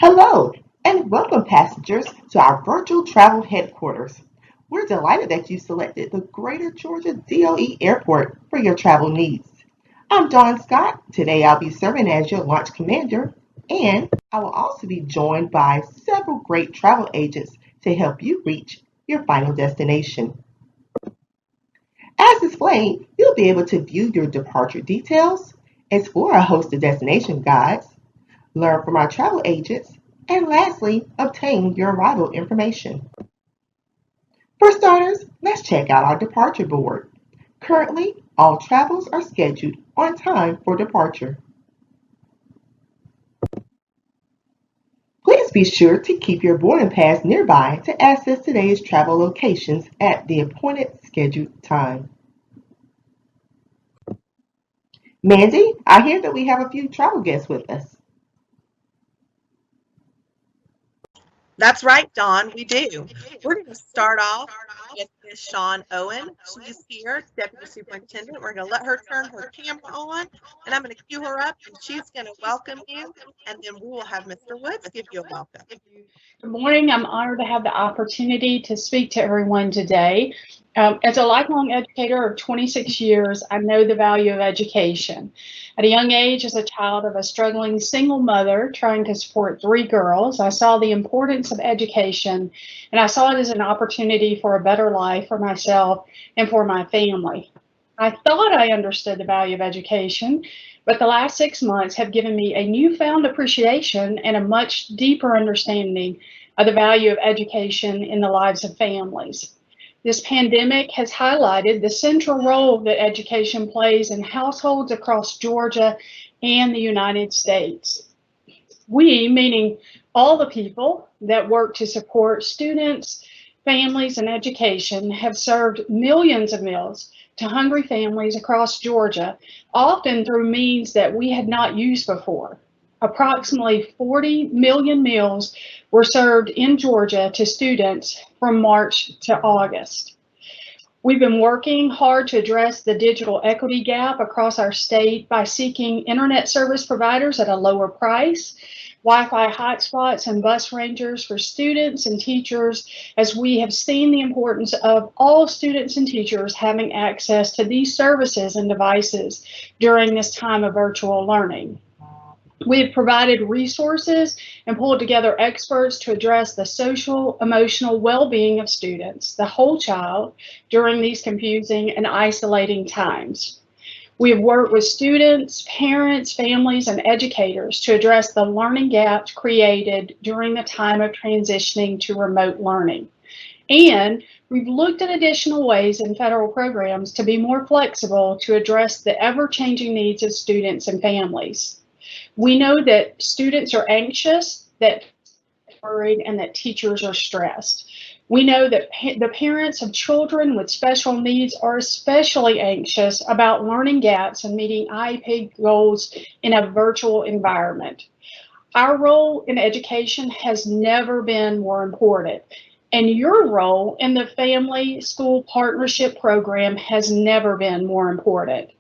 Hello, and welcome passengers to our virtual travel headquarters. We're delighted that you selected the Greater Georgia DOE Airport for your travel needs. I'm Dawn Scott. Today I'll be serving as your launch commander, and I will also be joined by several great travel agents to help you reach your final destination. As displayed, you'll be able to view your departure details, explore a host of destination guides, learn from our travel agents, and lastly, obtain your arrival information. For starters, let's check out our departure board. Currently, all travels are scheduled on time for departure. Please be sure to keep your boarding pass nearby to access today's travel locations at the appointed scheduled time. Mandy, I hear that we have a few travel guests with us. That's right, Dawn, we do. We're going to start off with Ms. Shawn Owen. She's here, Deputy Superintendent. We're going to let her turn her camera on, and I'm going to cue her up, and she's going to welcome you, and then we will have Mr. Woods give you a welcome. Good morning. I'm honored to have the opportunity to speak to everyone today. As a lifelong educator of 26 years, I know the value of education. At a young age, as a child of a struggling single mother trying to support 3 girls, I saw the importance of education, and I saw it as an opportunity for a better life for myself and for my family. I thought I understood the value of education, but the last 6 months have given me a newfound appreciation and a much deeper understanding of the value of education in the lives of families. This pandemic has highlighted the central role that education plays in households across Georgia and the United States. We, meaning all the people that work to support students, families, and education, have served millions of meals to hungry families across Georgia, often through means that we had not used before. Approximately 40 million meals were served in Georgia to students from March to August. We've been working hard to address the digital equity gap across our state by seeking internet service providers at a lower price, Wi-Fi hotspots, and bus rangers for students and teachers, as we have seen the importance of all students and teachers having access to these services and devices during this time of virtual learning. We have provided resources and pulled together experts to address the social, emotional well-being of students, the whole child, during these confusing and isolating times. We have worked with students, parents, families, and educators to address the learning gaps created during the time of transitioning to remote learning. And we've looked at additional ways in federal programs to be more flexible to address the ever-changing needs of students and families. We know that students are anxious, that worried, and that teachers are stressed. We know that the parents of children with special needs are especially anxious about learning gaps and meeting IEP goals in a virtual environment. Our role in education has never been more important, and your role in the Family School Partnership Program has never been more important.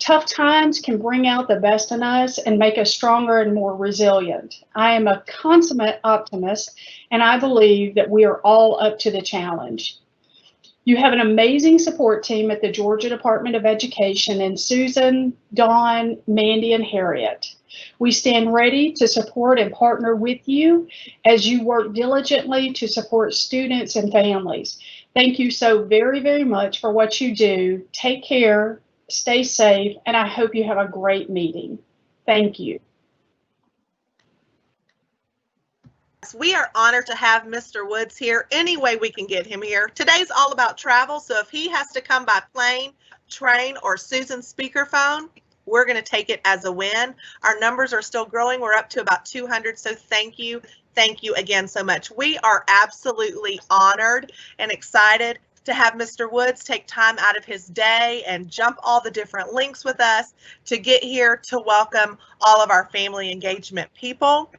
Tough times can bring out the best in us and make us stronger and more resilient. I am a consummate optimist, and I believe that we are all up to the challenge. You have an amazing support team at the Georgia Department of Education in Susan, Dawn, Mandy, and Harriet. We stand ready to support and partner with you as you work diligently to support students and families. Thank you so very, very much for what you do. Take care. Stay safe, and I hope you have a great meeting. Thank you. We are honored to have Mr. Woods here any way we can get him here. Today's all about travel, so if he has to come by plane, train, or Susan's speakerphone, we're going to take it as a win. Our numbers are still growing. We're up to about 200, so thank you. Thank you again so much. We are absolutely honored and excited to have Mr. Woods take time out of his day and jump all the different links with us to get here to welcome all of our family engagement people.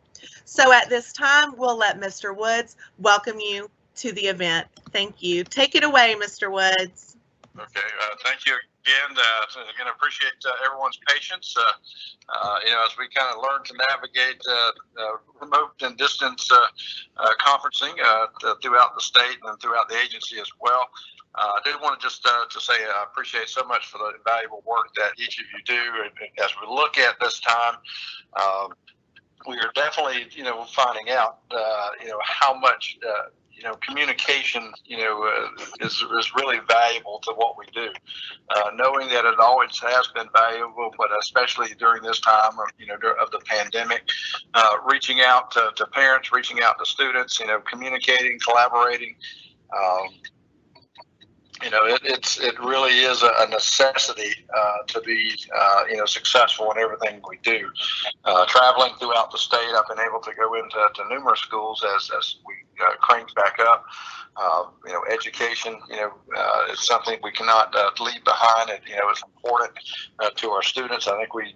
So at this time, we'll let Mr. Woods welcome you to the event. Thank you. Take it away, Mr. Woods. Okay, thank you again, appreciate everyone's patience. As we kind of learn to navigate remote and distance conferencing throughout the state and throughout the agency as well. I did want to just to say I appreciate so much for the valuable work that each of you do. And as we look at this time, we are definitely, finding out, how much, communication, is really valuable to what we do. Knowing that it always has been valuable, but especially during this time of the pandemic, reaching out to parents, reaching out to students, communicating, collaborating. It really is a necessity to be successful in everything we do. Traveling throughout the state, I've been able to go into numerous schools as we crank back up. Education, is something we cannot leave behind. It's important to our students. I think we,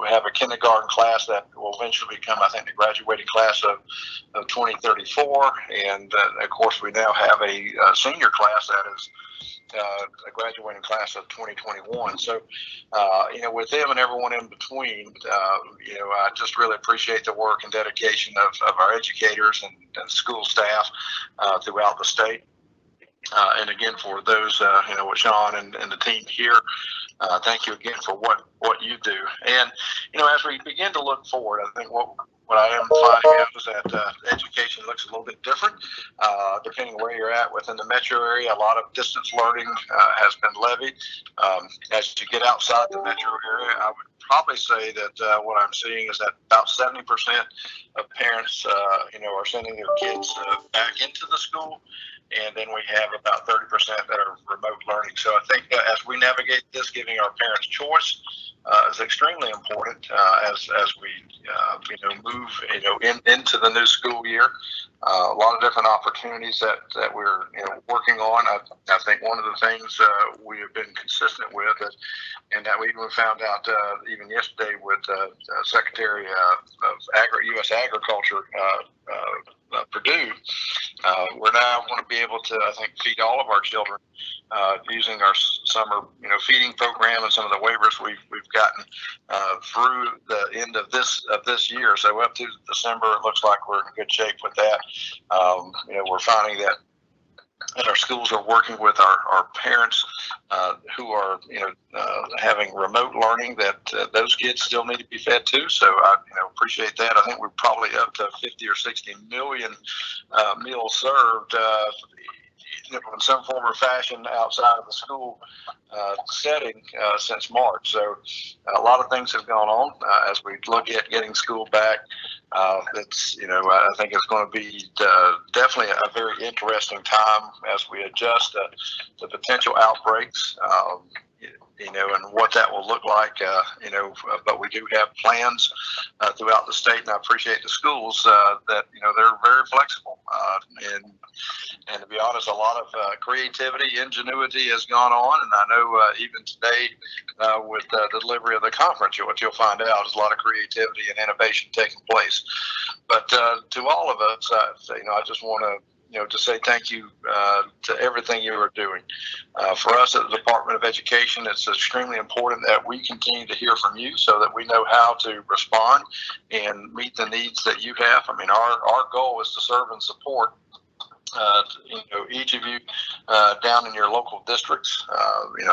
have a kindergarten class that will eventually become, I think, the graduating class of 2034. And of course, we now have a senior class that is a graduating class of 2021. So, with them and everyone in between, I just really appreciate the work and dedication of our educators and school staff throughout the state. And again, for those, with Sean and the team here, thank you again for what you do. And, as we begin to look forward, I think what I am finding out is that education looks a little bit different depending where you're at within the metro area. A lot of distance learning has been levied. As you get outside the metro area, I would probably say that what I'm seeing is that about 70% of parents, are sending their kids back into the school. And then we have about 30% that are remote learning. So I think as we navigate this, giving our parents choice is extremely important as we move into the new school year. A lot of different opportunities that we're working on. I think one of the things we have been consistent with, and that we even found out even yesterday with Secretary of U.S. Agriculture, Purdue, we're now going to be able to, I think, feed all of our children using our summer, feeding program and some of the waivers we've gotten through the end of this year. So up to December, it looks like we're in good shape with that. We're finding that our schools are working with our parents who are having remote learning, that those kids still need to be fed too. So I appreciate that. I think we're probably up to 50 or 60 million meals served in some form or fashion outside of the school setting since March. So a lot of things have gone on as we look at getting school back. I think it's going to be definitely a very interesting time as we adjust to potential outbreaks, and what that will look like, but we do have plans throughout the state, and I appreciate the schools that, they're very flexible. And to be honest, a lot of creativity, ingenuity has gone on, and I know even today with the delivery of the conference, what you'll find out is a lot of creativity and innovation taking place. But to all of us, I just want to to say thank you to everything you are doing. For us at the Department of Education, it's extremely important that we continue to hear from you so that we know how to respond and meet the needs that you have. I mean, our goal is to serve and support each of you down in your local districts.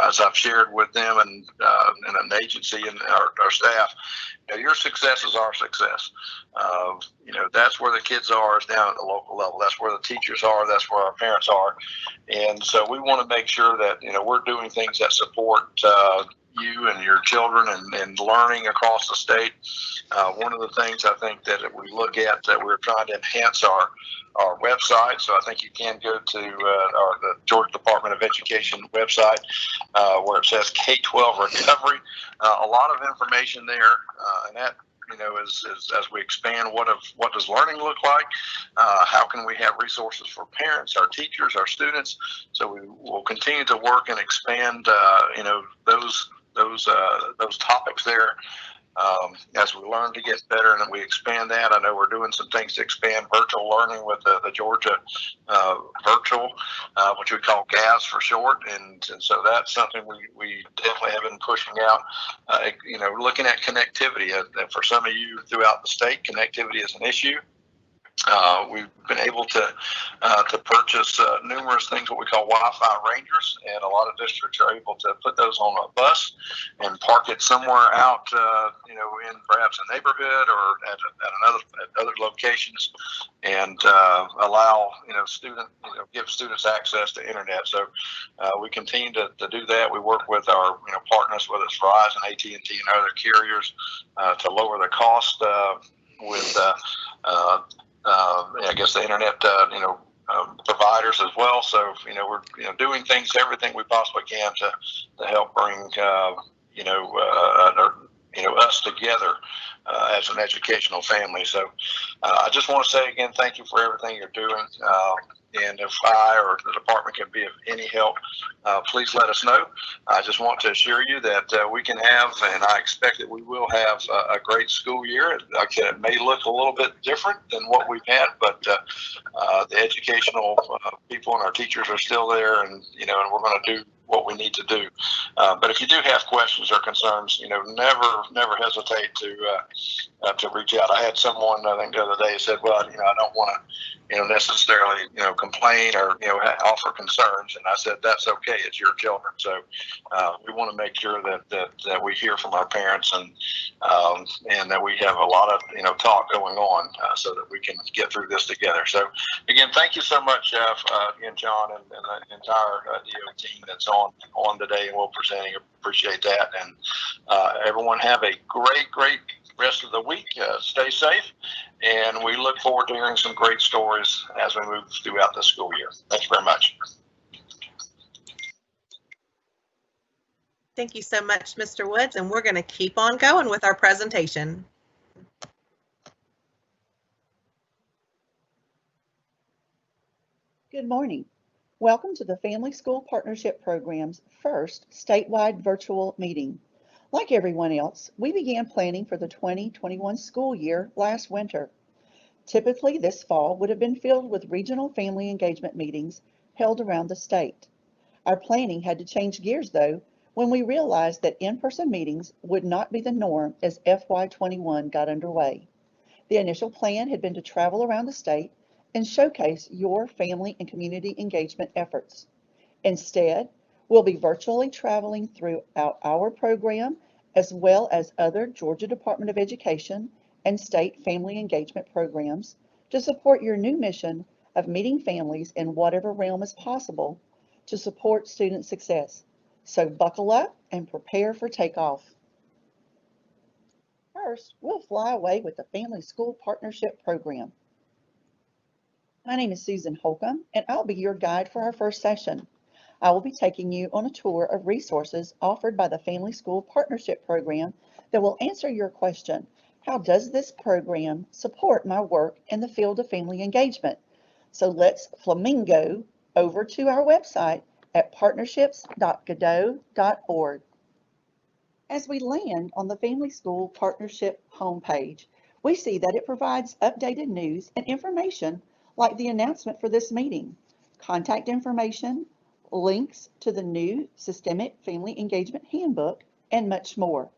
As I've shared with them and an agency and our staff, your success is our success. That's where the kids are, is down at the local level. That's where the teachers are. That's where our parents are. And so we want to make sure that, we're doing things that support you and your children and learning across the state. One of the things I think that we look at, that we're trying to enhance our website. So I think you can go to the Georgia Department of Education website where it says K-12 recovery. A lot of information there, and that as we expand, what does learning look like? How can we have resources for parents, our teachers, our students? So we will continue to work and expand those topics there. as we learn to get better and we expand that. I know we're doing some things to expand virtual learning with the Georgia virtual, which we call GAS for short, and so that's something we definitely have been pushing out. Looking at connectivity, for some of you throughout the state, connectivity is an issue. We've been able to purchase numerous things, what we call Wi-Fi Rangers, and a lot of districts are able to put those on a bus and park it somewhere out, in perhaps a neighborhood or at other locations, and allow give students access to internet. So we continue to do that. We work with our partners, whether it's Verizon, AT&T, and other carriers, to lower the cost with. I guess the internet, providers as well. So, we're doing everything we possibly can to help bring, us together as an educational family. So, I just want to say again, thank you for everything you're doing. And if I or the department can be of any help, please let us know. I just want to assure you that we can have, and I expect that we will have a great school year. Like I said, it may look a little bit different than what we've had, but the educational people and our teachers are still there, and and we're going to do what we need to do. But if you do have questions or concerns, never hesitate to reach out. I had someone, I think the other day, said, well, I don't want to, necessarily, complain or, offer concerns. And I said, that's okay. It's your children. So we want to make sure that we hear from our parents and that we have a lot of, talk going on so that we can get through this together. So again, thank you so much, again, John, and the entire DO team that's on today and will presenting. Appreciate that. And everyone have a great rest of the week. Stay safe. And we look forward to hearing some great stories as we move throughout the school year. Thank you very much. Thank you so much, Mr. Woods. And we're going to keep on going with our presentation. Good morning. Welcome to the Family School Partnership Program's first statewide virtual meeting. Like everyone else, we began planning for the 2021 school year last winter. Typically, this fall would have been filled with regional family engagement meetings held around the state. Our planning had to change gears, though, when we realized that in-person meetings would not be the norm as FY21 got underway. The initial plan had been to travel around the state and showcase your family and community engagement efforts. Instead, we'll be virtually traveling throughout our program as well as other Georgia Department of Education and state family engagement programs to support your new mission of meeting families in whatever realm is possible to support student success. So buckle up and prepare for takeoff. First, we'll fly away with the Family School Partnership Program. My name is Susan Holcomb, and I'll be your guide for our first session. I will be taking you on a tour of resources offered by the Family School Partnership Program that will answer your question, how does this program support my work in the field of family engagement? So let's flamingo over to our website at partnerships.godot.org. As we land on the Family School Partnership homepage, we see that it provides updated news and information like the announcement for this meeting, contact information, links to the new Systemic Family Engagement Handbook, and much more.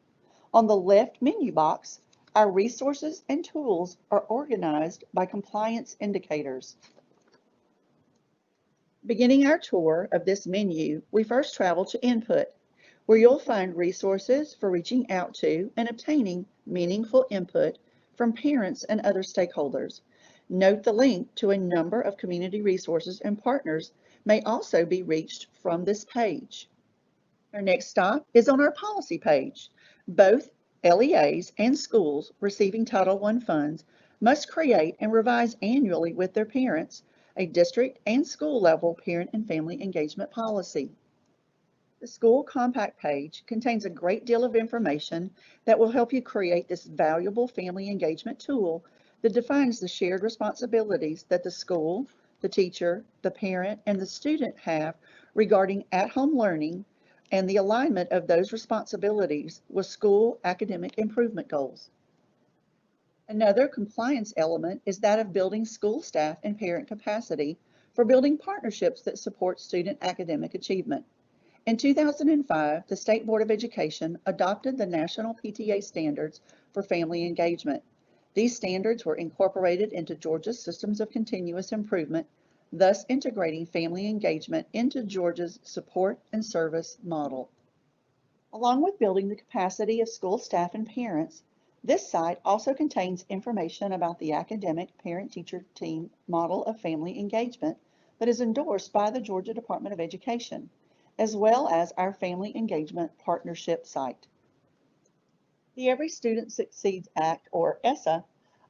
On the left menu box, our resources and tools are organized by compliance indicators. Beginning our tour of this menu, we first travel to Input, where you'll find resources for reaching out to and obtaining meaningful input from parents and other stakeholders. Note the link to a number of community resources and partners may also be reached from this page. Our next stop is on our policy page. Both LEAs and schools receiving Title I funds must create and revise annually with their parents a district and school level parent and family engagement policy. The School Compact page contains a great deal of information that will help you create this valuable family engagement tool that defines the shared responsibilities that the school, the teacher, the parent, and the student have regarding at-home learning, and the alignment of those responsibilities with school academic improvement goals. Another compliance element is that of building school staff and parent capacity for building partnerships that support student academic achievement. In 2005, the State Board of Education adopted the National PTA Standards for Family Engagement. These standards were incorporated into Georgia's Systems of Continuous Improvement, thus integrating family engagement into Georgia's support and service model. Along with building the capacity of school staff and parents, this site also contains information about the academic parent-teacher team model of family engagement that is endorsed by the Georgia Department of Education, as well as our Family Engagement Partnership site. The Every Student Succeeds Act, or ESSA,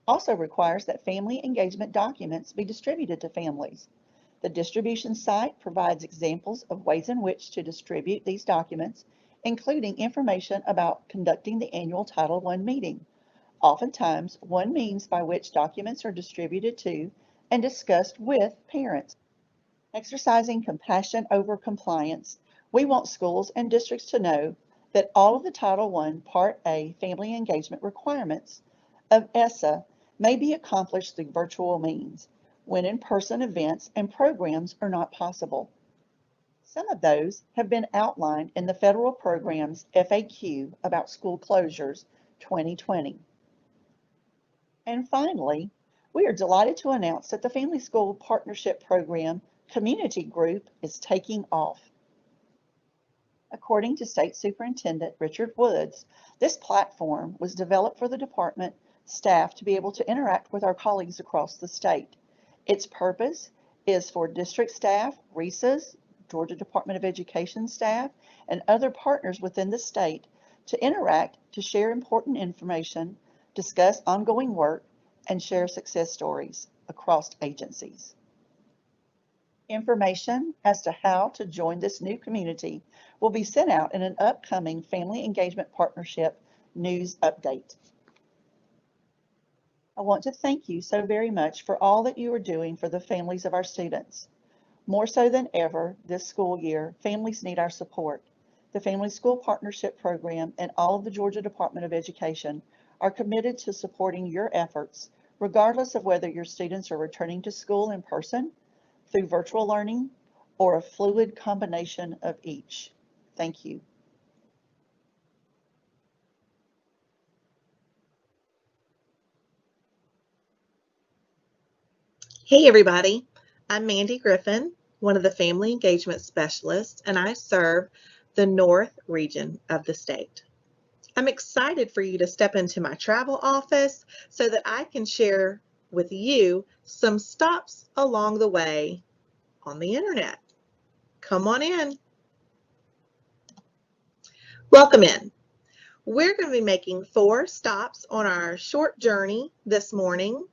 also requires that family engagement documents be distributed to families. The distribution site provides examples of ways in which to distribute these documents, including information about conducting the annual Title I meeting. Oftentimes, one means by which documents are distributed to and discussed with parents. Exercising compassion over compliance, we want schools and districts to know that all of the Title I Part A family engagement requirements of ESSA may be accomplished through virtual means when in-person events and programs are not possible. Some of those have been outlined in the federal program's FAQ about school closures 2020. And finally, we are delighted to announce that the Family School Partnership Program Community Group is taking off. According to State Superintendent Richard Woods, this platform was developed for the department staff to be able to interact with our colleagues across the state. Its purpose is for district staff, RESAs, Georgia Department of Education staff, and other partners within the state to interact, to share important information, discuss ongoing work, and share success stories across agencies. Information as to how to join this new community will be sent out in an upcoming Family Engagement Partnership news update. I want to thank you so very much for all that you are doing for the families of our students. More so than ever this school year, families need our support. The Family School Partnership Program and all of the Georgia Department of Education are committed to supporting your efforts, regardless of whether your students are returning to school in person, through virtual learning, or a fluid combination of each. Thank you. Hey everybody, I'm Mandi Griffin, one of the Family Engagement Specialists, and I serve the North region of the state. I'm excited for you to step into my travel office so that I can share with you some stops along the way on the internet. Come on in. Welcome in. We're going to be making 4 stops on our short journey this morning.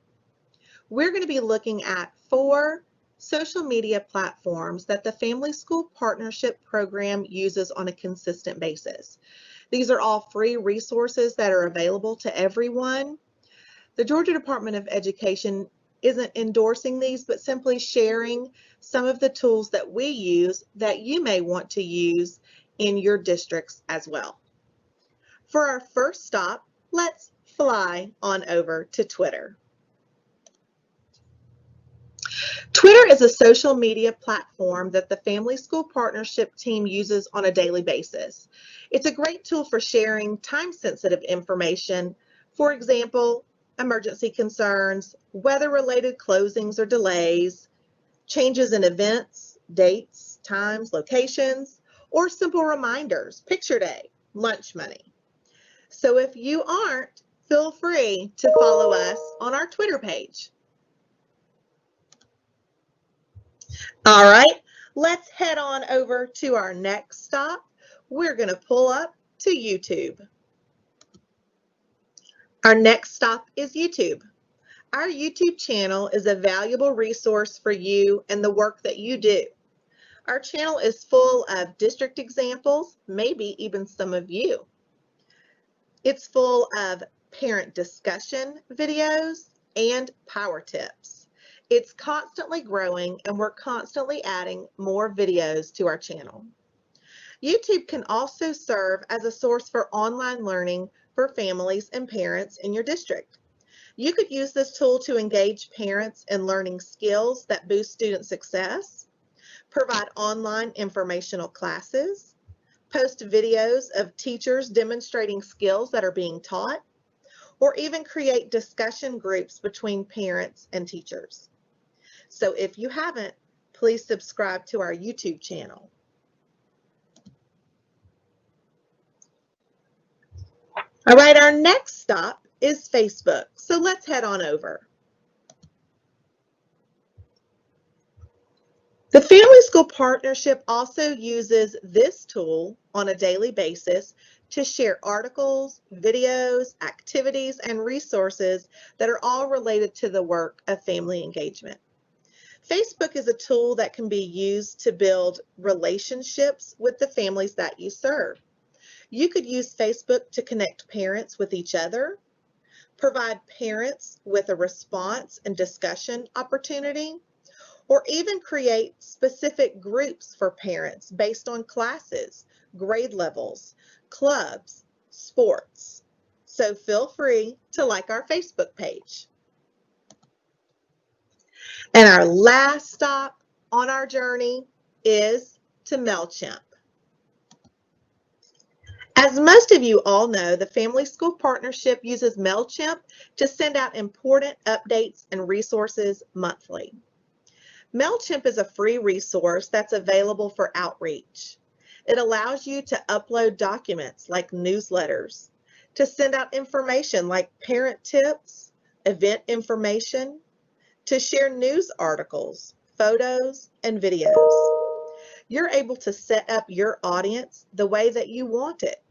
We're going to be looking at 4 social media platforms that the Family School Partnership Program uses on a consistent basis. These are all free resources that are available to everyone. The Georgia Department of Education isn't endorsing these, but simply sharing some of the tools that we use that you may want to use in your districts as well. For our first stop, let's fly on over to Twitter. Twitter is a social media platform that the Family School Partnership team uses on a daily basis. It's a great tool for sharing time-sensitive information, for example, emergency concerns, weather-related closings or delays, changes in events, dates, times, locations, or simple reminders, picture day, lunch money. So if you aren't, feel free to follow us on our Twitter page. All right, let's head on over to our next stop. We're going to pull up to YouTube. Our next stop is YouTube. Our YouTube channel is a valuable resource for you and the work that you do. Our channel is full of district examples, maybe even some of you. It's full of parent discussion videos and power tips. It's constantly growing and we're constantly adding more videos to our channel. YouTube can also serve as a source for online learning for families and parents in your district. You could use this tool to engage parents in learning skills that boost student success, provide online informational classes, post videos of teachers demonstrating skills that are being taught, or even create discussion groups between parents and teachers. So if you haven't, please subscribe to our YouTube channel. All right, our next stop is Facebook. So let's head on over. The Family School Partnership also uses this tool on a daily basis to share articles, videos, activities, and resources that are all related to the work of family engagement. Facebook is a tool that can be used to build relationships with the families that you serve. You could use Facebook to connect parents with each other, provide parents with a response and discussion opportunity, or even create specific groups for parents based on classes, grade levels, clubs, sports. So feel free to like our Facebook page. And our last stop on our journey is to MailChimp. As most of you all know, the Family School Partnership uses MailChimp to send out important updates and resources monthly. MailChimp is a free resource that's available for outreach. It allows you to upload documents like newsletters, to send out information like parent tips, event information, to share news articles, photos, and videos. You're able to set up your audience the way that you want it.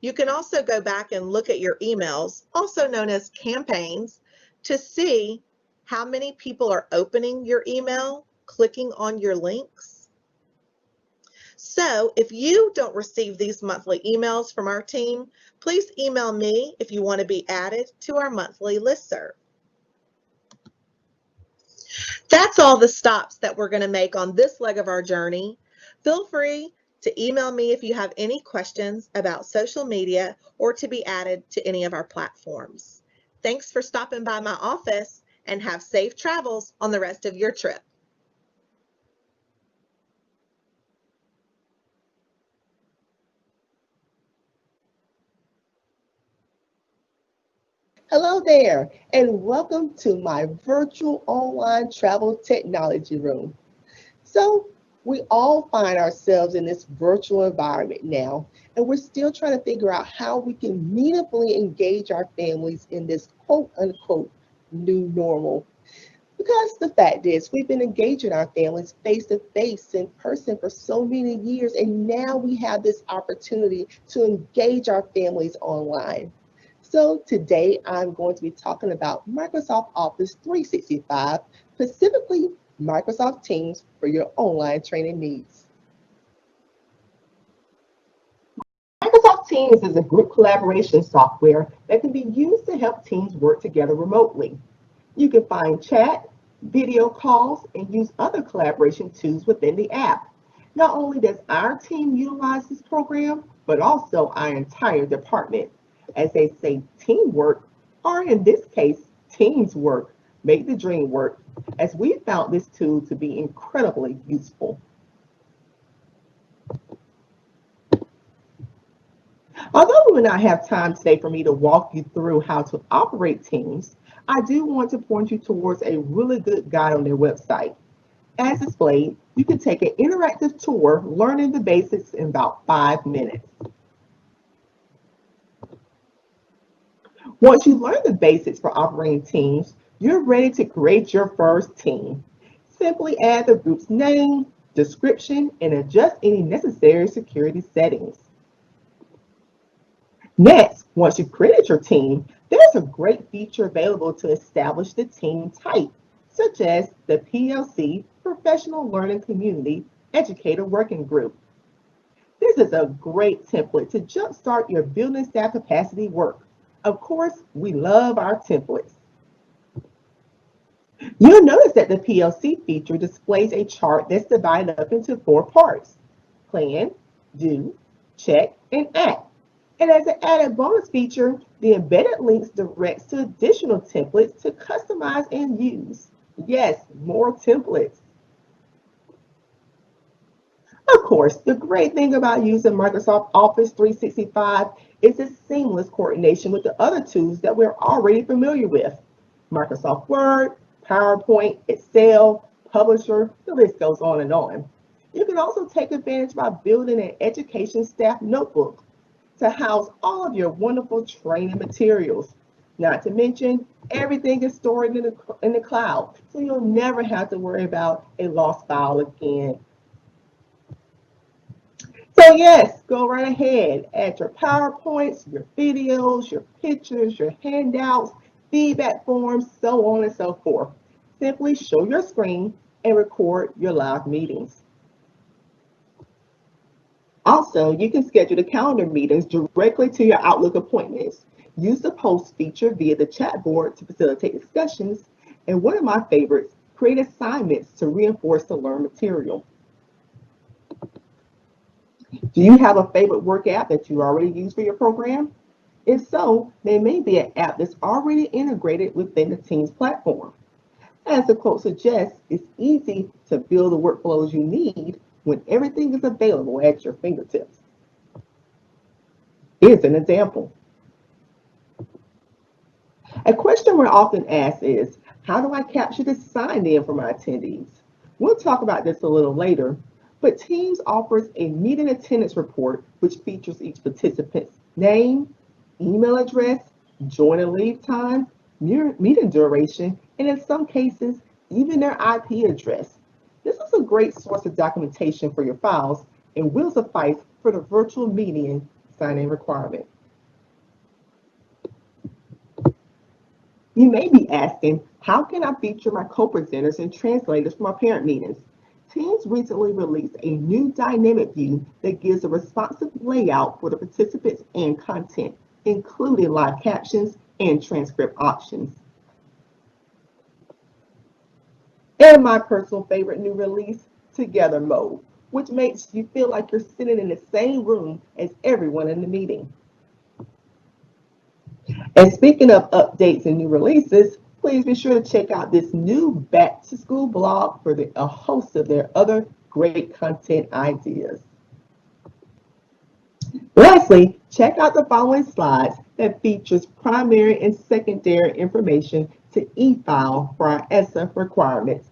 You can also go back and look at your emails, also known as campaigns, to see how many people are opening your email, clicking on your links. So if you don't receive these monthly emails from our team, please email me if you want to be added to our monthly listserv. That's all the stops that we're going to make on this leg of our journey. Feel free to email me if you have any questions about social media or to be added to any of our platforms. Thanks for stopping by my office, and have safe travels on the rest of your trip. Hello there, and welcome to my virtual online travel technology room. So, we all find ourselves in this virtual environment now, and we're still trying to figure out how we can meaningfully engage our families in this quote unquote new normal. Because the fact is, we've been engaging our families face to face in person for so many years, and now we have this opportunity to engage our families online. So today I'm going to be talking about Microsoft Office 365, specifically Microsoft Teams for your online training needs. Microsoft Teams is a group collaboration software that can be used to help teams work together remotely. You can find chat, video calls, and use other collaboration tools within the app. Not only does our team utilize this program, but also our entire department. As they say, teamwork, or in this case, teams work, make the dream work, as we found this tool to be incredibly useful. Although we will not have time today for me to walk you through how to operate Teams, I do want to point you towards a really good guide on their website. As displayed, you can take an interactive tour learning the basics in about 5 minutes. Once you learn the basics for operating Teams, you're ready to create your first team. Simply add the group's name, description, and adjust any necessary security settings. Next, once you've created your team, there's a great feature available to establish the team type, such as the PLC, Professional Learning Community Educator Working Group. This is a great template to jumpstart your building staff capacity work. Of course, we love our templates. You'll notice that the PLC feature displays a chart that's divided up into 4 parts: plan, do, check, and act. And as an added bonus feature, the embedded links directs to additional templates to customize and use. Yes, more templates. Of course, the great thing about using Microsoft Office 365 is its seamless coordination with the other tools that we're already familiar with. Microsoft Word, PowerPoint, Excel, Publisher, the list goes on and on. You can also take advantage by building an education staff notebook to house all of your wonderful training materials. Not to mention, everything is stored in the cloud, so you'll never have to worry about a lost file again. So yes, go right ahead. Add your PowerPoints, your videos, your pictures, your handouts, feedback forms, so on and so forth. Simply show your screen and record your live meetings. Also, you can schedule the calendar meetings directly to your Outlook appointments. Use the post feature via the chat board to facilitate discussions. And one of my favorites, create assignments to reinforce the learned material. Do you have a favorite work app that you already use for your program? If so, there may be an app that's already integrated within the Teams platform. As the quote suggests, it's easy to build the workflows you need when everything is available at your fingertips. Here's an example. A question we're often asked is, how do I capture the sign-in for my attendees? We'll talk about this a little later, but Teams offers a meeting attendance report which features each participant's name, email address, join and leave time, meeting duration, and in some cases, even their IP address. This is a great source of documentation for your files and will suffice for the virtual meeting sign-in requirement. You may be asking, how can I feature my co-presenters and translators for my parent meetings? Teams recently released a new dynamic view that gives a responsive layout for the participants and content, including live captions and transcript options. And my personal favorite new release, Together Mode, which makes you feel like you're sitting in the same room as everyone in the meeting. And speaking of updates and new releases, please be sure to check out this new back to school blog for a host of their other great content ideas. Lastly, check out the following slides that features primary and secondary information to e-file for our ESSA requirements.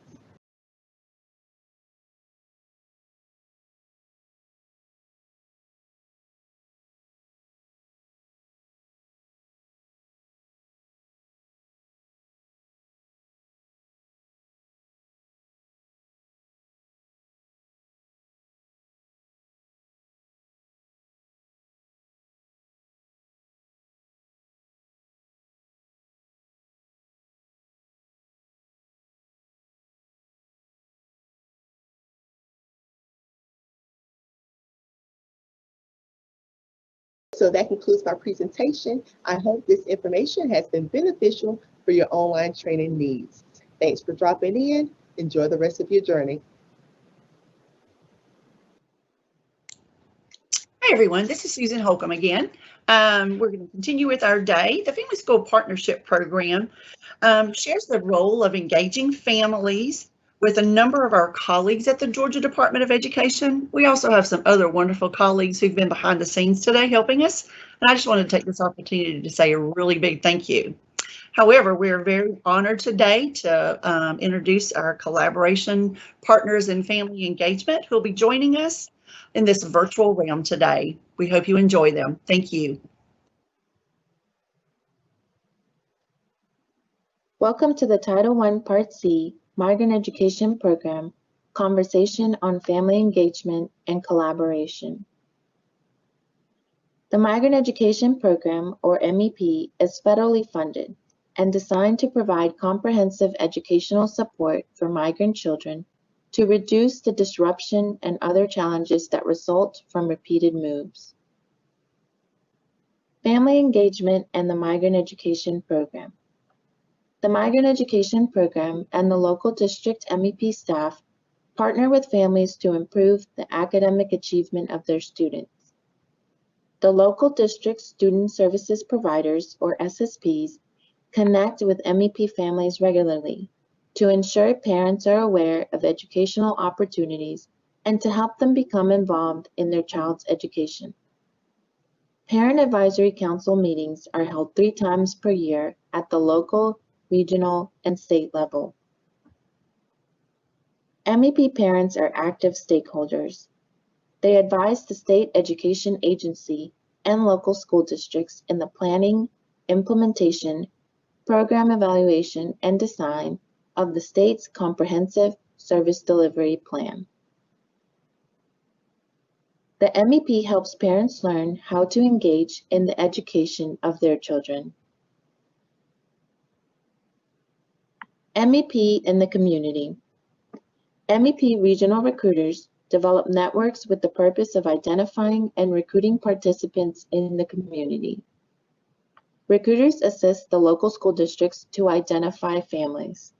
So that concludes my presentation. I hope this information has been beneficial for your online training needs. Thanks for dropping in. Enjoy the rest of your journey. Hi, everyone. This is Susan Holcomb again. We're going to continue with our day. The Family School Partnership Program shares the role of engaging families with a number of our colleagues at the Georgia Department of Education. We also have some other wonderful colleagues who've been behind the scenes today helping us. And I just wanted to take this opportunity to say a really big thank you. However, we're very honored today to introduce our collaboration partners in family engagement who will be joining us in this virtual realm today. We hope you enjoy them. Thank you. Welcome to the Title I Part C Migrant Education Program, Conversation on Family Engagement and Collaboration. The Migrant Education Program, or MEP, is federally funded and designed to provide comprehensive educational support for migrant children to reduce the disruption and other challenges that result from repeated moves. Family engagement and the Migrant Education Program. The Migrant Education Program and the local district MEP staff partner with families to improve the academic achievement of their students. The local district student services providers, or SSPs, connect with MEP families regularly to ensure parents are aware of educational opportunities and to help them become involved in their child's education. Parent Advisory Council meetings are held 3 times per year at the local, regional, and state level. MEP parents are active stakeholders. They advise the state education agency and local school districts in the planning, implementation, program evaluation, and design of the state's comprehensive service delivery plan. The MEP helps parents learn how to engage in the education of their children. MEP in the community. MEP regional recruiters develop networks with the purpose of identifying and recruiting participants in the community. Recruiters assist the local school districts to identify families.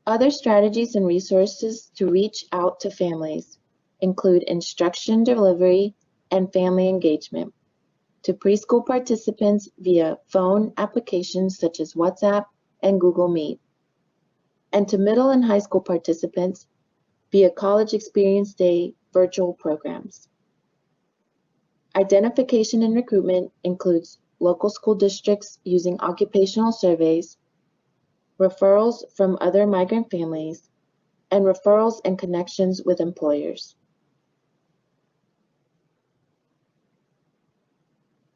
Other strategies and resources to reach out to families include instruction delivery and family engagement to preschool participants via phone applications such as WhatsApp and Google Meet, and to middle and high school participants via College Experience Day virtual programs. Identification and recruitment includes local school districts using occupational surveys, referrals from other migrant families, and referrals and connections with employers.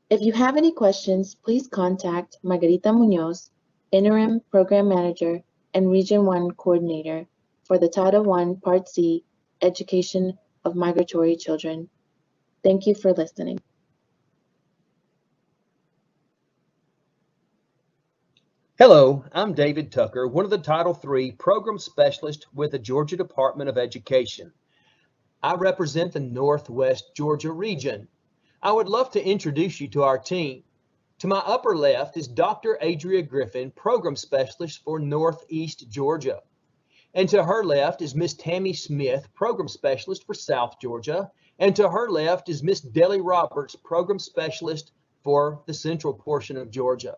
If you have any questions, please contact Margarita Munoz, Interim Program Manager and Region 1 Coordinator for the Title I Part C Education of Migratory Children. Thank you for listening. Hello, I'm David Tucker, one of the Title III Program Specialists with the Georgia Department of Education. I represent the Northwest Georgia region. I would love to introduce you to our team. To my upper left is Dr. Adria Griffin, Program Specialist for Northeast Georgia. And to her left is Miss Tammy Smith, Program Specialist for South Georgia. And to her left is Miss Deli Roberts, Program Specialist for the central portion of Georgia.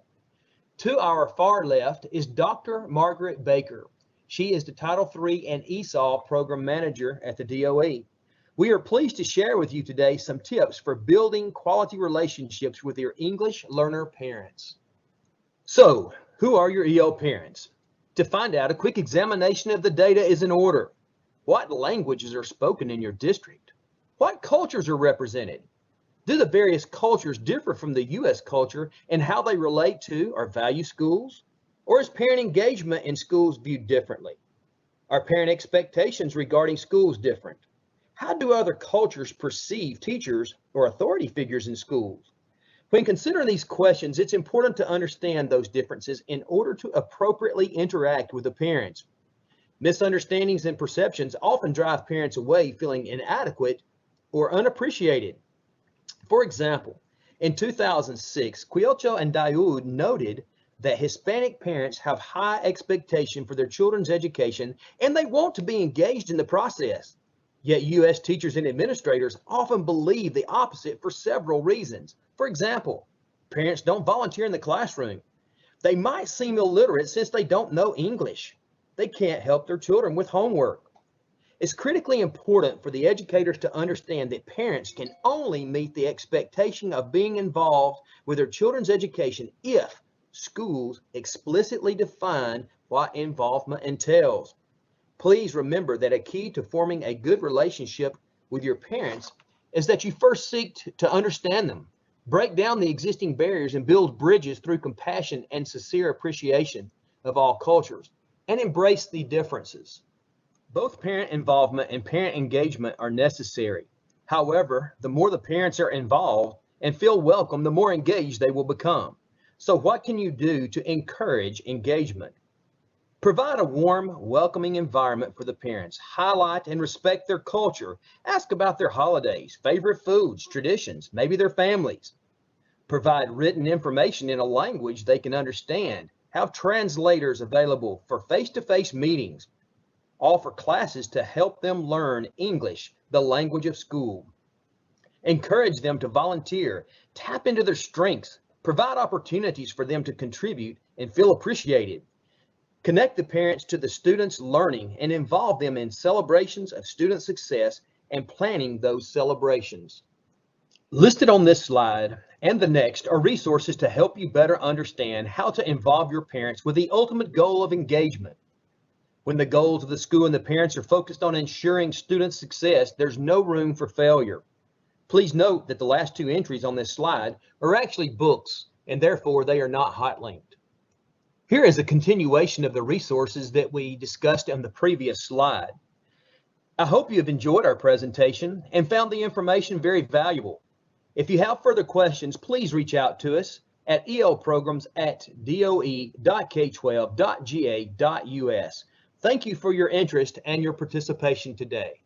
To our far left is Dr. Margaret Baker. She is the Title III and ESOL Program Manager at the DOE. We are pleased to share with you today some tips for building quality relationships with your English learner parents. So, who are your EL parents? To find out, a quick examination of the data is in order. What languages are spoken in your district? What cultures are represented? Do the various cultures differ from the U.S. culture in how they relate to or value schools? Or is parent engagement in schools viewed differently? Are parent expectations regarding schools different? How do other cultures perceive teachers or authority figures in schools? When considering these questions, it's important to understand those differences in order to appropriately interact with the parents. Misunderstandings and perceptions often drive parents away feeling inadequate or unappreciated. For example, in 2006, Quielcho and Daoud noted that Hispanic parents have high expectation for their children's education and they want to be engaged in the process. Yet U.S. teachers and administrators often believe the opposite for several reasons. For example, parents don't volunteer in the classroom. They might seem illiterate since they don't know English. They can't help their children with homework. It's critically important for the educators to understand that parents can only meet the expectation of being involved with their children's education if schools explicitly define what involvement entails. Please remember that a key to forming a good relationship with your parents is that you first seek to understand them, break down the existing barriers, and build bridges through compassion and sincere appreciation of all cultures, and embrace the differences. Both parent involvement and parent engagement are necessary. However, the more the parents are involved and feel welcome, the more engaged they will become. So what can you do to encourage engagement? Provide a warm, welcoming environment for the parents. Highlight and respect their culture. Ask about their holidays, favorite foods, traditions, maybe their families. Provide written information in a language they can understand. Have translators available for face-to-face meetings. offer classes to help them learn English, the language of school. Encourage them to volunteer, tap into their strengths, provide opportunities for them to contribute and feel appreciated. Connect the parents to the students' learning and involve them in celebrations of student success and planning those celebrations. Listed on this slide and the next are resources to help you better understand how to involve your parents with the ultimate goal of engagement. When the goals of the school and the parents are focused on ensuring student success, there's no room for failure. Please note that the last two entries on this slide are actually books, and therefore they are not hot linked. Here is a continuation of the resources that we discussed on the previous slide. I hope you have enjoyed our presentation and found the information very valuable. If you have further questions, please reach out to us at elprograms@doe.k12.ga.us. Thank you for your interest and your participation today.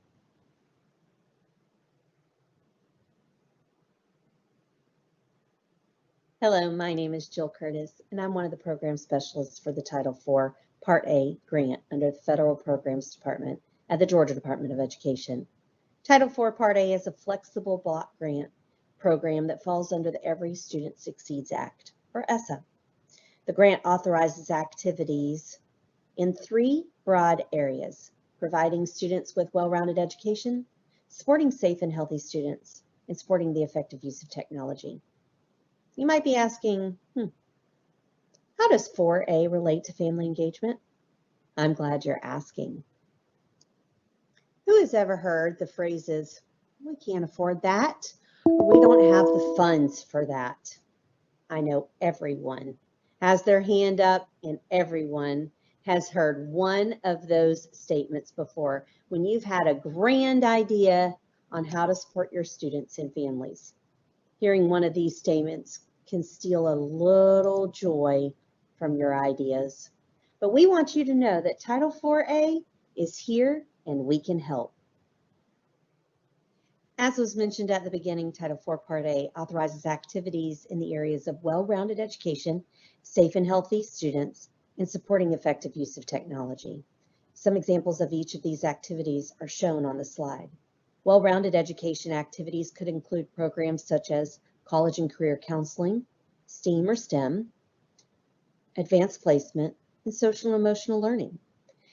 Hello, my name is Jill Curtis, and I'm one of the program specialists for the Title IV Part A grant under the Federal Programs Department at the Georgia Department of Education. Title IV Part A is a flexible block grant program that falls under the Every Student Succeeds Act, or ESSA. The grant authorizes activities in three broad areas: providing students with well-rounded education, supporting safe and healthy students, and supporting the effective use of technology. You might be asking, how does 4A relate to family engagement? I'm glad you're asking. Who has ever heard the phrases, we can't afford that, or we don't have the funds for that? I know everyone has their hand up, and everyone has heard one of those statements before when you've had a grand idea on how to support your students and families. Hearing one of these statements can steal a little joy from your ideas. But we want you to know that Title IV-A is here and we can help. As was mentioned at the beginning, Title IV Part A authorizes activities in the areas of well-rounded education, safe and healthy students, and supporting effective use of technology. Some examples of each of these activities are shown on the slide. Well-rounded education activities could include programs such as college and career counseling, STEAM or STEM, advanced placement, and social and emotional learning.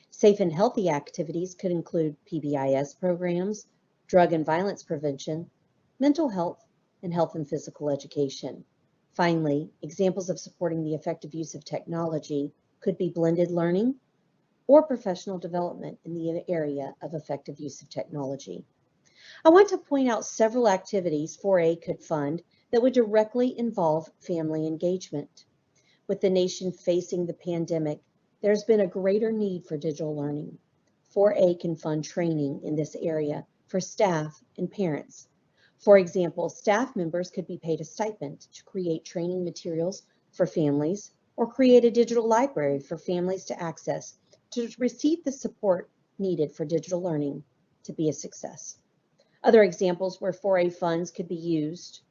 Safe and healthy activities could include PBIS programs, drug and violence prevention, mental health, and health and physical education. Finally, examples of supporting the effective use of technology could be blended learning or professional development in the area of effective use of technology. I want to point out several activities 4A could fund that would directly involve family engagement. With the nation facing the pandemic, there's been a greater need for digital learning. 4A can fund training in this area for staff and parents. For example, staff members could be paid a stipend to create training materials for families or create a digital library for families to access to receive the support needed for digital learning to be a success. Other examples where 4A funds could be used: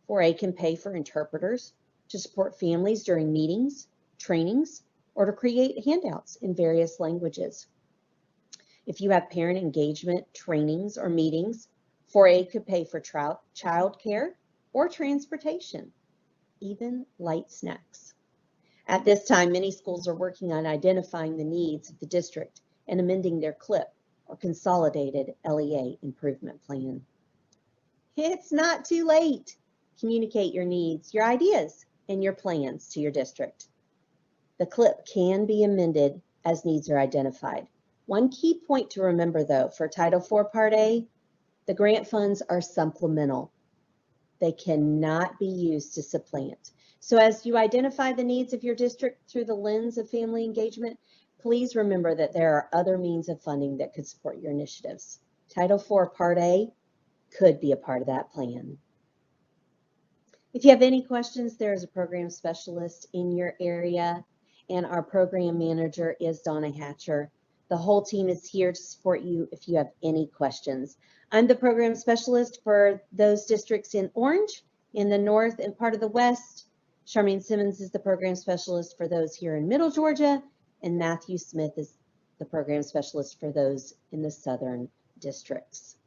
4A can pay for interpreters to support families during meetings, trainings, or to create handouts in various languages. If you have parent engagement trainings or meetings, 4A could pay for childcare or transportation, even light snacks. At this time, many schools are working on identifying the needs of the district and amending their CLIP, or Consolidated LEA Improvement Plan. It's not too late. Communicate your needs, your ideas, and your plans to your district. The CLIP can be amended as needs are identified. One key point to remember, though, for Title IV Part A, the grant funds are supplemental. They cannot be used to supplant. So as you identify the needs of your district through the lens of family engagement, please remember that there are other means of funding that could support your initiatives. Title IV Part A could be a part of that plan. If you have any questions, there is a program specialist in your area, and our program manager is Donna Hatcher. The whole team is here to support you if you have any questions. I'm the program specialist for those districts in orange, in the north and part of the west. Charmaine Simmons is the program specialist for those here in Middle Georgia, and Matthew Smith is the program specialist for those in the southern districts.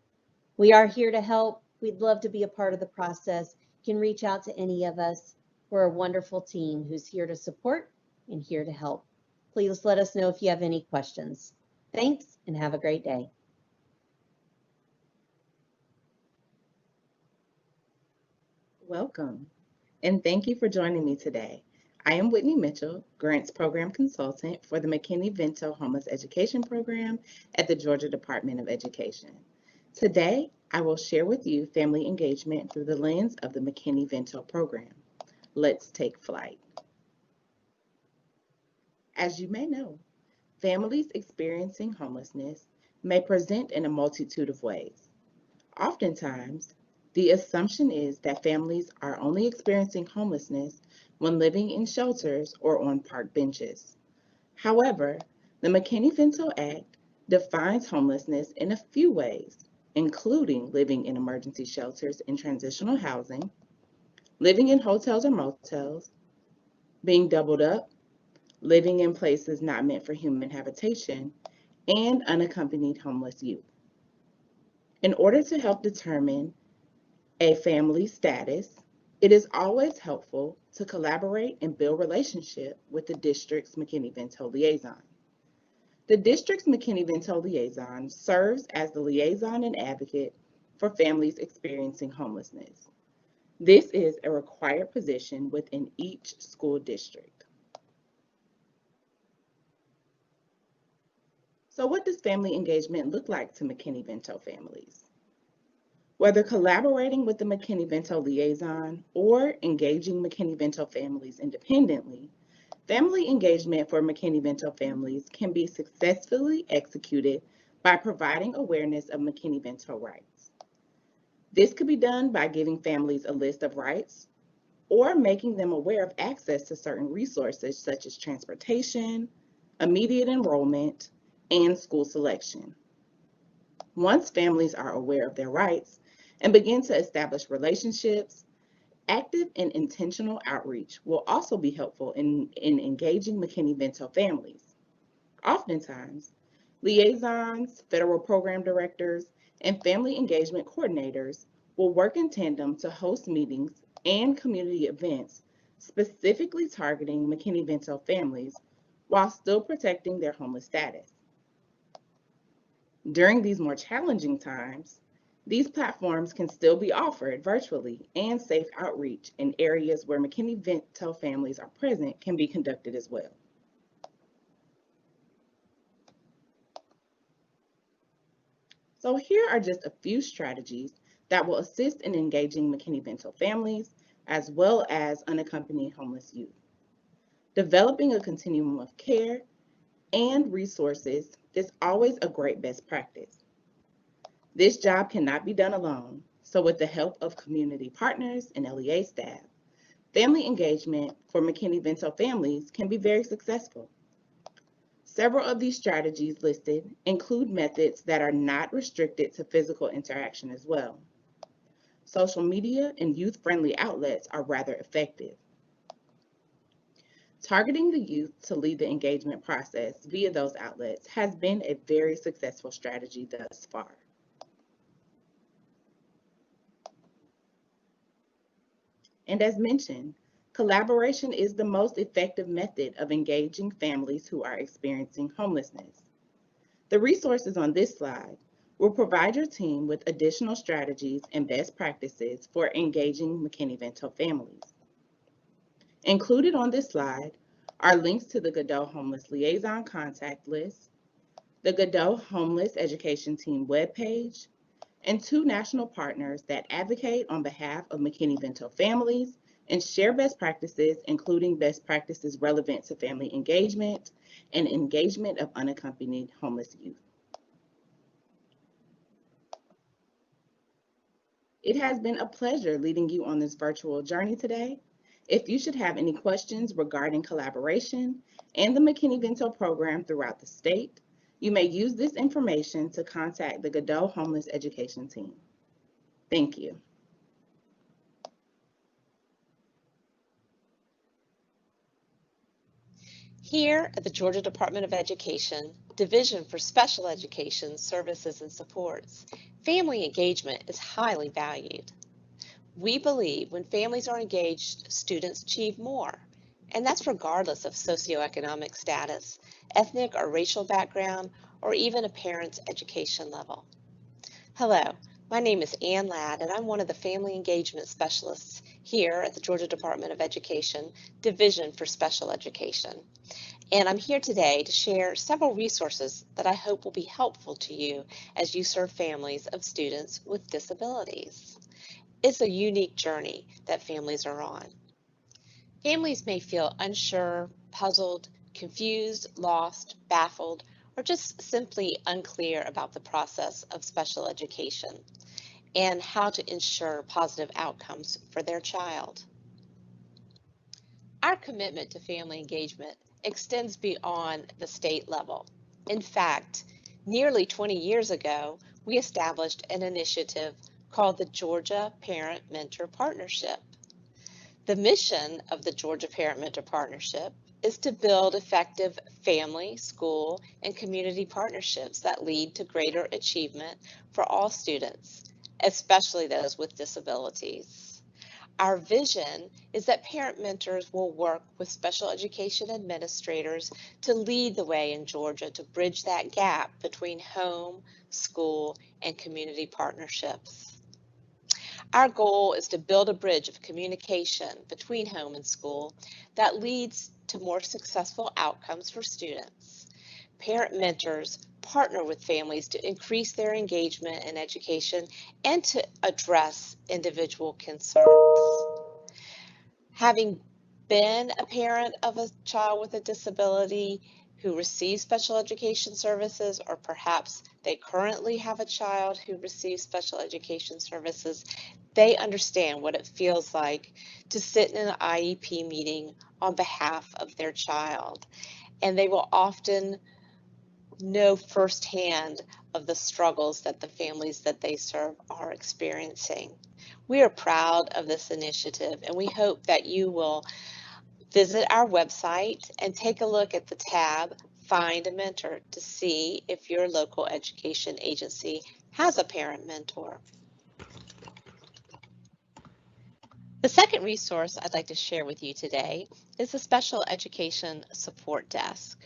We are here to help. We'd love to be a part of the process. You can reach out to any of us. We're a wonderful team who's here to support and here to help. Please let us know if you have any questions. Thanks and have a great day. Welcome, and thank you for joining me today. I am Whitney Mitchell, Grants Program Consultant for the McKinney-Vento Homeless Education Program at the Georgia Department of Education. Today, I will share with you family engagement through the lens of the McKinney-Vento program. Let's take flight. As you may know, families experiencing homelessness may present in a multitude of ways. Oftentimes, the assumption is that families are only experiencing homelessness when living in shelters or on park benches. However, the McKinney-Vento Act defines homelessness in a few ways, including living in emergency shelters and transitional housing, living in hotels or motels, being doubled up, living in places not meant for human habitation, and unaccompanied homeless youth. In order to help determine a family status, it is always helpful to collaborate and build relationship with the district's McKinney-Vento liaison. The district's McKinney-Vento liaison serves as the liaison and advocate for families experiencing homelessness. This is a required position within each school district. So what does family engagement look like to McKinney-Vento families? Whether collaborating with the McKinney-Vento liaison or engaging McKinney-Vento families independently, family engagement for McKinney-Vento families can be successfully executed by providing awareness of McKinney-Vento rights. This could be done by giving families a list of rights or making them aware of access to certain resources such as transportation, immediate enrollment, and school selection. Once families are aware of their rights and begin to establish relationships, active and intentional outreach will also be helpful in engaging McKinney-Vento families. Oftentimes, liaisons, federal program directors, and family engagement coordinators will work in tandem to host meetings and community events specifically targeting McKinney-Vento families while still protecting their homeless status. During these more challenging times, these platforms can still be offered virtually, and safe outreach in areas where McKinney-Vento families are present can be conducted as well. So here are just a few strategies that will assist in engaging McKinney-Vento families as well as unaccompanied homeless youth. Developing a continuum of care and resources is always a great best practice. This job cannot be done alone, so with the help of community partners and LEA staff, family engagement for McKinney-Vento families can be very successful. Several of these strategies listed include methods that are not restricted to physical interaction as well. Social media and youth-friendly outlets are rather effective. Targeting the youth to lead the engagement process via those outlets has been a very successful strategy thus far. And as mentioned, collaboration is the most effective method of engaging families who are experiencing homelessness. The resources on this slide will provide your team with additional strategies and best practices for engaging McKinney-Vento families. Included on this slide are links to the Godot Homeless Liaison contact list, the Godot Homeless Education Team webpage, and 2 national partners that advocate on behalf of McKinney-Vento families and share best practices, including best practices relevant to family engagement and engagement of unaccompanied homeless youth. It has been a pleasure leading you on this virtual journey today. If you should have any questions regarding collaboration and the McKinney-Vento program throughout the state, you may use this information to contact the Godot Homeless Education Team. Thank you. Here at the Georgia Department of Education, Division for Special Education Services and Supports, family engagement is highly valued. We believe when families are engaged, students achieve more, and that's regardless of socioeconomic status, ethnic or racial background, or even a parent's education level. Hello, my name is Ann Ladd, and I'm one of the Family Engagement Specialists here at the Georgia Department of Education, Division for Special Education. And I'm here today to share several resources that I hope will be helpful to you as you serve families of students with disabilities. It's a unique journey that families are on. Families may feel unsure, puzzled, confused, lost, baffled, or just simply unclear about the process of special education and how to ensure positive outcomes for their child. Our commitment to family engagement extends beyond the state level. In fact, nearly 20 years ago, we established an initiative called the Georgia Parent-Mentor Partnership. The mission of the Georgia Parent-Mentor Partnership is to build effective family, school, and community partnerships that lead to greater achievement for all students, especially those with disabilities. Our vision is that parent mentors will work with special education administrators to lead the way in Georgia to bridge that gap between home, school, and community partnerships. Our goal is to build a bridge of communication between home and school that leads to more successful outcomes for students. Parent mentors partner with families to increase their engagement in education and to address individual concerns. Having been a parent of a child with a disability who receives special education services, or perhaps they currently have a child who receives special education services, they understand what it feels like to sit in an IEP meeting on behalf of their child. And they will often know firsthand of the struggles that the families that they serve are experiencing. We are proud of this initiative, and we hope that you will visit our website and take a look at the tab Find a Mentor to see if your local education agency has a parent mentor. The second resource I'd like to share with you today is the Special Education Support Desk.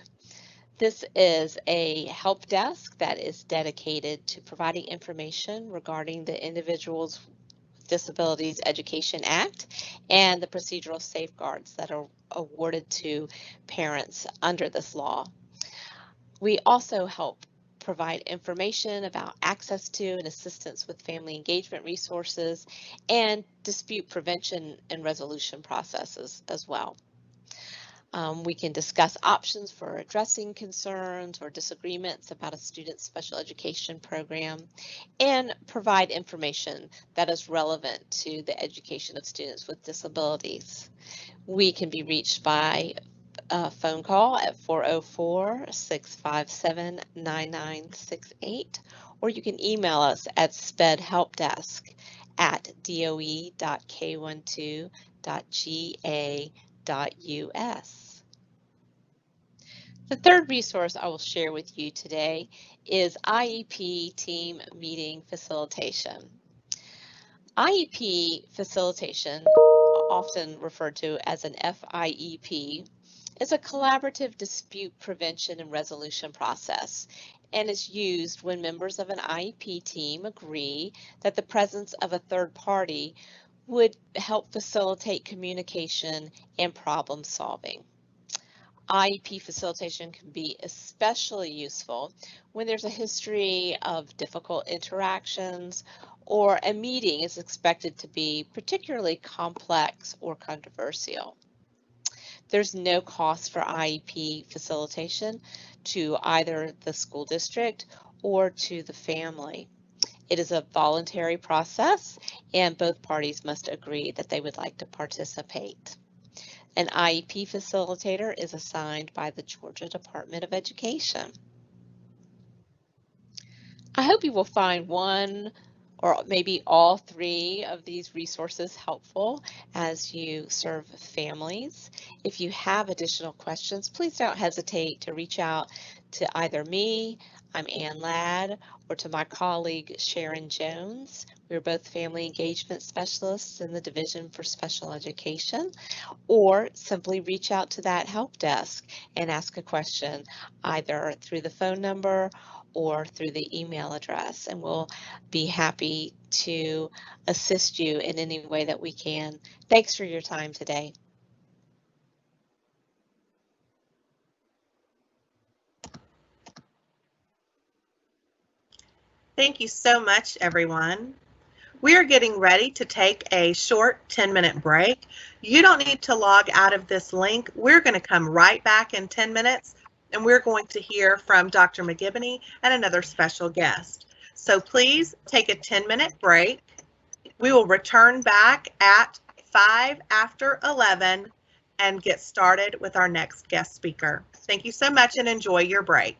This is a help desk that is dedicated to providing information regarding the Individuals with Disabilities Education Act and the procedural safeguards that are awarded to parents under this law. We also help provide information about access to and assistance with family engagement resources and dispute prevention and resolution processes as well. We can discuss options for addressing concerns or disagreements about a student's special education program and provide information that is relevant to the education of students with disabilities. We can be reached by a phone call at 404-657-9968, or you can email us at spedhelpdesk@doe.k12.ga.us. The third resource I will share with you today is IEP team meeting facilitation. IEP facilitation, often referred to as an FIEP, is a collaborative dispute prevention and resolution process, and is used when members of an IEP team agree that the presence of a third party would help facilitate communication and problem solving. IEP facilitation can be especially useful when there's a history of difficult interactions or a meeting is expected to be particularly complex or controversial. There's no cost for IEP facilitation to either the school district or to the family. It is a voluntary process, and both parties must agree that they would like to participate. An IEP facilitator is assigned by the Georgia Department of Education. I hope you will find one or maybe all three of these resources helpful as you serve families. If you have additional questions, please don't hesitate to reach out to either me, I'm Ann Ladd, or to my colleague Sharon Jones. We're both family engagement specialists in the Division for Special Education, or simply reach out to that help desk and ask a question either through the phone number or through the email address, and we'll be happy to assist you in any way that we can. Thanks for your time today. Thank you so much, everyone. We are getting ready to take a short 10-minute break. You don't need to log out of this link. We're going to come right back in 10 minutes, and we're going to hear from Dr. McKinney and another special guest. So please take a 10-minute break. We will return back at 5 after 11 and get started with our next guest speaker. Thank you so much and enjoy your break.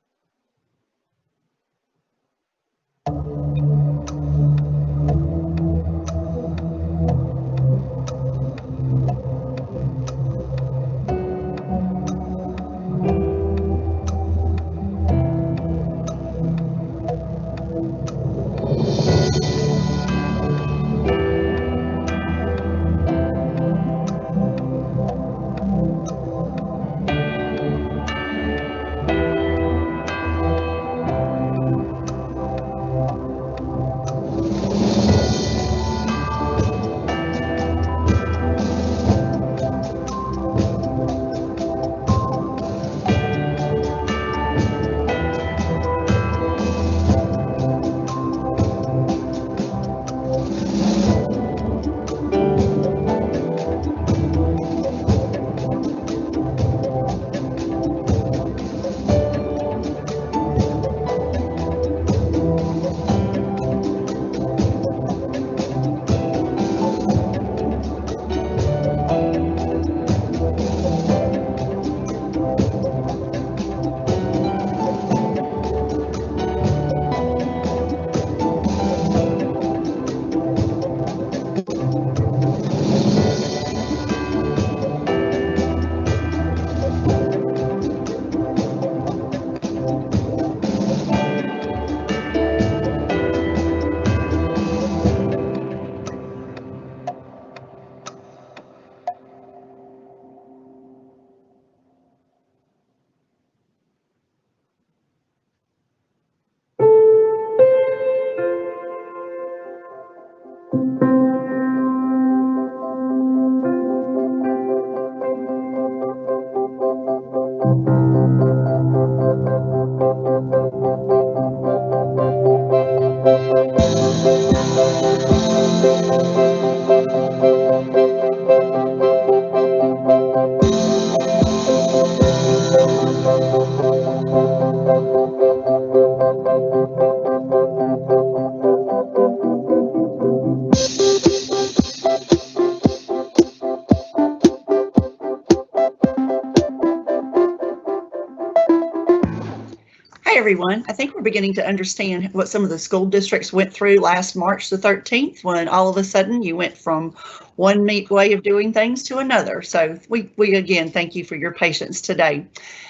Hi, everyone. I think we're beginning to understand what some of the school districts went through last March the 13th, when all of a sudden you went from one neat way of doing things to another. So we again, thank you for your patience today.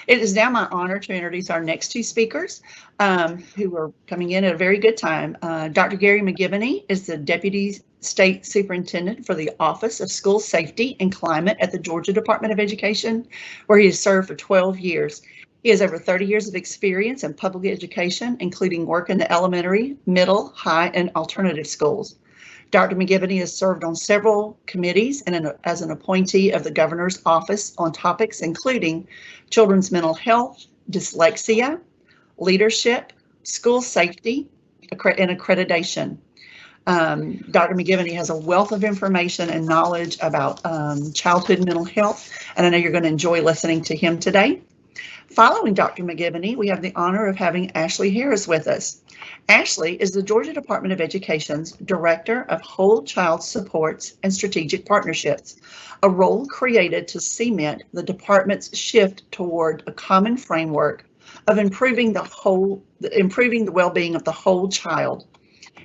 It is now my honor to introduce our next two speakers who are coming in at a very good time. Dr. Gary McKinney is the Deputy State Superintendent for the Office of School Safety and Climate at the Georgia Department of Education, where he has served for 12 years. He has over 30 years of experience in public education, including work in the elementary, middle, high, and alternative schools. Dr. McKinney has served on several committees and as an appointee of the governor's office on topics including children's mental health, dyslexia, leadership, school safety, and accreditation. Dr. McKinney has a wealth of information and knowledge about childhood mental health, and I know you're going to enjoy listening to him today. Following Dr. McKinney, we have the honor of having Ashley Harris with us. Ashley is the Georgia Department of Education's Director of Whole Child Supports and Strategic Partnerships, a role created to cement the department's shift toward a common framework of improving the well-being of the whole child.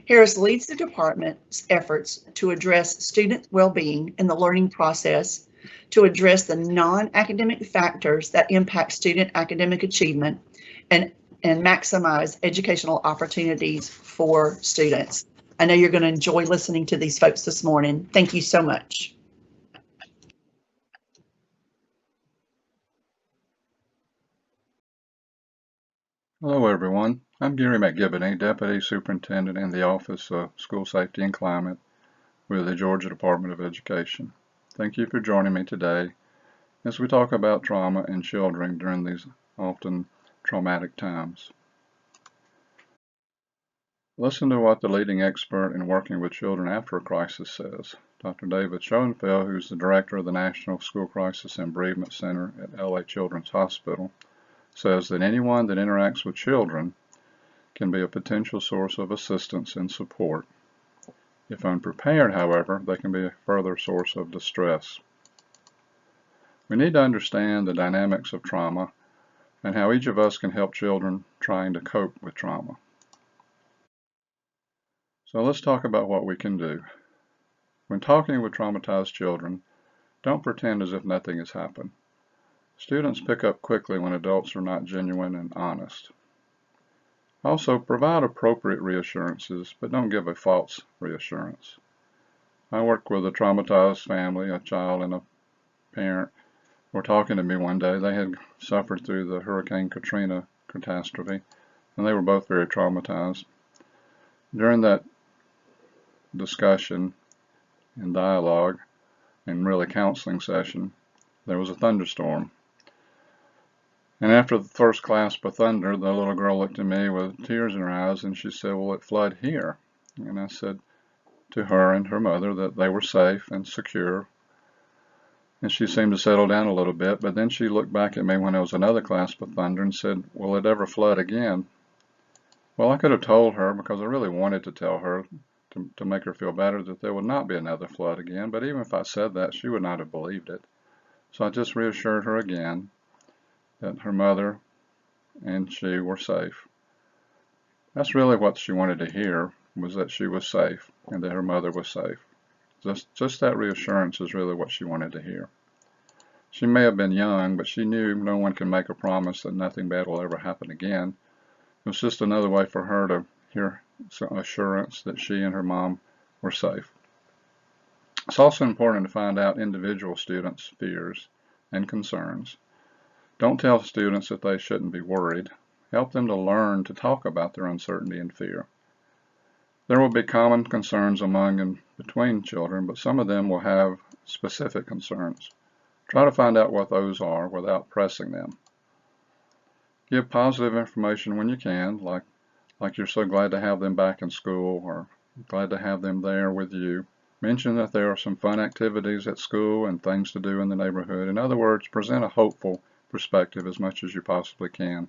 Harris leads the department's efforts to address student well-being in the learning process, to address the non-academic factors that impact student academic achievement, and maximize educational opportunities for students. I know you're going to enjoy listening to these folks this morning. Thank you so much. Hello, everyone. I'm Gary McKinney-Vento, Deputy Superintendent in the Office of School Safety and Climate with the Georgia Department of Education. Thank you for joining me today as we talk about trauma in children during these often traumatic times. Listen to what the leading expert in working with children after a crisis says. Dr. David Schoenfeld, who's the Director of the National School Crisis and Bereavement Center at LA Children's Hospital, says that anyone that interacts with children can be a potential source of assistance and support. If unprepared, however, they can be a further source of distress. We need to understand the dynamics of trauma and how each of us can help children trying to cope with trauma. So let's talk about what we can do. When talking with traumatized children, don't pretend as if nothing has happened. Students pick up quickly when adults are not genuine and honest. Also, provide appropriate reassurances, but don't give a false reassurance. I work with a traumatized family. A child and a parent were talking to me one day. They had suffered through the Hurricane Katrina catastrophe, and they were both very traumatized. During that discussion and dialogue, and really counseling session, there was a thunderstorm. And after the first clasp of thunder, the little girl looked at me with tears in her eyes and she said, "Will it flood here?" And I said to her and her mother that they were safe and secure. And she seemed to settle down a little bit, but then she looked back at me when there was another clasp of thunder and said, "Will it ever flood again?" Well, I could have told her, because I really wanted to tell her to make her feel better, that there would not be another flood again. But even if I said that, she would not have believed it. So I just reassured her again that her mother and she were safe. That's really what she wanted to hear, was that she was safe and that her mother was safe. Just that reassurance is really what she wanted to hear. She may have been young, but she knew no one can make a promise that nothing bad will ever happen again. It was just another way for her to hear some assurance that she and her mom were safe. It's also important to find out individual students' fears and concerns. Don't tell students that they shouldn't be worried. Help them to learn to talk about their uncertainty and fear. There will be common concerns among and between children, but some of them will have specific concerns. Try to find out what those are without pressing them. Give positive information when you can, like you're so glad to have them back in school or glad to have them there with you. Mention that there are some fun activities at school and things to do in the neighborhood. In other words, present a hopeful perspective as much as you possibly can.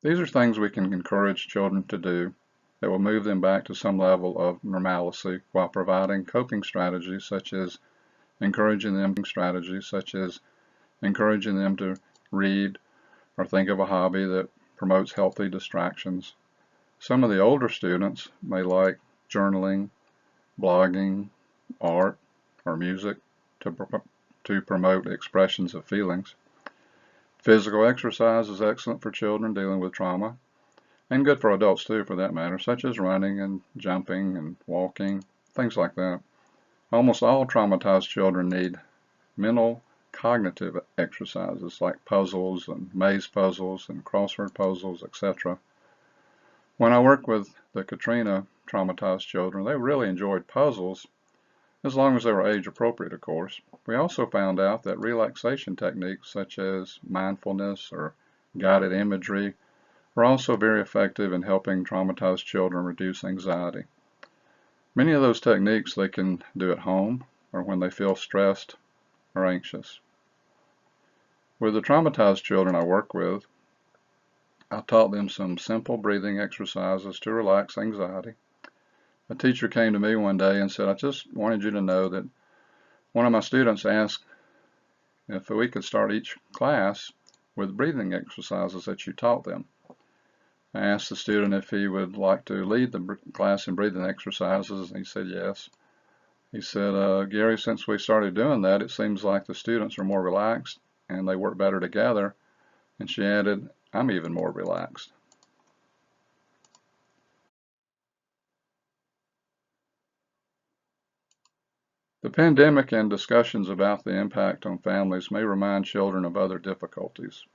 These are things we can encourage children to do that will move them back to some level of normalcy while providing coping strategies such as encouraging them to read or think of a hobby that promotes healthy distractions. Some of the older students may like journaling, blogging, art, or music to promote expressions of feelings. Physical exercise is excellent for children dealing with trauma, and good for adults too for that matter, such as running and jumping and walking, things like that. Almost all traumatized children need mental cognitive exercises like puzzles and maze puzzles and crossword puzzles, etc. When I worked with the Katrina traumatized children, they really enjoyed puzzles, as long as they were age appropriate, of course. We also found out that relaxation techniques such as mindfulness or guided imagery were also very effective in helping traumatized children reduce anxiety. Many of those techniques they can do at home or when they feel stressed or anxious. With the traumatized children I work with, I taught them some simple breathing exercises to relax anxiety. A teacher came to me one day and said, "I just wanted you to know that one of my students asked if we could start each class with breathing exercises that you taught them. I asked the student if he would like to lead the class in breathing exercises, and he said yes. He said, Gary, since we started doing that, it seems like the students are more relaxed and they work better together. And she added, I'm even more relaxed. The pandemic and discussions about the impact on families may remind children of other difficulties.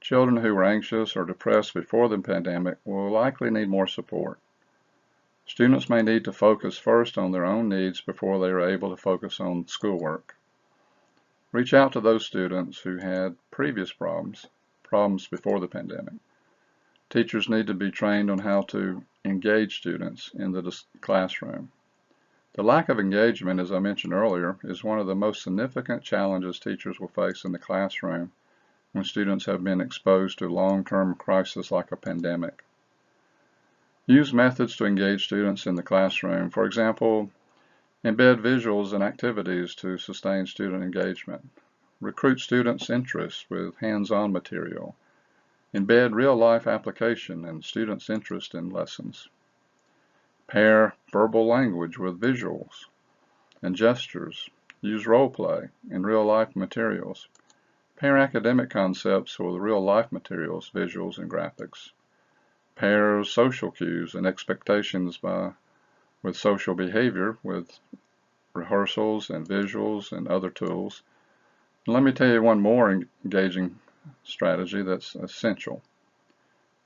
Children who were anxious or depressed before the pandemic will likely need more support. Students may need to focus first on their own needs before they are able to focus on schoolwork. Reach out to those students who had previous problems before the pandemic. Teachers need to be trained on how to engage students in the classroom. The lack of engagement, as I mentioned earlier, is one of the most significant challenges teachers will face in the classroom when students have been exposed to long-term crisis like a pandemic. Use methods to engage students in the classroom. For example, embed visuals and activities to sustain student engagement. Recruit students' interests with hands-on material. Embed real-life application and students' interest in lessons. Pair verbal language with visuals and gestures. Use role play in real-life materials. Pair academic concepts with real-life materials, visuals, and graphics. Pair social cues and expectations with social behavior with rehearsals and visuals and other tools. And let me tell you one more engaging strategy that's essential.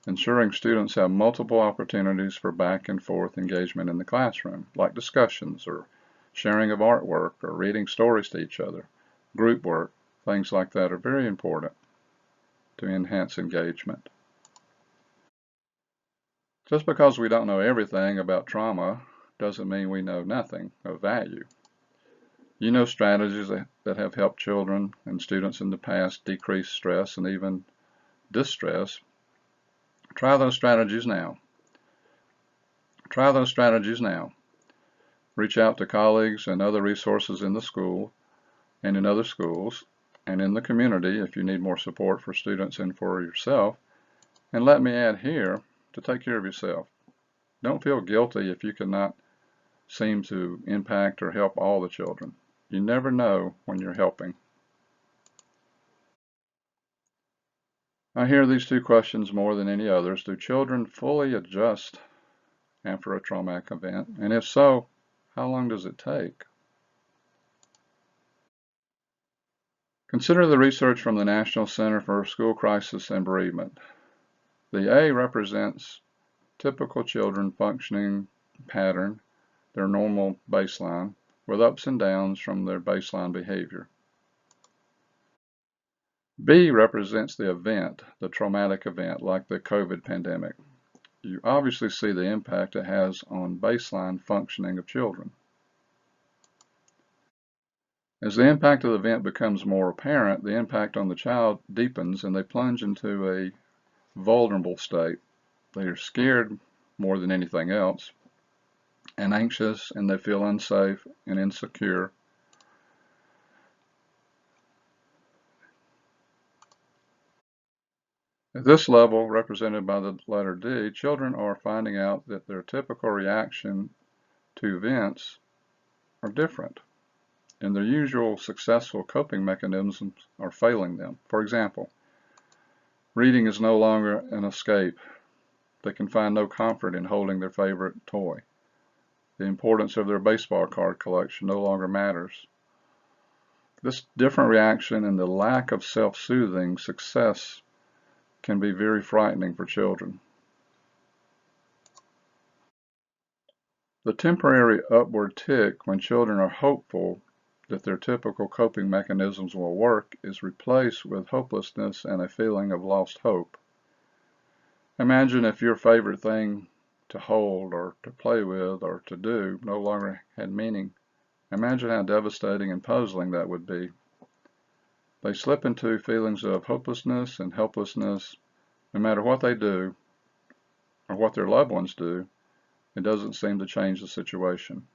Ensuring students have multiple opportunities for back and forth engagement in the classroom, like discussions or sharing of artwork or reading stories to each other. Group work, things like that are very important to enhance engagement. Just because we don't know everything about trauma doesn't mean we know nothing of value. You know strategies that have helped children and students in the past decrease stress and even distress. Try those strategies now. Try those strategies now. Reach out to colleagues and other resources in the school and in other schools and in the community if you need more support for students and for yourself. And let me add here, to take care of yourself. Don't feel guilty if you cannot seem to impact or help all the children. You never know when you're helping. I hear these two questions more than any others. Do children fully adjust after a traumatic event? And if so, how long does it take? Consider the research from the National Center for School Crisis and Bereavement. The A represents typical children functioning pattern, their normal baseline, with ups and downs from their baseline behavior. B represents the event, the traumatic event, like the COVID pandemic. You obviously see the impact it has on baseline functioning of children. As the impact of the event becomes more apparent, the impact on the child deepens and they plunge into a vulnerable state. They are scared more than anything else and anxious, and they feel unsafe and insecure. At this level, represented by the letter D, children are finding out that their typical reaction to events are different, and their usual successful coping mechanisms are failing them. For example, reading is no longer an escape. They can find no comfort in holding their favorite toy. The importance of their baseball card collection no longer matters. This different reaction and the lack of self-soothing success can be very frightening for children. The temporary upward tick when children are hopeful that their typical coping mechanisms will work is replaced with hopelessness and a feeling of lost hope. Imagine if your favorite thing to hold or to play with or to do no longer had meaning. Imagine how devastating and puzzling that would be. They slip into feelings of hopelessness and helplessness. No matter what they do or what their loved ones do, it doesn't seem to change the situation.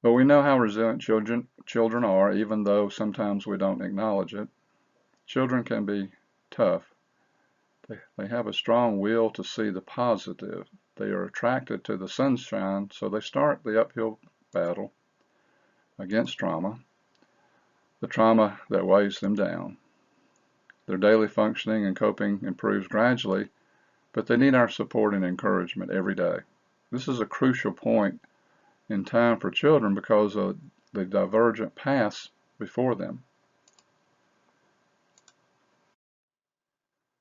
But we know how resilient children are, even though sometimes we don't acknowledge it. Children can be tough. They have a strong will to see the positive. They are attracted to the sunshine, so they start the uphill battle against trauma, the trauma that weighs them down. Their daily functioning and coping improves gradually, but they need our support and encouragement every day. This is a crucial point in time for children because of the divergent paths before them.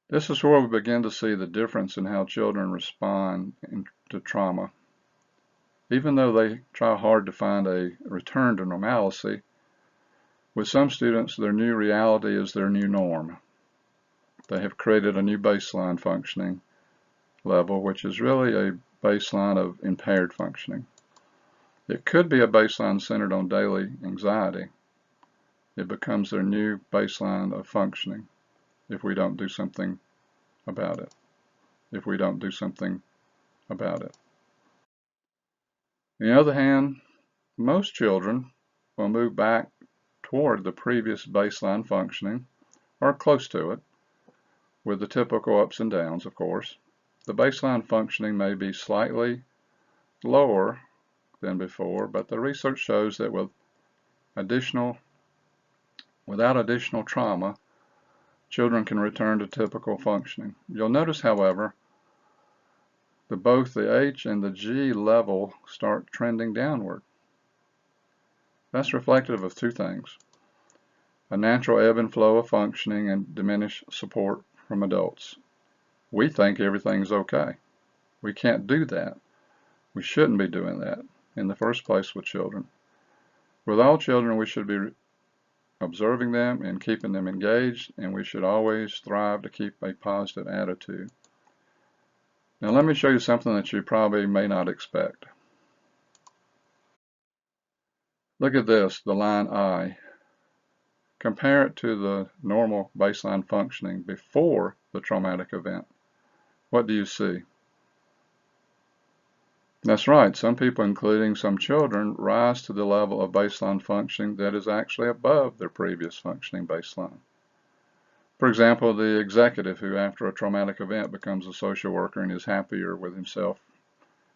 This is where we begin to see the difference in how children respond to trauma. Even though they try hard to find a return to normalcy, with some students, their new reality is their new norm. They have created a new baseline functioning level, which is really a baseline of impaired functioning. It could be a baseline centered on daily anxiety. It becomes their new baseline of functioning if we don't do something about it. If we don't do something about it. On the other hand, most children will move back toward the previous baseline functioning, or close to it, with the typical ups and downs, of course. The baseline functioning may be slightly lower than before, but the research shows that without additional trauma, children can return to typical functioning. You'll notice, however, that both the H and the G level start trending downward. That's reflective of two things: a natural ebb and flow of functioning and diminished support from adults. We think everything's okay. We can't do that. We shouldn't be doing that in the first place with children. With all children, we should be observing them and keeping them engaged, and we should always strive to keep a positive attitude. Now let me show you something that you probably may not expect. Look at this, the line I. Compare it to the normal baseline functioning before the traumatic event. What do you see? That's right, some people, including some children, rise to the level of baseline functioning that is actually above their previous functioning baseline. For example, the executive who after a traumatic event becomes a social worker and is happier with himself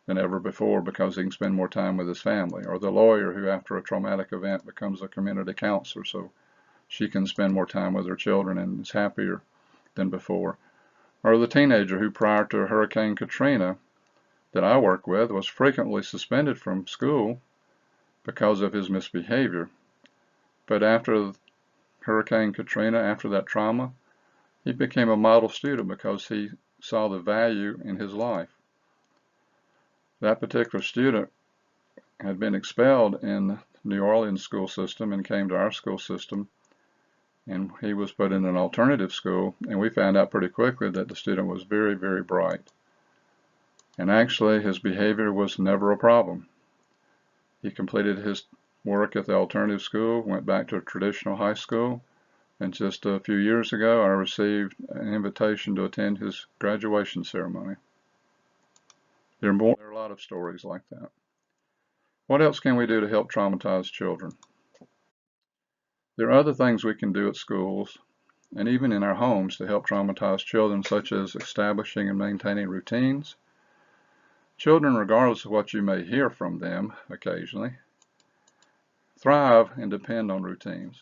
than ever before because he can spend more time with his family, or the lawyer who after a traumatic event becomes a community counselor so she can spend more time with her children and is happier than before, or the teenager who prior to Hurricane Katrina that I work with was frequently suspended from school because of his misbehavior. But after Hurricane Katrina, after that trauma, he became a model student because he saw the value in his life. That particular student had been expelled in the New Orleans school system and came to our school system, and he was put in an alternative school, and we found out pretty quickly that the student was very, very bright. And actually, his behavior was never a problem. He completed his work at the alternative school, went back to a traditional high school, and just a few years ago, I received an invitation to attend his graduation ceremony. There are a lot of stories like that. What else can we do to help traumatized children? There are other things we can do at schools and even in our homes to help traumatized children, such as establishing and maintaining routines. Children, regardless of what you may hear from them occasionally, thrive and depend on routines.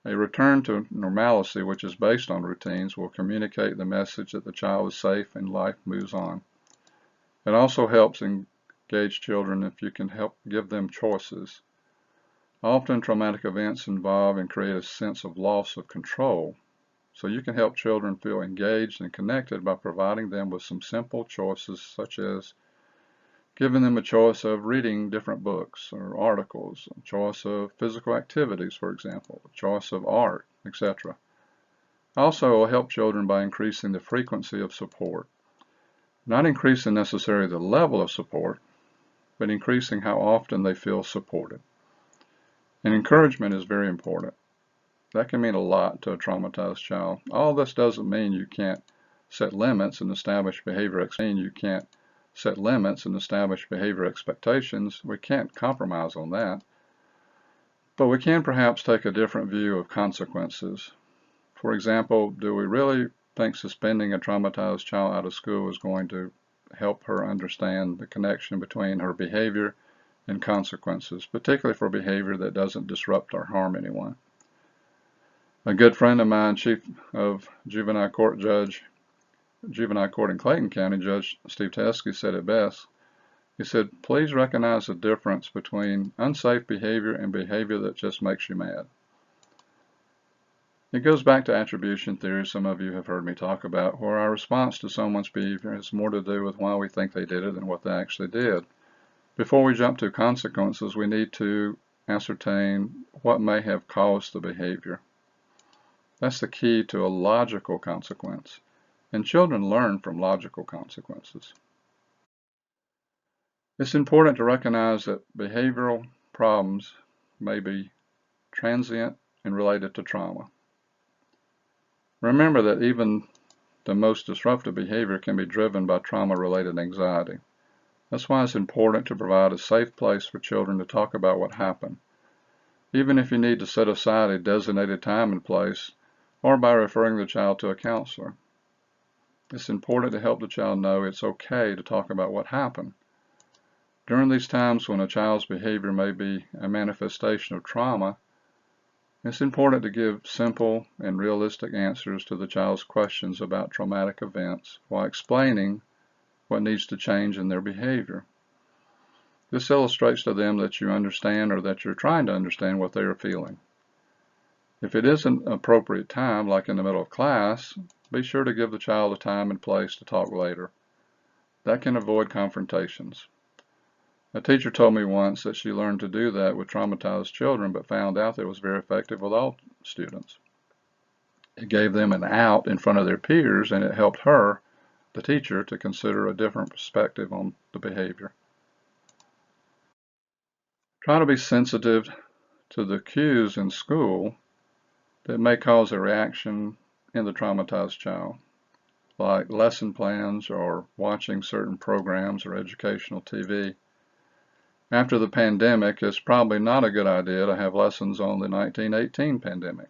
A return to normalcy, which is based on routines, will communicate the message that the child is safe and life moves on. It also helps engage children if you can help give them choices. Often traumatic events involve and create a sense of loss of control, so you can help children feel engaged and connected by providing them with some simple choices, such as giving them a choice of reading different books or articles, a choice of physical activities, for example, a choice of art, etc. Also, it will help children by increasing the frequency of support. Not increasing necessarily the level of support, but increasing how often they feel supported. And encouragement is very important. That can mean a lot to a traumatized child. All this doesn't mean you can't set limits and establish behavior. You can't set limits and establish behavior expectations. We can't compromise on that. But we can perhaps take a different view of consequences. For example, do we really think suspending a traumatized child out of school is going to help her understand the connection between her behavior and consequences, particularly for behavior that doesn't disrupt or harm anyone? A good friend of mine, Chief of Juvenile Court in Clayton County, Judge Steve Teskey, said it best. He said, "Please recognize the difference between unsafe behavior and behavior that just makes you mad." It goes back to attribution theory some of you have heard me talk about, where our response to someone's behavior has more to do with why we think they did it than what they actually did. Before we jump to consequences, we need to ascertain what may have caused the behavior. That's the key to a logical consequence, and children learn from logical consequences. It's important to recognize that behavioral problems may be transient and related to trauma. Remember that even the most disruptive behavior can be driven by trauma-related anxiety. That's why it's important to provide a safe place for children to talk about what happened, even if you need to set aside a designated time and place, or by referring the child to a counselor. It's important to help the child know it's okay to talk about what happened. During these times when a child's behavior may be a manifestation of trauma, it's important to give simple and realistic answers to the child's questions about traumatic events while explaining what needs to change in their behavior. This illustrates to them that you understand, or that you're trying to understand, what they are feeling. If it isn't an appropriate time, like in the middle of class, be sure to give the child a time and place to talk later. That can avoid confrontations. A teacher told me once that she learned to do that with traumatized children, but found out that it was very effective with all students. It gave them an out in front of their peers, and it helped her, the teacher, to consider a different perspective on the behavior. Try to be sensitive to the cues in school that may cause a reaction in the traumatized child, like lesson plans or watching certain programs or educational TV. After the pandemic, it's probably not a good idea to have lessons on the 1918 pandemic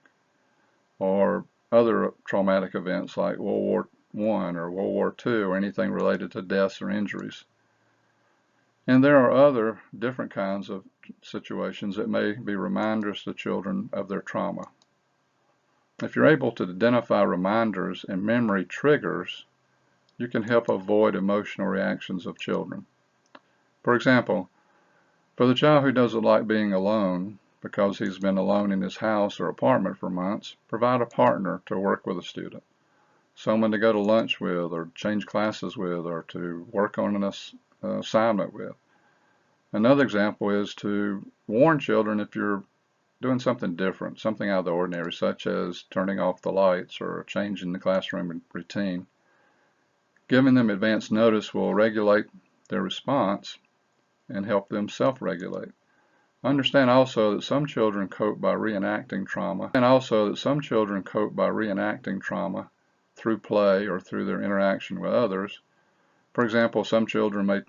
or other traumatic events like World War I or World War II, or anything related to deaths or injuries. And there are other different kinds of situations that may be reminders to children of their trauma. If you're able to identify reminders and memory triggers, you can help avoid emotional reactions of children. For example, for the child who doesn't like being alone because he's been alone in his house or apartment for months, provide a partner to work with a student, someone to go to lunch with, or change classes with, or to work on an assignment with. Another example is to warn children if you're doing something different, something out of the ordinary, such as turning off the lights or changing the classroom routine. Giving them advance notice will regulate their response and help them self-regulate. Understand also that some children cope by reenacting trauma, through play or through their interaction with others. For example, some children may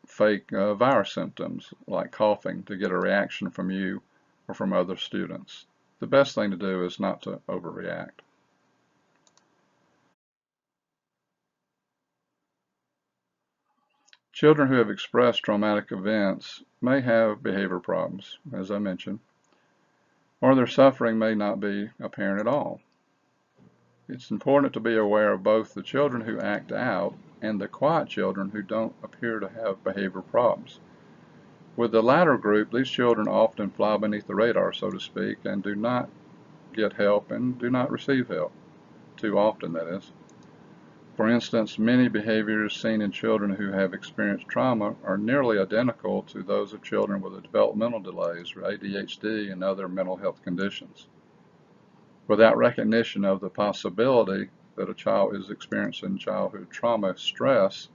fake virus symptoms like coughing to get a reaction from you or from other students. The best thing to do is not to overreact. Children who have expressed traumatic events may have behavior problems, as I mentioned, or their suffering may not be apparent at all. It's important to be aware of both the children who act out and the quiet children who don't appear to have behavior problems. With the latter group, these children often fly beneath the radar, so to speak, and do not get help and do not receive help. Too often, that is. For instance, many behaviors seen in children who have experienced trauma are nearly identical to those of children with developmental delays or ADHD and other mental health conditions. Without recognition of the possibility that a child is experiencing childhood trauma stress,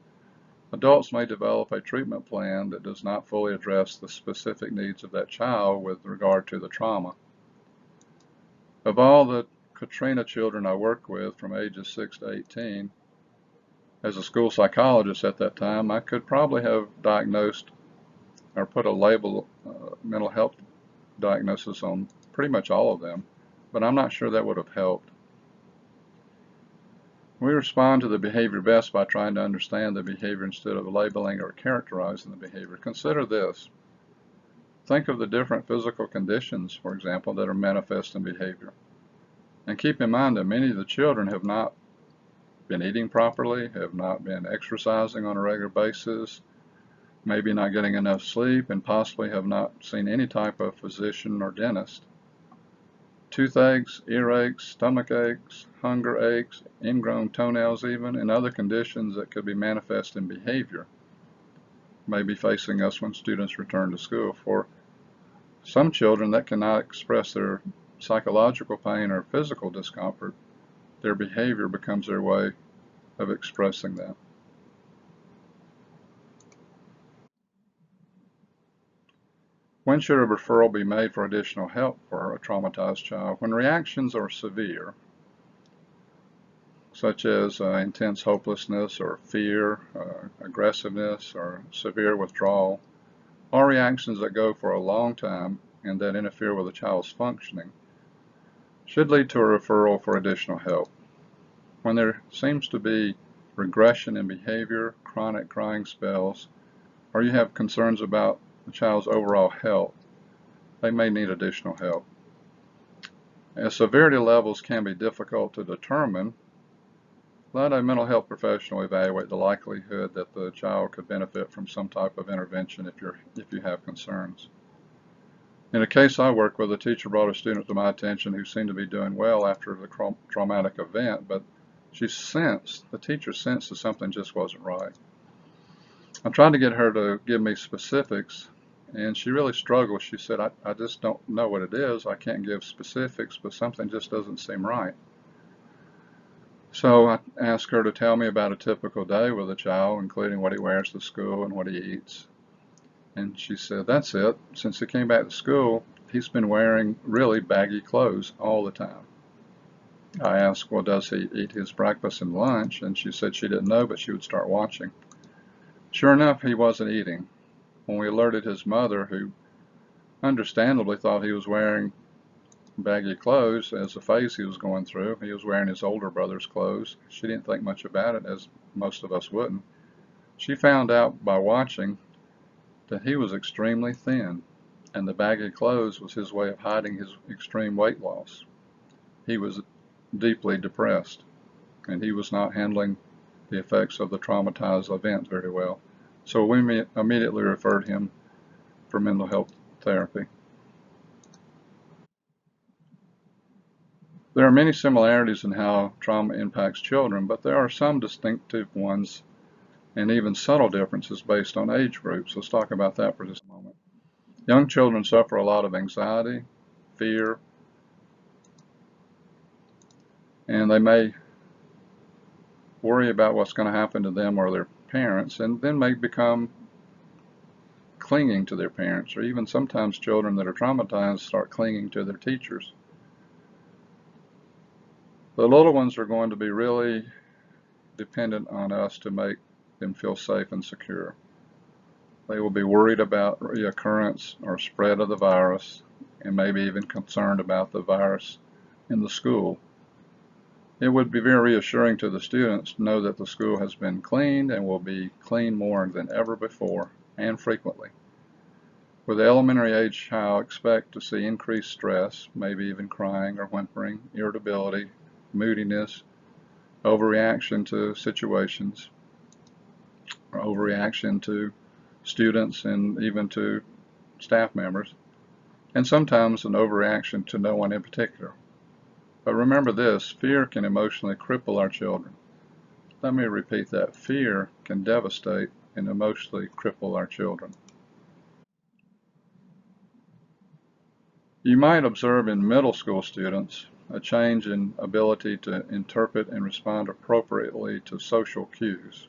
adults may develop a treatment plan that does not fully address the specific needs of that child with regard to the trauma. Of all the Katrina children I work with from ages 6 to 18, As a school psychologist at that time, I could probably have diagnosed or put a label, mental health diagnosis on pretty much all of them, but I'm not sure that would have helped. We respond to the behavior best by trying to understand the behavior instead of labeling or characterizing the behavior. Consider this. Think of the different physical conditions, for example, that are manifest in behavior. And keep in mind that many of the children have not been eating properly, have not been exercising on a regular basis, maybe not getting enough sleep, and possibly have not seen any type of physician or dentist. Toothaches, earaches, stomach aches, hunger aches, ingrown toenails even, and other conditions that could be manifest in behavior may be facing us when students return to school. For some children that cannot express their psychological pain or physical discomfort, their behavior becomes their way of expressing that. When should a referral be made for additional help for a traumatized child? When reactions are severe, such as intense hopelessness or fear, aggressiveness, or severe withdrawal, or reactions that go for a long time and that interfere with a child's functioning, should lead to a referral for additional help. When there seems to be regression in behavior, chronic crying spells, or you have concerns about the child's overall health, they may need additional help. As severity levels can be difficult to determine, let a mental health professional evaluate the likelihood that the child could benefit from some type of intervention if you have concerns. In a case I worked with, a teacher brought a student to my attention who seemed to be doing well after the traumatic event, but the teacher sensed that something just wasn't right. I tried to get her to give me specifics, and she really struggled. She said, I just don't know what it is. I can't give specifics, but something just doesn't seem right. So I asked her to tell me about a typical day with a child, including what he wears to school and what he eats. And she said, that's it. Since he came back to school, he's been wearing really baggy clothes all the time. I asked, well, does he eat his breakfast and lunch? And she said she didn't know, but she would start watching. Sure enough, he wasn't eating. When we alerted his mother, who understandably thought he was wearing baggy clothes as the phase he was going through, he was wearing his older brother's clothes. She didn't think much about it, as most of us wouldn't. She found out by watching that he was extremely thin, and the baggy clothes was his way of hiding his extreme weight loss. He was deeply depressed, and he was not handling the effects of the traumatized event very well. So we immediately referred him for mental health therapy. There are many similarities in how trauma impacts children, but there are some distinctive ones and even subtle differences based on age groups. Let's talk about that for just a moment. Young children suffer a lot of anxiety, fear, and they may worry about what's going to happen to them or their parents, and then may become clinging to their parents, or even sometimes children that are traumatized start clinging to their teachers. The little ones are going to be really dependent on us to make them feel safe and secure. They will be worried about reoccurrence or spread of the virus, and maybe even concerned about the virus in the school. It would be very reassuring to the students to know that the school has been cleaned and will be cleaned more than ever before and frequently. With the elementary age child, expect to see increased stress, maybe even crying or whimpering, irritability, moodiness, overreaction to situations, or overreaction to students and even to staff members, and sometimes an overreaction to no one in particular. But remember this, fear can emotionally cripple our children. Let me repeat that, fear can devastate and emotionally cripple our children. You might observe in middle school students a change in ability to interpret and respond appropriately to social cues.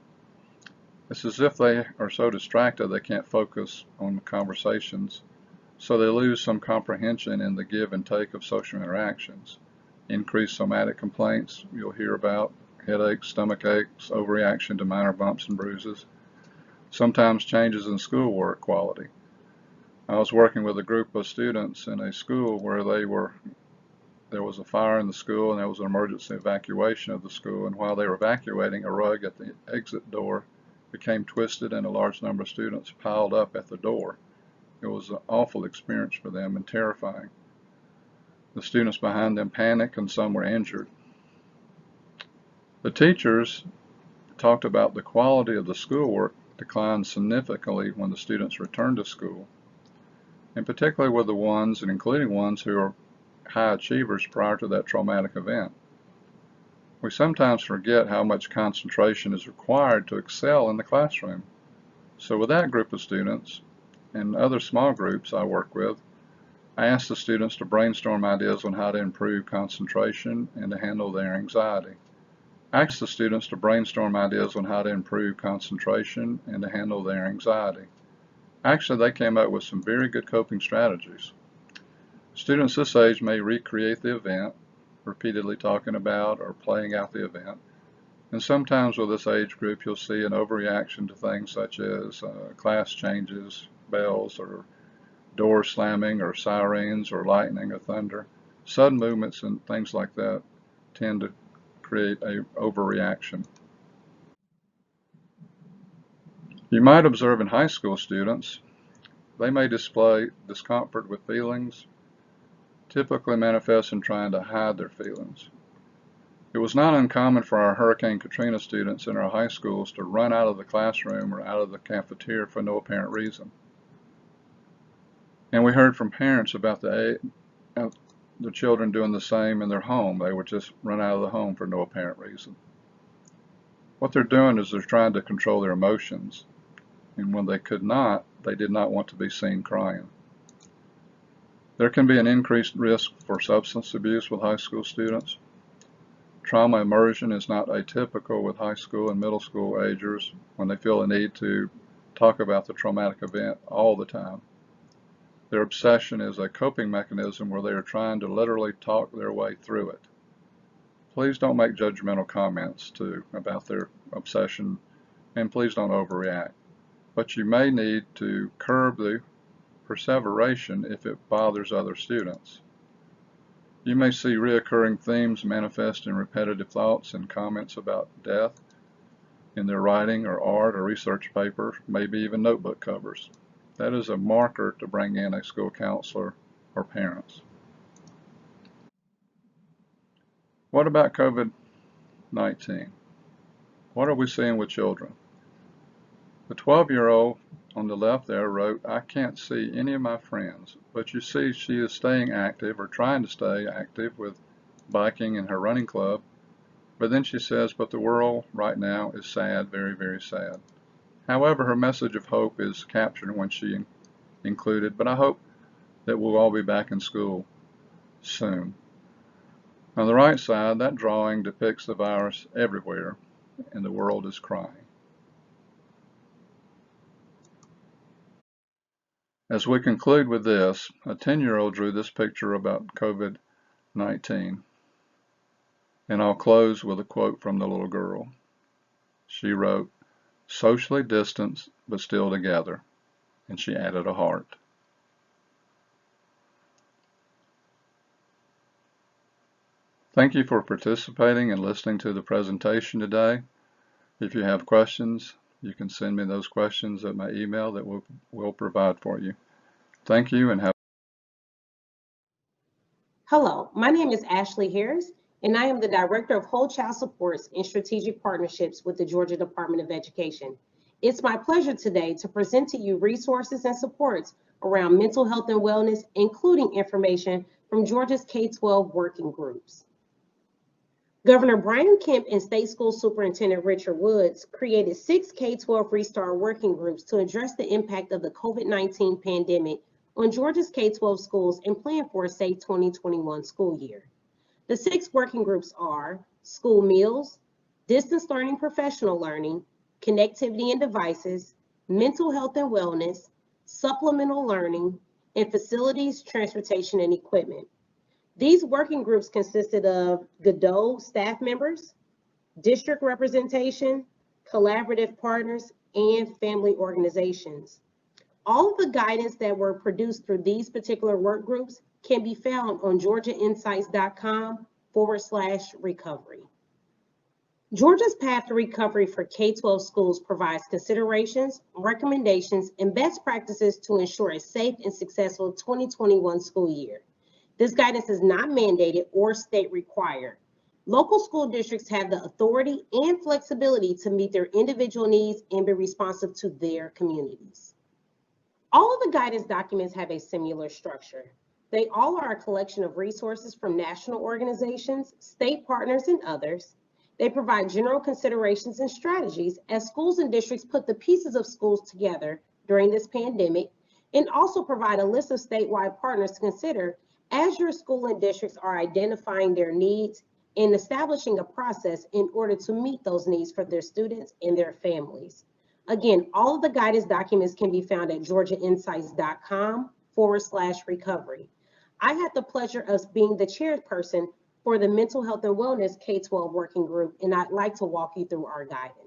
It's as if they are so distracted they can't focus on conversations, so they lose some comprehension in the give and take of social interactions. Increased somatic complaints you'll hear about headaches, stomach aches, overreaction to minor bumps and bruises, sometimes changes in schoolwork quality. I was working with a group of students in a school where there was a fire in the school and there was an emergency evacuation of the school, and while they were evacuating, a rug at the exit door became twisted and a large number of students piled up at the door. It was an awful experience for them and terrifying. The students behind them panicked and some were injured. The teachers talked about the quality of the schoolwork declined significantly when the students returned to school, and particularly with the ones, and including ones who are high achievers prior to that traumatic event. We sometimes forget how much concentration is required to excel in the classroom. So with that group of students and other small groups I work with, I asked the students to brainstorm ideas on how to improve concentration and to handle their anxiety. I asked the students to brainstorm ideas on how to improve concentration and to handle their anxiety. Actually, they came up with some very good coping strategies. Students this age may recreate the event, repeatedly talking about or playing out the event. And sometimes with this age group, you'll see an overreaction to things such as class changes, bells, or doors slamming, or sirens, or lightning, or thunder. Sudden movements and things like that tend to create an overreaction. You might observe in high school students, they may display discomfort with feelings, typically manifest in trying to hide their feelings. It was not uncommon for our Hurricane Katrina students in our high schools to run out of the classroom or out of the cafeteria for no apparent reason. And we heard from parents about the children doing the same in their home. They would just run out of the home for no apparent reason. What they're doing is they're trying to control their emotions. And when they could not, they did not want to be seen crying. There can be an increased risk for substance abuse with high school students. Trauma immersion is not atypical with high school and middle school agers when they feel a need to talk about the traumatic event all the time. Their obsession is a coping mechanism where they are trying to literally talk their way through it. Please don't make judgmental comments about their obsession, and please don't overreact. But you may need to curb the perseveration if it bothers other students. You may see reoccurring themes manifest in repetitive thoughts and comments about death in their writing or art or research paper, maybe even notebook covers. That is a marker to bring in a school counselor or parents. What about COVID-19? What are we seeing with children? The 12-year-old on the left there wrote, "I can't see any of my friends," but you see she is staying active or trying to stay active with biking in her running club. But then she says, "But the world right now is sad, very, very sad." However, her message of hope is captured when she included, "But I hope that we'll all be back in school soon." On the right side, that drawing depicts the virus everywhere, and the world is crying. As we conclude with this, a 10-year-old drew this picture about COVID-19. And I'll close with a quote from the little girl. She wrote, "Socially distanced, but still together." And she added a heart. Thank you for participating and listening to the presentation today. If you have questions, you can send me those questions at my email that we'll provide for you. Thank you and have. Hello, my name is Ashley Harris, and I am the Director of Whole Child Supports and Strategic Partnerships with the Georgia Department of Education. It's my pleasure today to present to you resources and supports around mental health and wellness, including information from Georgia's K-12 working groups. Governor Brian Kemp and State School Superintendent Richard Woods created 6 K-12 Restart working groups to address the impact of the COVID-19 pandemic on Georgia's K-12 schools and plan for a safe 2021 school year. The 6 working groups are school meals, distance learning, professional learning, connectivity and devices, mental health and wellness, supplemental learning, and facilities, transportation, and equipment. These working groups consisted of Godot staff members, district representation, collaborative partners, and family organizations. All of the guidance that were produced through these particular work groups can be found on georgiainsights.com/recovery. Georgia's Path to Recovery for K-12 schools provides considerations, recommendations, and best practices to ensure a safe and successful 2021 school year. This guidance is not mandated or state required. Local school districts have the authority and flexibility to meet their individual needs and be responsive to their communities. All of the guidance documents have a similar structure. They all are a collection of resources from national organizations, state partners, and others. They provide general considerations and strategies as schools and districts put the pieces of schools together during this pandemic, and also provide a list of statewide partners to consider as your school and districts are identifying their needs and establishing a process in order to meet those needs for their students and their families. Again, all of the guidance documents can be found at georgiainsights.com/recovery. I had the pleasure of being the chairperson for the Mental Health and Wellness K-12 Working Group, and I'd like to walk you through our guidance.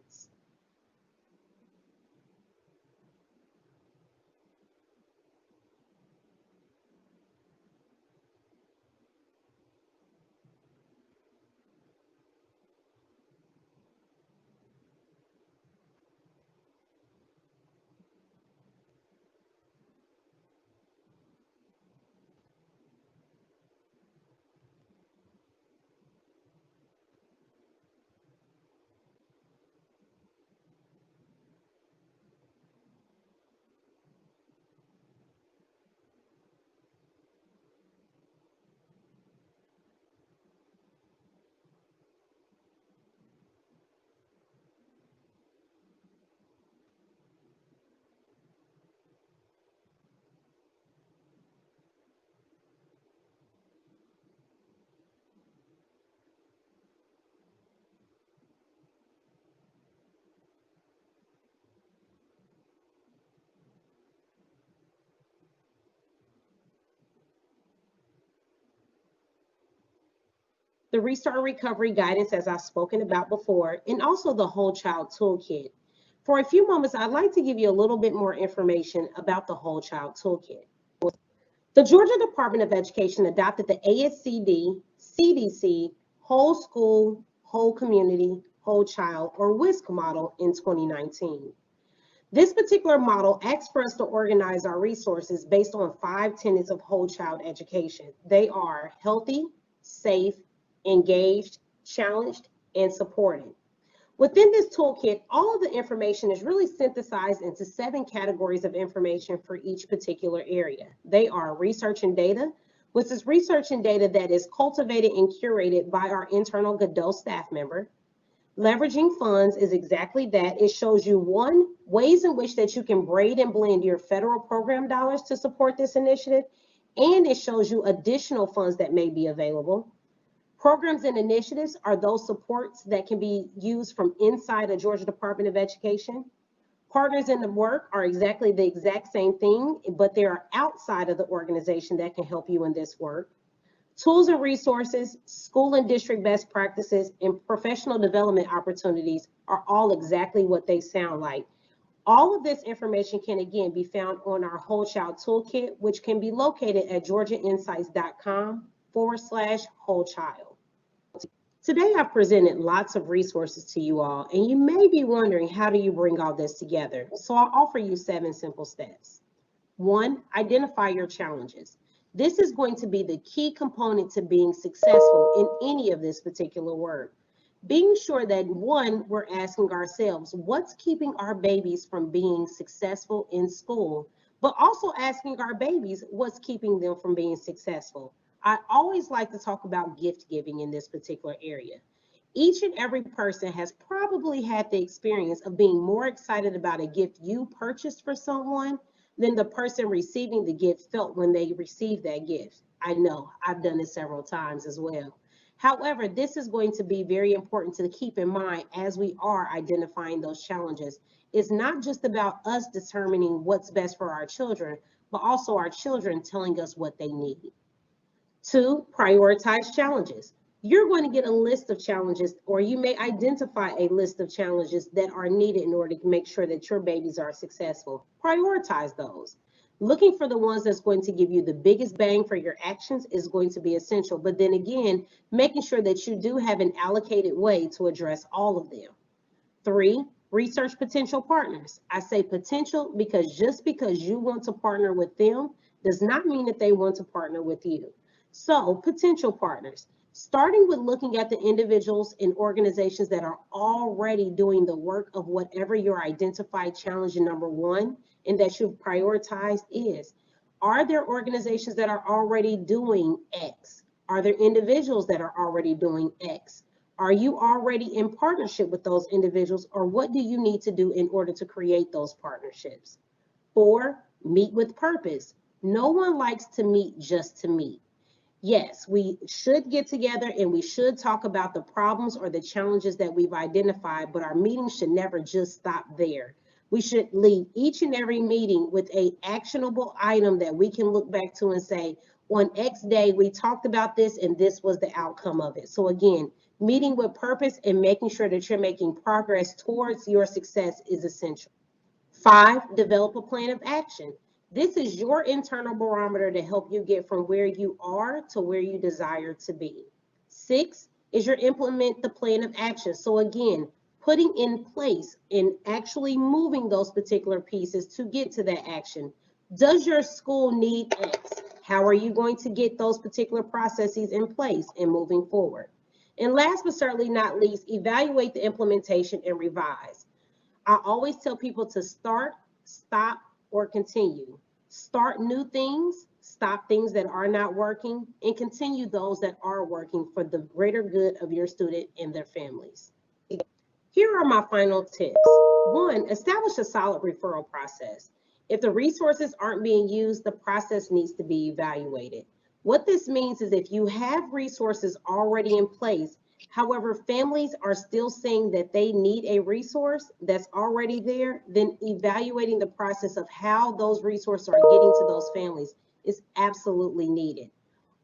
The Restart Recovery Guidance, as I've spoken about before, and also the Whole Child Toolkit. For a few moments, I'd like to give you a little bit more information about the Whole Child Toolkit. The Georgia Department of Education adopted the ASCD, CDC, Whole School, Whole Community, Whole Child, or WISC model in 2019. This particular model asks for us to organize our resources based on 5 tenets of whole child education. They are healthy, safe, engaged, challenged, and supported. Within this toolkit, all of the information is really synthesized into 7 categories of information for each particular area. They are research and data, which is research and data that is cultivated and curated by our internal Godot staff member. Leveraging funds is exactly that. It shows you 1, ways in which that you can braid and blend your federal program dollars to support this initiative, and it shows you additional funds that may be available. Programs and initiatives are those supports that can be used from inside the Georgia Department of Education. Partners in the work are exactly the exact same thing, but they are outside of the organization that can help you in this work. Tools and resources, school and district best practices, and professional development opportunities are all exactly what they sound like. All of this information can again be found on our Whole Child Toolkit, which can be located at georgiainsights.com/whole child. Today, I've presented lots of resources to you all, and you may be wondering, how do you bring all this together? So I'll offer you 7 simple steps. 1, identify your challenges. This is going to be the key component to being successful in any of this particular work. Being sure that 1, we're asking ourselves, what's keeping our babies from being successful in school, but also asking our babies, what's keeping them from being successful. I always like to talk about gift giving in this particular area. Each and every person has probably had the experience of being more excited about a gift you purchased for someone than the person receiving the gift felt when they received that gift. I know, I've done it several times as well. However, this is going to be very important to keep in mind as we are identifying those challenges. It's not just about us determining what's best for our children, but also our children telling us what they need. 2, prioritize challenges. You're going to get a list of challenges, or you may identify a list of challenges that are needed in order to make sure that your babies are successful. Prioritize those. Looking for the ones that's going to give you the biggest bang for your actions is going to be essential. But then again, making sure that you do have an allocated way to address all of them. 3, research potential partners. I say potential because just because you want to partner with them does not mean that they want to partner with you. So, potential partners, starting with looking at the individuals and organizations that are already doing the work of whatever your identified challenge number 1 and that you've prioritized is. Are there organizations that are already doing X? Are there individuals that are already doing X? Are you already in partnership with those individuals, or what do you need to do in order to create those partnerships? 4, meet with purpose. No one likes to meet just to meet. Yes, we should get together and we should talk about the problems or the challenges that we've identified, but our meetings should never just stop there. We should leave each and every meeting with an actionable item that we can look back to and say, on X day, we talked about this and this was the outcome of it. So again, meeting with purpose and making sure that you're making progress towards your success is essential. 5, develop a plan of action. This is your internal barometer to help you get from where you are to where you desire to be. 6 is your implement the plan of action. So again, putting in place and actually moving those particular pieces to get to that action. Does your school need X? How are you going to get those particular processes in place and moving forward? And last but certainly not least, evaluate the implementation and revise. I always tell people to start, stop, or continue. Start new things, stop things that are not working, and continue those that are working for the greater good of your student and their families. Here are my final tips. 1, establish a solid referral process. If the resources aren't being used, the process needs to be evaluated. What this means is if you have resources already in place, however, families are still saying that they need a resource that's already there, then evaluating the process of how those resources are getting to those families is absolutely needed.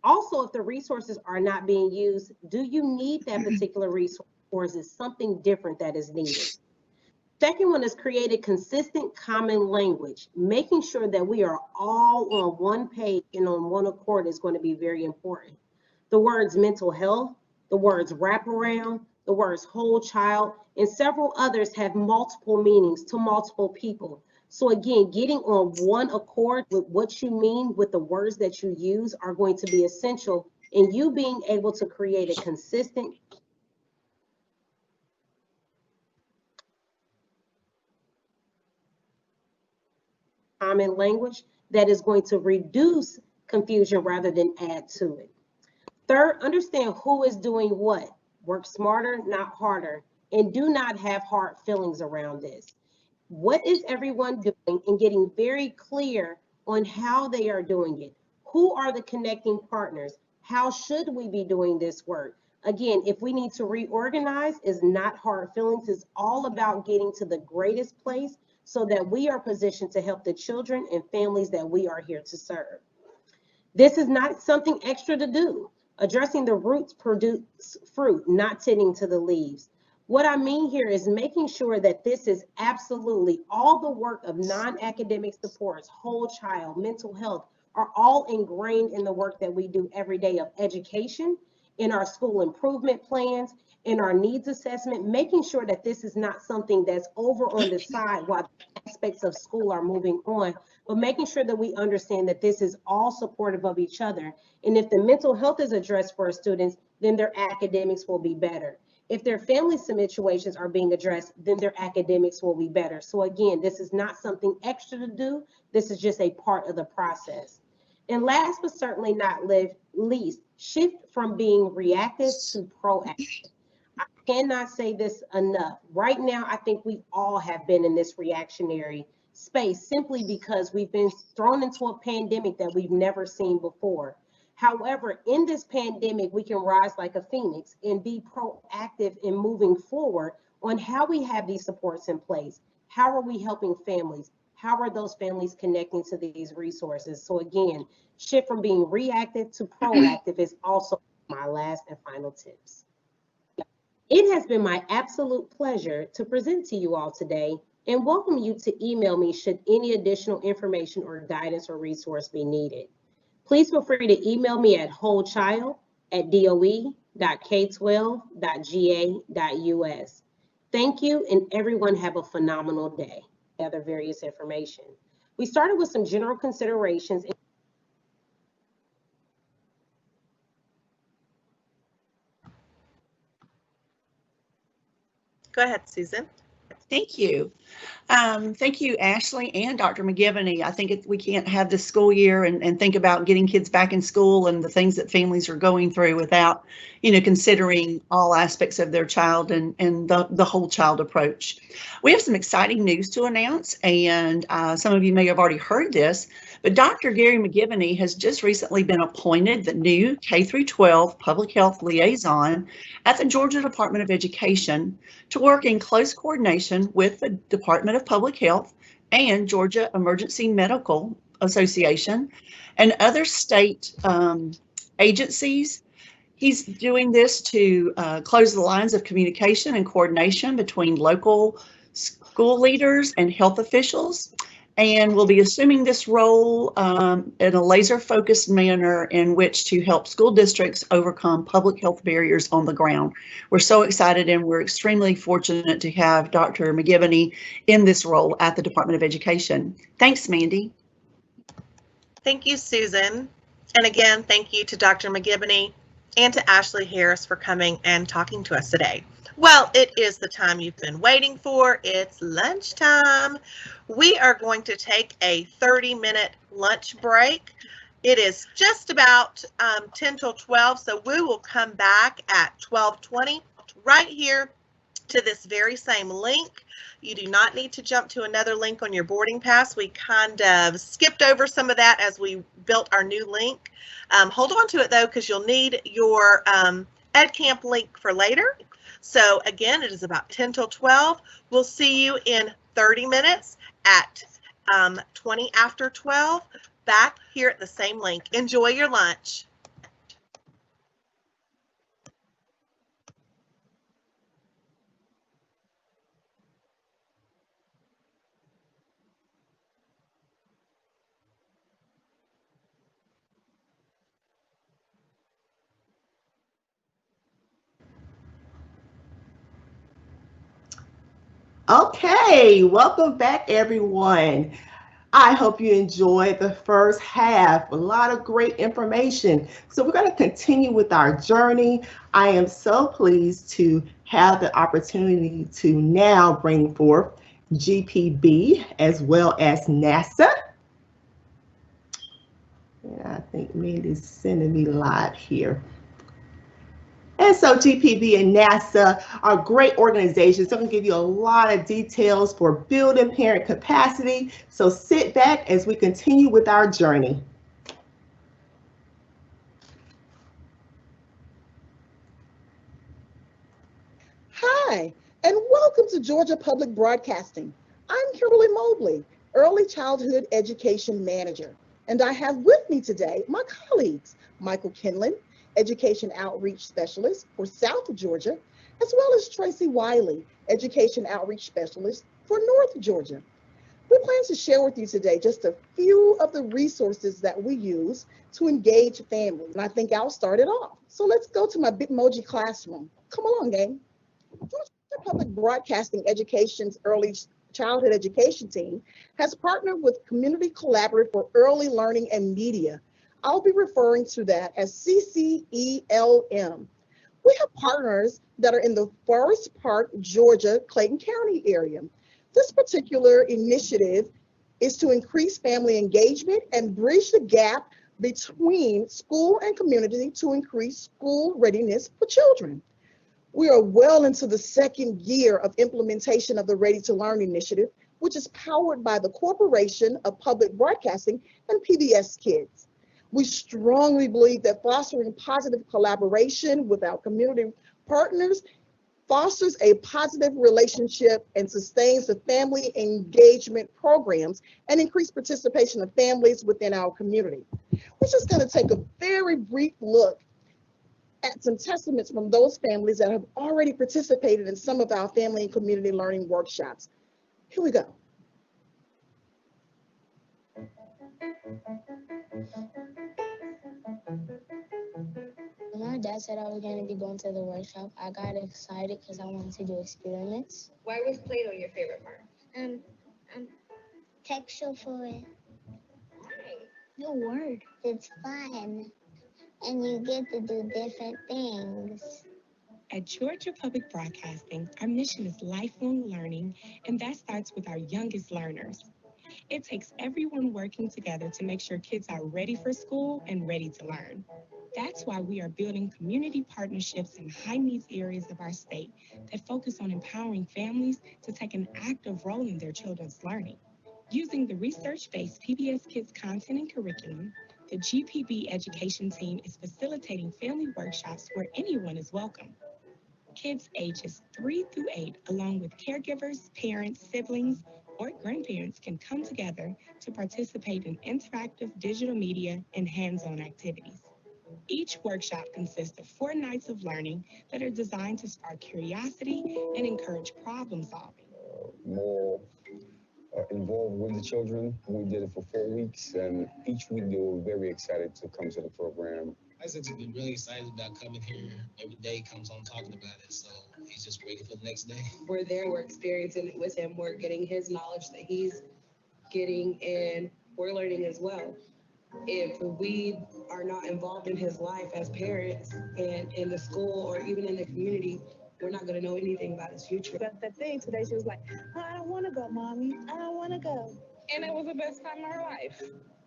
Also, if the resources are not being used, do you need that particular resource, or is it something different that is needed? Second one is create a consistent common language. Making sure that we are all on one page and on one accord is going to be very important. The words mental health, the words wraparound, the words whole child, and several others have multiple meanings to multiple people. So again, getting on one accord with what you mean with the words that you use are going to be essential in you being able to create a consistent common language that is going to reduce confusion rather than add to it. Third, understand who is doing what. Work smarter, not harder, and do not have hard feelings around this. What is everyone doing, and getting very clear on how they are doing it? Who are the connecting partners? How should we be doing this work? Again, if we need to reorganize, is not hard feelings. It's all about getting to the greatest place so that we are positioned to help the children and families that we are here to serve. This is not something extra to do. Addressing the roots produce fruit, not tending to the leaves. What I mean here is making sure that this is absolutely all the work of non-academic supports, whole child, mental health, are all ingrained in the work that we do every day of education, in our school improvement plans, in our needs assessment, making sure that this is not something that's over on the side while aspects of school are moving on, but making sure that we understand that this is all supportive of each other. And if the mental health is addressed for our students, then their academics will be better. If their family situations are being addressed, then their academics will be better. So again, this is not something extra to do. This is just a part of the process. And last but certainly not least, shift from being reactive to proactive. I cannot say this enough. Right now, I think we all have been in this reactionary space simply because we've been thrown into a pandemic that we've never seen before. However, in this pandemic, we can rise like a phoenix and be proactive in moving forward on how we have these supports in place. How are we helping families? How are those families connecting to these resources? So again, shift from being reactive to proactive is also My last and final tips. It has been my absolute pleasure to present to you all today and welcome you to email me should any additional information or guidance or resource be needed. Please feel free to email me at wholechild@doe.k12.ga.us. Thank you, and everyone have a phenomenal day. Other various information. We started with some general considerations. Go ahead, Susan. Thank you. Thank you, Ashley and Dr. McGivney. I think we can't have this school year and think about getting kids back in school and the things that families are going through without, considering all aspects of their child and the whole child approach. We have some exciting news to announce, and some of you may have already heard this, but Dr. Gary McGivney has just recently been appointed the new K-12 Public Health Liaison at the Georgia Department of Education to work in close coordination with the Department of Public Health and Georgia Emergency Medical Association and other state agencies. He's doing this to close the lines of communication and coordination between local school leaders and health officials, and will be assuming this role in a laser-focused manner in which to help school districts overcome public health barriers on the ground. We're so excited, and we're extremely fortunate to have Dr. McGivney in this role at the Department of Education. Thanks, Mandi. Thank you, Susan. And again, thank you to Dr. McGivney and to Ashley Harris for coming and talking to us today. Well, it is the time you've been waiting for. It's lunchtime. We are going to take a 30-minute lunch break. It is just about 10 till 12, so we will come back at 12:20 right here to this very same link. You do not need to jump to another link on your boarding pass. We kind of skipped over some of that as we built our new link. Hold on to it, though, because you'll need your EdCamp link for later. So again, it is about 10 till 12. We'll see you in 30 minutes at 20 after 12, back here at the same link. Enjoy your lunch. Okay, welcome back, everyone. I hope you enjoyed the first half. A lot of great information. So we're going to continue with our journey. I am so pleased to have the opportunity to now bring forth GPB as well as NASA. And I think Mandy's sending me live here. And so GPB and NASA are great organizations. I'm going to give you a lot of details for building parent capacity. So sit back as we continue with our journey. Hi, and welcome to Georgia Public Broadcasting. I'm Kimberly Mobley, Early Childhood Education Manager, and I have with me today my colleagues, Michael Kinlan, Education Outreach Specialist for South Georgia, as well as Tracy Wiley, Education Outreach Specialist for North Georgia. We plan to share with you today just a few of the resources that we use to engage families, and I think I'll start it off. So let's go to my Bitmoji classroom. Come along, gang. Georgia Public Broadcasting Education's Early Childhood Education team has partnered with Community Collaborative for Early Learning and Media. I'll be referring to that as CCELM. We have partners that are in the Forest Park, Georgia, Clayton County area. This particular initiative is to increase family engagement and bridge the gap between school and community to increase school readiness for children. We are well into the second year of implementation of the Ready to Learn initiative, which is powered by the Corporation of Public Broadcasting and PBS Kids. We strongly believe that fostering positive collaboration with our community partners fosters a positive relationship and sustains the family engagement programs and increased participation of families within our community. We're just going to take a very brief look at some testaments from those families that have already participated in some of our family and community learning workshops. Here we go. When my dad said I was going to be going to the workshop, I got excited because I wanted to do experiments. Why was Play-Doh your favorite part? Texture fluid. The word. It's fun. And you get to do different things. At Georgia Public Broadcasting, our mission is lifelong learning, and that starts with our youngest learners. It takes everyone working together to make sure kids are ready for school and ready to learn. That's why we are building community partnerships in high-needs areas of our state that focus on empowering families to take an active role in their children's learning. Using the research-based PBS Kids content and curriculum, the GPB education team is facilitating family workshops where anyone is welcome. Kids ages 3 through 8, along with caregivers, parents, siblings, or grandparents can come together to participate in interactive digital media and hands-on activities. Each workshop consists of 4 nights of learning that are designed to spark curiosity and encourage problem solving. More involved with the children. We did it for 4 weeks, and each week they were very excited to come to the program. Isaac's been really excited about coming here. Every day comes on talking about it, so he's just ready for the next day. We're there, we're experiencing it with him, we're getting his knowledge that he's getting, and we're learning as well. If we are not involved in his life as parents and in the school or even in the community, we're not going to know anything about his future. But the thing today, she was like, oh, I don't want to go, Mommy. I don't want to go. And it was the best time of her life.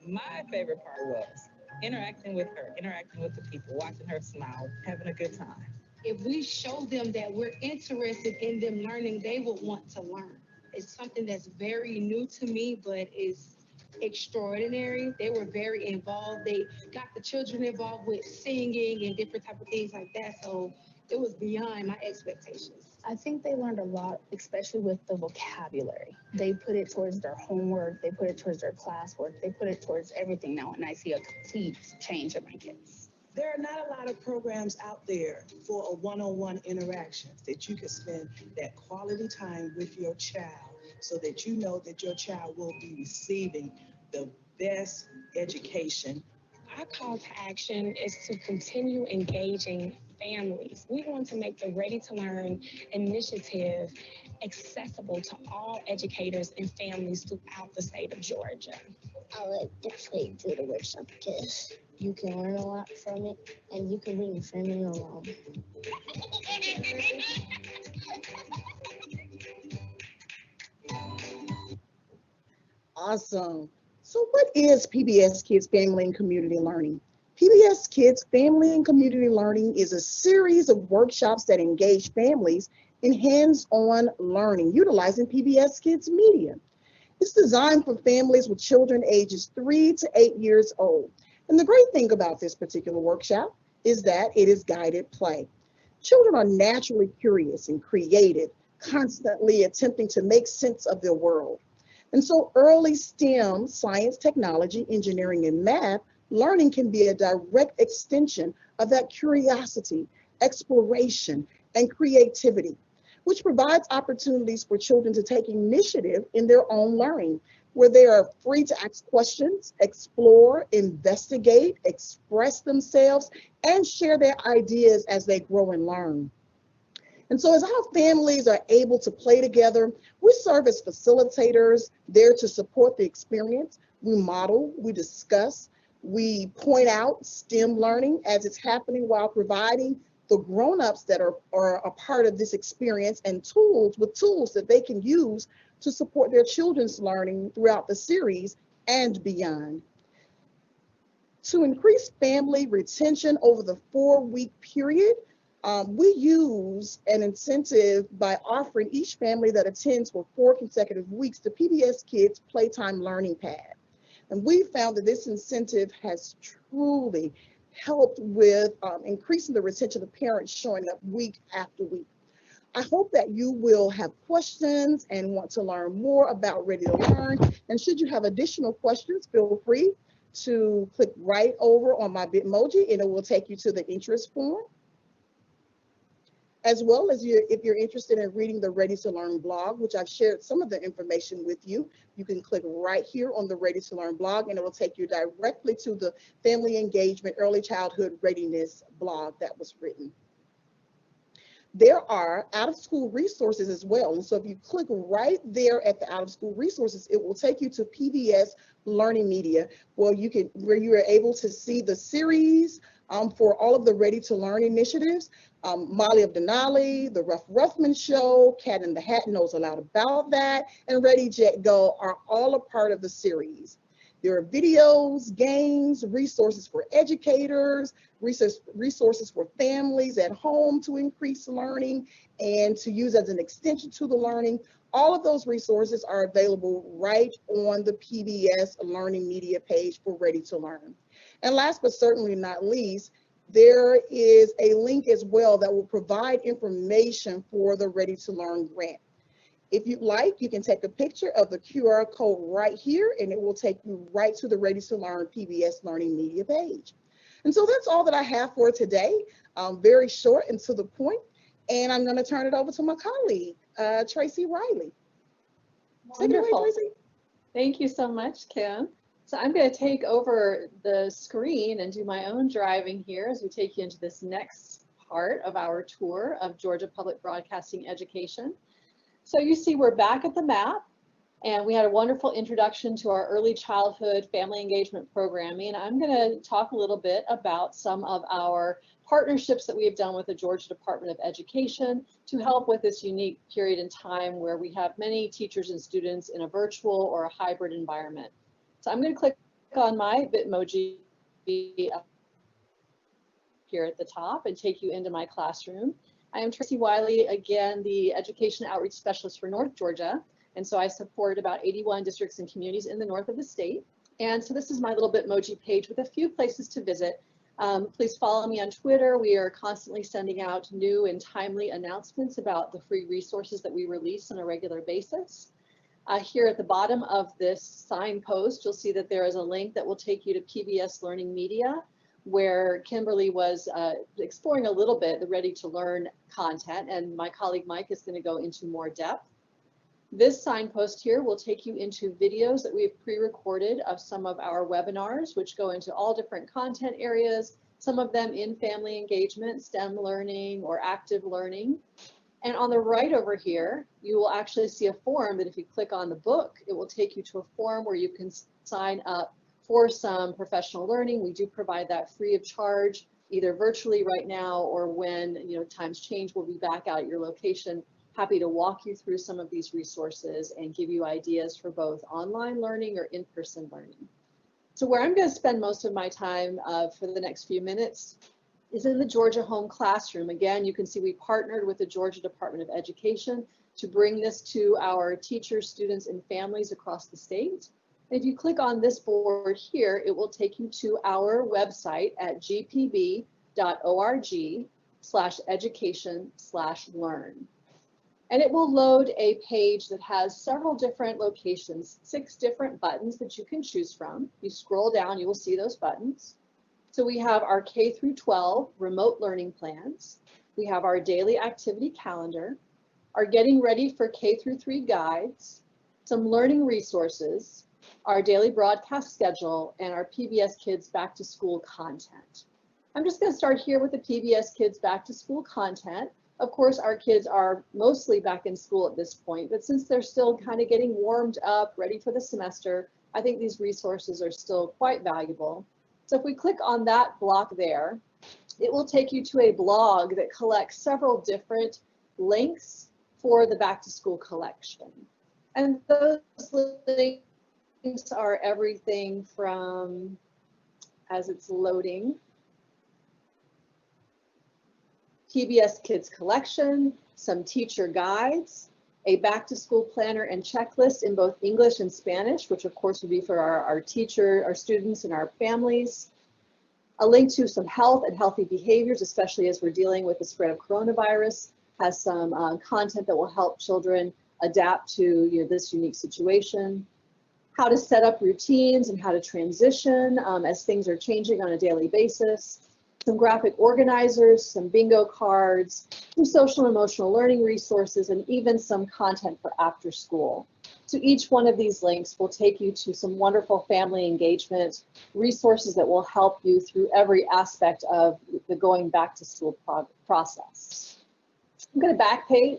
My favorite part was interacting with her, interacting with the people, watching her smile, having a good time. If we show them that we're interested in them learning, they will want to learn. It's something that's very new to me, but is extraordinary. They were very involved. They got the children involved with singing and different type of things like that. So it was beyond my expectations. I think they learned a lot, especially with the vocabulary. They put it towards their homework. They put it towards their classwork. They put it towards everything now, and I see a complete change in my kids. There are not a lot of programs out there for a one-on-one interaction that you can spend that quality time with your child so that you know that your child will be receiving the best education. Our call to action is to continue engaging families. We want to make the Ready to Learn initiative accessible to all educators and families throughout the state of Georgia. I would definitely do the workshop because you can learn a lot from it and you can bring your family along. Awesome. So what is PBS Kids Family and Community Learning? PBS Kids Family and Community Learning is a series of workshops that engage families in hands-on learning utilizing PBS Kids media. It's designed for families with children ages 3 to 8 years old. And the great thing about this particular workshop is that it is guided play. Children are naturally curious and creative, constantly attempting to make sense of their world. And so early STEM, science, technology, engineering, and math, learning can be a direct extension of that curiosity, exploration, and creativity, which provides opportunities for children to take initiative in their own learning, where they are free to ask questions, explore, investigate, express themselves, and share their ideas as they grow and learn. And so as our families are able to play together, we serve as facilitators there to support the experience. We model, we discuss, we point out STEM learning as it's happening while providing the grown-ups that are a part of this experience and tools that they can use to support their children's learning throughout the series and beyond. To increase family retention over the 4-week period, we use an incentive by offering each family that attends for 4 consecutive weeks the PBS Kids Playtime Learning Pad. And we found that this incentive has truly helped with increasing the retention of parents showing up week after week. I hope that you will have questions and want to learn more about Ready to Learn. And should you have additional questions, feel free to click right over on my Bitmoji and it will take you to the interest form. as well as if you're interested in reading the Ready to Learn blog, which I've shared some of the information with you, you can click right here on the Ready to Learn blog, and it will take you directly to the Family Engagement Early Childhood Readiness blog that was written. There are out-of-school resources as well. And so if you click right there at the out-of-school resources, it will take you to PBS Learning Media, where you are able to see the series for all of the Ready to Learn initiatives. Molly of Denali, The Rough Ruffman Show, Cat in the Hat Knows a Lot About That, and Ready, Jet, Go are all a part of the series. There are videos, games, resources for educators, resources for families at home to increase learning and to use as an extension to the learning. All of those resources are available right on the PBS Learning Media page for Ready to Learn. And last but certainly not least, there is a link as well that will provide information for the Ready to Learn grant. If you'd like, you can take a picture of the QR code right here, and it will take you right to the Ready to Learn PBS Learning Media page. And so that's all that I have for today. Very short and to the point. And I'm going to turn it over to my colleague, Tracy Riley. Take it away, Tracy. Thank you so much, Kim. So I'm going to take over the screen and do my own driving here as we take you into this next part of our tour of Georgia Public Broadcasting Education. So you see we're back at the map, and we had a wonderful introduction to our early childhood family engagement programming. I'm going to talk a little bit about some of our partnerships that we have done with the Georgia Department of Education to help with this unique period in time where we have many teachers and students in a virtual or a hybrid environment. So I'm going to click on my Bitmoji here at the top and take you into my classroom. I am Tracy Wiley, again, the Education Outreach Specialist for North Georgia. And so I support about 81 districts and communities in the north of the state. And so this is my little Bitmoji page with a few places to visit. Please follow me on Twitter. We are constantly sending out new and timely announcements about the free resources that we release on a regular basis. Here at the bottom of this signpost, you'll see that there is a link that will take you to PBS Learning Media, where Kimberly was exploring a little bit the Ready to Learn content, and my colleague Mike is going to go into more depth. This signpost here will take you into videos that we've pre-recorded of some of our webinars, which go into all different content areas, some of them in family engagement, STEM learning, or active learning. And on the right over here, you will actually see a form that if you click on the book, it will take you to a form where you can sign up for some professional learning. We do provide that free of charge, either virtually right now or when times change, we'll be back out at your location. Happy to walk you through some of these resources and give you ideas for both online learning or in-person learning. So where I'm going to spend most of my time for the next few minutes is in the Georgia Home Classroom. Again, you can see we partnered with the Georgia Department of Education to bring this to our teachers, students, and families across the state. If you click on this board here, it will take you to our website at gpb.org/education/learn. And it will load a page that has several different locations, 6 different buttons that you can choose from. You scroll down, you will see those buttons. So we have our K through 12 remote learning plans. We have our daily activity calendar, our getting ready for K through 3 guides, some learning resources, our daily broadcast schedule, and our PBS Kids back to school content. I'm just going to start here with the PBS Kids back to school content. Of course, our kids are mostly back in school at this point, but since they're still kind of getting warmed up, ready for the semester, I think these resources are still quite valuable. So if we click on that block there, it will take you to a blog that collects several different links for the back to school collection. And those links are everything from, as it's loading, PBS Kids collection, some teacher guides, a back to school planner and checklist in both English and Spanish, which of course would be for our students and our families, a link to some health and healthy behaviors, especially as we're dealing with the spread of coronavirus, has some content that will help children adapt to this unique situation, how to set up routines and how to transition as things are changing on a daily basis, some graphic organizers, some bingo cards, some social and emotional learning resources, and even some content for after school. So each one of these links will take you to some wonderful family engagement resources that will help you through every aspect of the going back to school process. I'm going to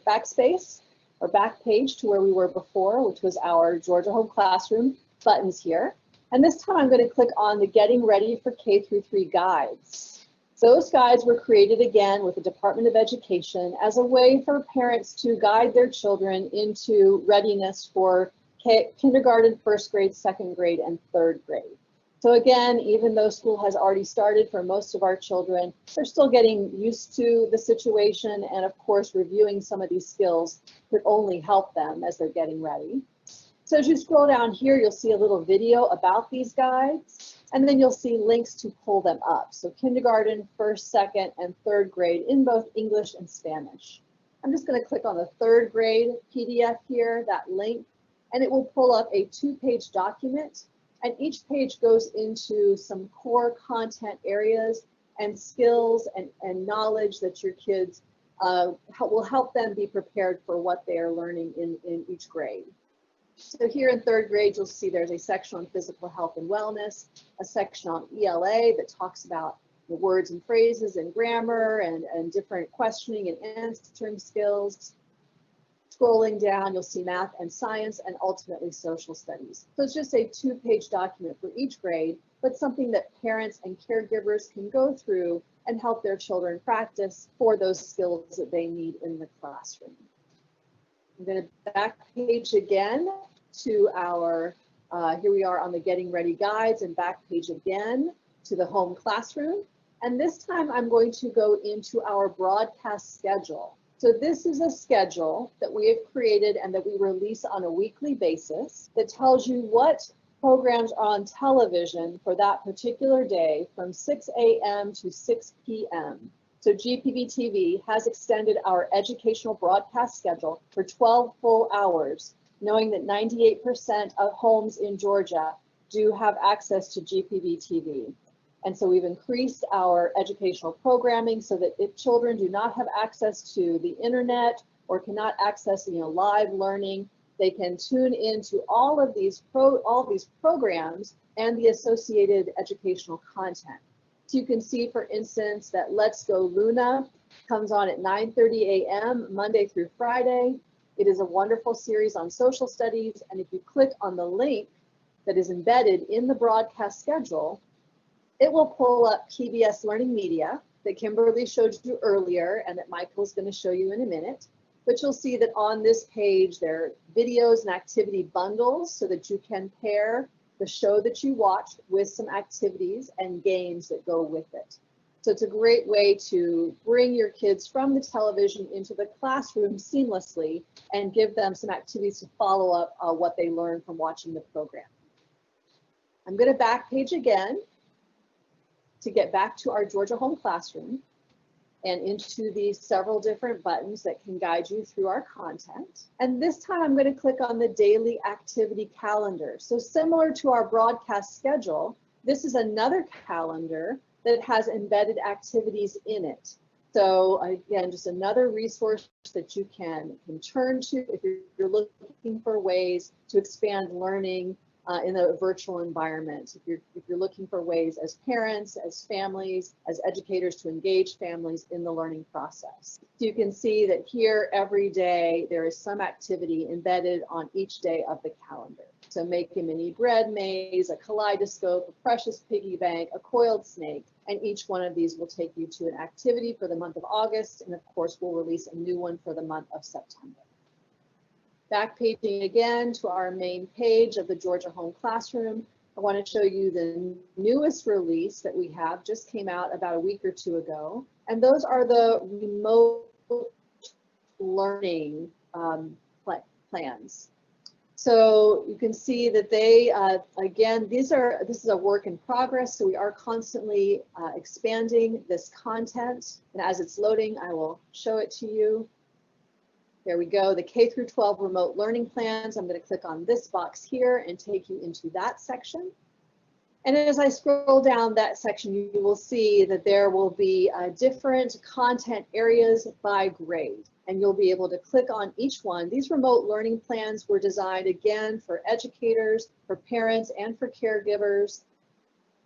backspace or back page to where we were before, which was our Georgia Home Classroom buttons here. And this time I'm going to click on the Getting Ready for K through 3 guides. Those guides were created again with the Department of Education as a way for parents to guide their children into readiness for kindergarten, first grade, second grade, and third grade. So again, even though school has already started for most of our children, they're still getting used to the situation, and of course, reviewing some of these skills could only help them as they're getting ready. So as you scroll down here, you'll see a little video about these guides, and then you'll see links to pull them up. So kindergarten, first, second, and third grade in both English and Spanish. I'm just going to click on the third grade PDF here, that link, and it will pull up a 2-page document. And each page goes into some core content areas and skills and knowledge that your kids will help them be prepared for what they are learning in each grade. So here in third grade, you'll see there's a section on physical health and wellness, a section on ELA that talks about the words and phrases and grammar and different questioning and answering skills. Scrolling down, you'll see math and science and ultimately social studies. So it's just a 2-page document for each grade, but something that parents and caregivers can go through and help their children practice for those skills that they need in the classroom. I'm going to back page again to our, here we are on the Getting Ready guides, and back page again to the home classroom. And this time I'm going to go into our broadcast schedule. So this is a schedule that we have created and that we release on a weekly basis that tells you what programs are on television for that particular day from 6 a.m. to 6 p.m. So GPB TV has extended our educational broadcast schedule for 12 full hours, knowing that 98% of homes in Georgia do have access to GPB TV. And so we've increased our educational programming so that if children do not have access to the internet or cannot access live learning, they can tune into all of these programs and the associated educational content. So you can see, for instance, that Let's Go Luna comes on at 9:30 a.m. Monday through Friday. It is a wonderful series on social studies, and if you click on the link that is embedded in the broadcast schedule, it will pull up PBS Learning Media that Kimberly showed you earlier and that Michael's going to show you in a minute. But you'll see that on this page, there are videos and activity bundles so that you can pair the show that you watched with some activities and games that go with it. So it's a great way to bring your kids from the television into the classroom seamlessly and give them some activities to follow up what they learned from watching the program. I'm going to back page again to get back to our Georgia Home Classroom and into these several different buttons that can guide you through our content. And this time I'm going to click on the daily activity calendar. So similar to our broadcast schedule, this is another calendar that has embedded activities in it. So again, just another resource that you can turn to if you're looking for ways to expand learning in a virtual environment. If you're looking for ways as parents, as families, as educators to engage families in the learning process. So you can see that here every day there is some activity embedded on each day of the calendar. So make a mini bread maze, a kaleidoscope, a precious piggy bank, a coiled snake, and each one of these will take you to an activity for the month of August, and of course we'll release a new one for the month of September. Backpaging again to our main page of the Georgia Home Classroom, I want to show you the newest release that we have, just came out about a week or two ago, and those are the remote learning plans. So you can see that they, again, this is a work in progress, so we are constantly expanding this content, and as it's loading, I will show it to you. There we go, the K through 12 remote learning plans. I'm going to click on this box here and take you into that section. And as I scroll down that section, you will see that there will be different content areas by grade, and you'll be able to click on each one. These remote learning plans were designed again for educators, for parents, and for caregivers.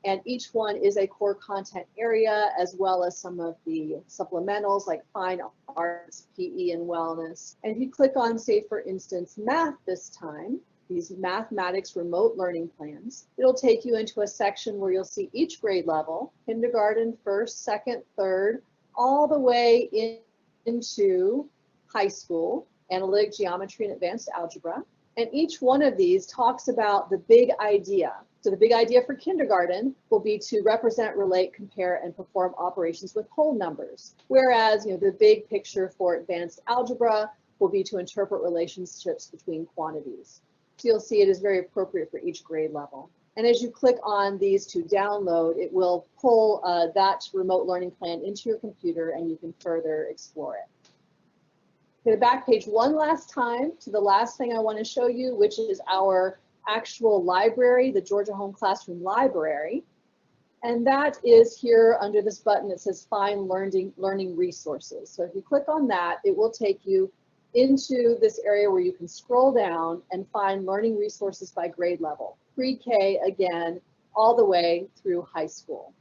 And each one is a core content area, as well as some of the supplementals like fine arts, PE, and wellness. And if you click on, say, for instance, math this time, these mathematics remote learning plans, it'll take you into a section where you'll see each grade level, kindergarten, first, second, third, all the way into high school, analytic geometry and advanced algebra. And each one of these talks about the big idea. So the big idea for kindergarten will be to represent, relate, compare, and perform operations with whole numbers. Whereas, the big picture for advanced algebra will be to interpret relationships between quantities. So you'll see it is very appropriate for each grade level. And as you click on these to download, it will pull that remote learning plan into your computer and you can further explore it. Go to back page one last time to the last thing I want to show you, which is our actual library, the Georgia Home Classroom Library. And that is here under this button that says Find Learning Resources. So if you click on that, it will take you into this area where you can scroll down and find learning resources by grade level, pre-K again, all the way through high school.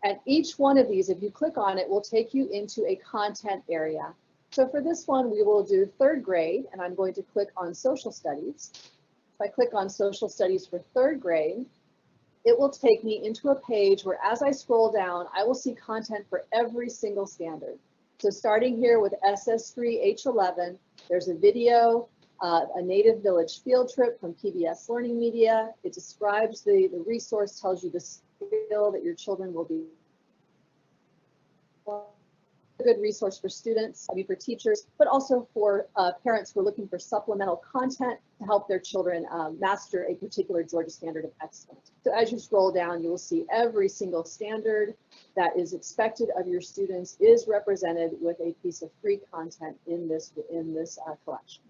And each one of these, if you click on it, will take you into a content area. So for this one, we will do third grade, and I'm going to click on social studies. If I click on social studies for third grade, it will take me into a page where as I scroll down, I will see content for every single standard. So starting here with SS3 H11, there's a video, a Native Village field trip from PBS Learning Media. It describes the resource, tells you the skill that your children will be. A good resource for students, for teachers, but also for parents who are looking for supplemental content to help their children master a particular Georgia standard of excellence. So as you scroll down, you will see every single standard that is expected of your students is represented with a piece of free content in this collection.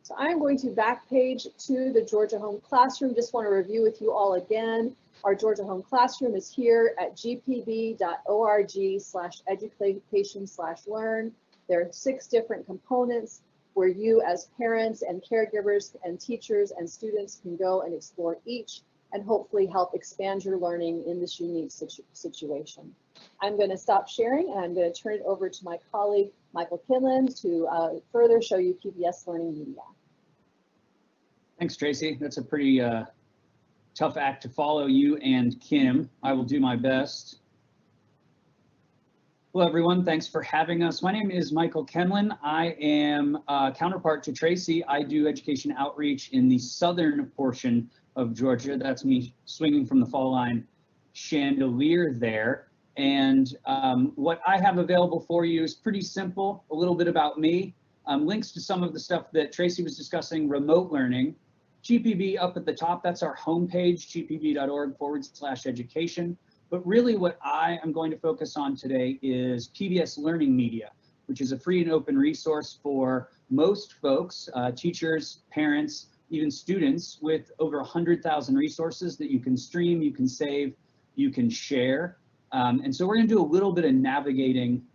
So I'm going to back page to the Georgia Home Classroom. Just want to review with you all again. Our Georgia Home Classroom is here at gpb.org/education/learn. There are 6 different components where you as parents and caregivers and teachers and students can go and explore each and hopefully help expand your learning in this unique situation. I'm going to stop sharing and I'm going to turn it over to my colleague, Michael Kinlan, to further show you PBS Learning Media. Thanks, Tracy. That's a pretty tough act to follow, you and Kim. I will do my best. Hello, everyone. Thanks for having us. My name is Michael Kenlin. I am a counterpart to Tracy. I do education outreach in the southern portion of Georgia. That's me swinging from the fall line chandelier there. And what I have available for you is pretty simple, a little bit about me, links to some of the stuff that Tracy was discussing, remote learning. GPB up at the top, that's our homepage, gpb.org/education. But really what I am going to focus on today is PBS Learning Media, which is a free and open resource for most folks, teachers, parents, even students, with over 100,000 resources that you can stream, you can save, you can share. And so we're going to do a little bit of navigating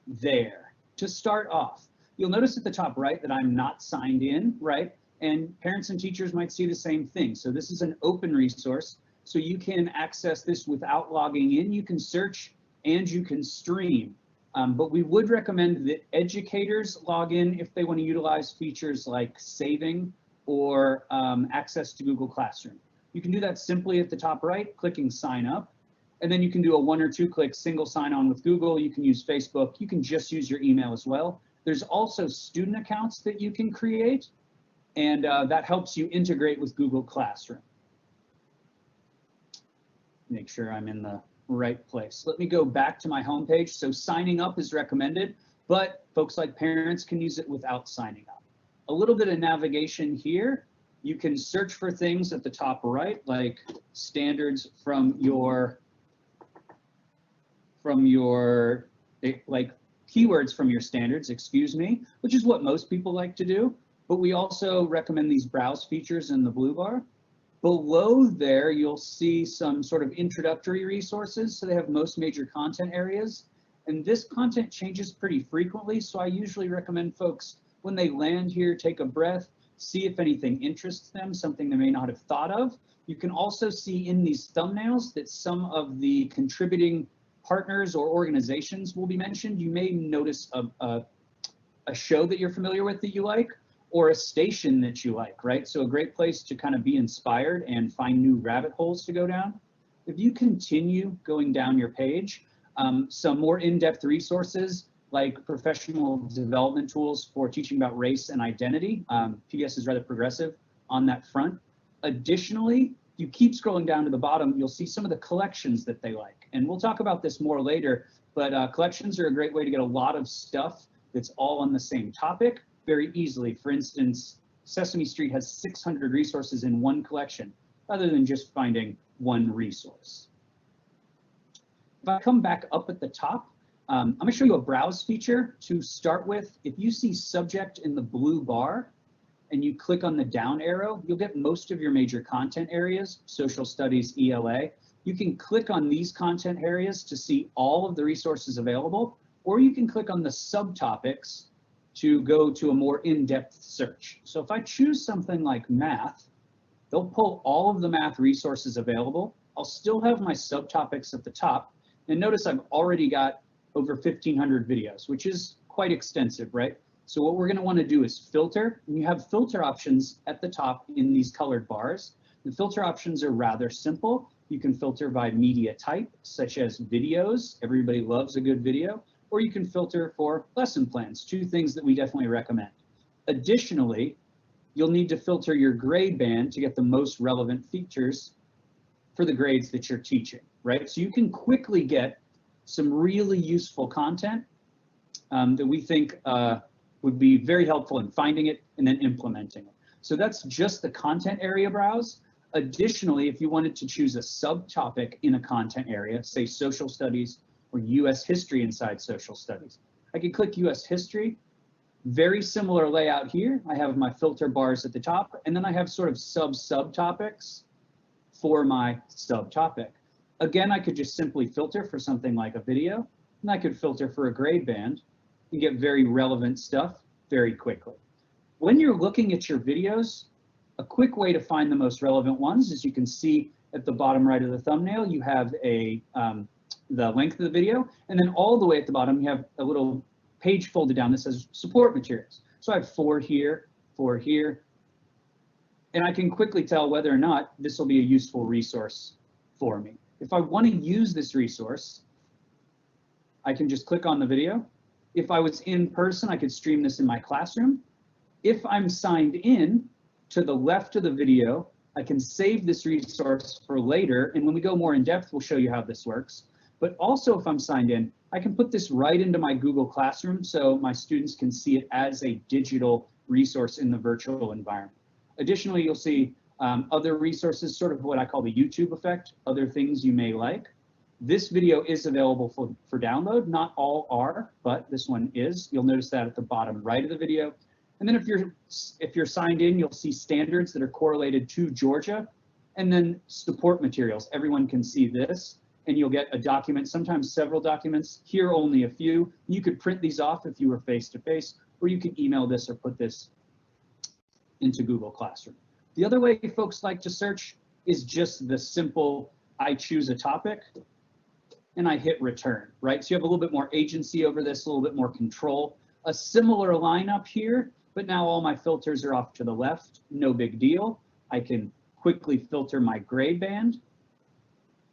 there. To start off, you'll notice at the top right that I'm not signed in, right? And parents and teachers might see the same thing. So this is an open resource. So you can access this without logging in. You can search and you can stream. But we would recommend that educators log in if they want to utilize features like saving or access to Google Classroom. You can do that simply at the top right, clicking sign up. And then you can do a 1 or 2 click single sign on with Google. You can use Facebook. You can just use your email as well. There's also student accounts that you can create. And that helps you integrate with Google Classroom. Make sure I'm in the right place. Let me go back to my homepage. So signing up is recommended, but folks like parents can use it without signing up. A little bit of navigation here. You can search for things at the top right, like standards from your like keywords from your standards, excuse me, which is what most people like to do. But we also recommend these browse features in the blue bar. Below there, you'll see some sort of introductory resources. So they have most major content areas. And this content changes pretty frequently. So I usually recommend folks, when they land here, take a breath, see if anything interests them, something they may not have thought of. You can also see in these thumbnails that some of the contributing partners or organizations will be mentioned. You may notice a show that you're familiar with that you like, or a station that you like, right? So a great place to kind of be inspired and find new rabbit holes to go down. If you continue going down your page, some more in-depth resources like professional development tools for teaching about race and identity. PBS is rather progressive on that front. Additionally, you keep scrolling down to the bottom, you'll see some of the collections that they like. And we'll talk about this more later, but collections are a great way to get a lot of stuff that's all on the same topic very easily. For instance, Sesame Street has 600 resources in one collection, rather than just finding one resource. If I come back up at the top, I'm going to show you a browse feature to start with. If you see subject in the blue bar and you click on the down arrow, you'll get most of your major content areas, social studies, ELA. You can click on these content areas to see all of the resources available, or you can click on the subtopics to go to a more in-depth search. So if I choose something like math, they'll pull all of the math resources available. I'll still have my subtopics at the top. And notice I've already got over 1,500 videos, which is quite extensive, right? So what we're going to want to do is filter. And you have filter options at the top in these colored bars. The filter options are rather simple. You can filter by media type, such as videos. Everybody loves a good video. Or you can filter for lesson plans, two things that we definitely recommend. Additionally, you'll need to filter your grade band to get the most relevant features for the grades that you're teaching, right? So you can quickly get some really useful content that we think would be very helpful in finding it and then implementing it. So that's just the content area browse. Additionally, if you wanted to choose a subtopic in a content area, say social studies or US history inside social studies, I could click US history. Very similar layout here. I have my filter bars at the top, and then I have sort of subtopics for my subtopic. Again, I could just simply filter for something like a video, and I could filter for a grade band and get very relevant stuff very quickly. When you're looking at your videos, a quick way to find the most relevant ones is you can see at the bottom right of the thumbnail, you have the length of the video, and then all the way at the bottom, you have a little page folded down that says support materials. So I have 4 here, and I can quickly tell whether or not this will be a useful resource for me. If I want to use this resource, I can just click on the video. If I was in person, I could stream this in my classroom. If I'm signed in, to the left of the video, I can save this resource for later, and when we go more in depth, we'll show you how this works. But also if I'm signed in, I can put this right into my Google Classroom so my students can see it as a digital resource in the virtual environment. Additionally, you'll see other resources, sort of what I call the YouTube effect, other things you may like. This video is available for download. Not all are, but this one is. You'll notice that at the bottom right of the video. And then if you're signed in, you'll see standards that are correlated to Georgia, and then support materials. Everyone can see this, and you'll get a document, sometimes several documents. Here, only a few. You could print these off if you were face-to-face, or you can email this or put this into Google Classroom. The other way folks like to search is just the simple, I choose a topic, and I hit return, right? So you have a little bit more agency over this, a little bit more control. A similar lineup here, but now all my filters are off to the left, no big deal. I can quickly filter my grade band,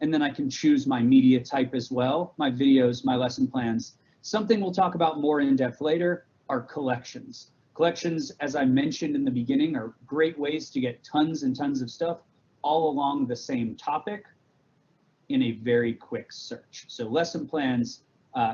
and then I can choose my media type as well, my videos, my lesson plans. Something we'll talk about more in depth later are collections. Collections, as I mentioned in the beginning, are great ways to get tons and tons of stuff all along the same topic in a very quick search. So lesson plans,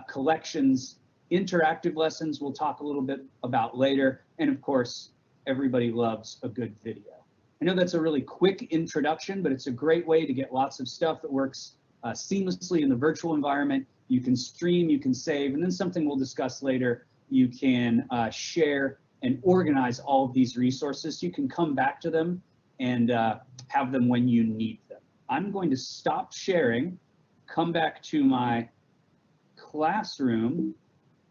collections, interactive lessons we'll talk a little bit about later, and of course, everybody loves a good video. I know that's a really quick introduction, but it's a great way to get lots of stuff that works seamlessly in the virtual environment. You can stream, you can save, and then something we'll discuss later, you can share and organize all of these resources. You can come back to them and have them when you need them. I'm going to stop sharing, come back to my classroom,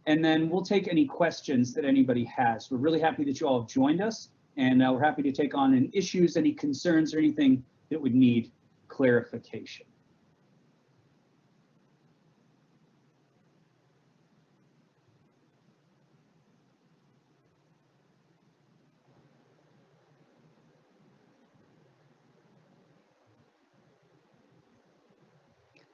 and then we'll take any questions that anybody has. We're really happy that you all have joined us, and we're happy to take on any issues, any concerns, or anything that would need clarification.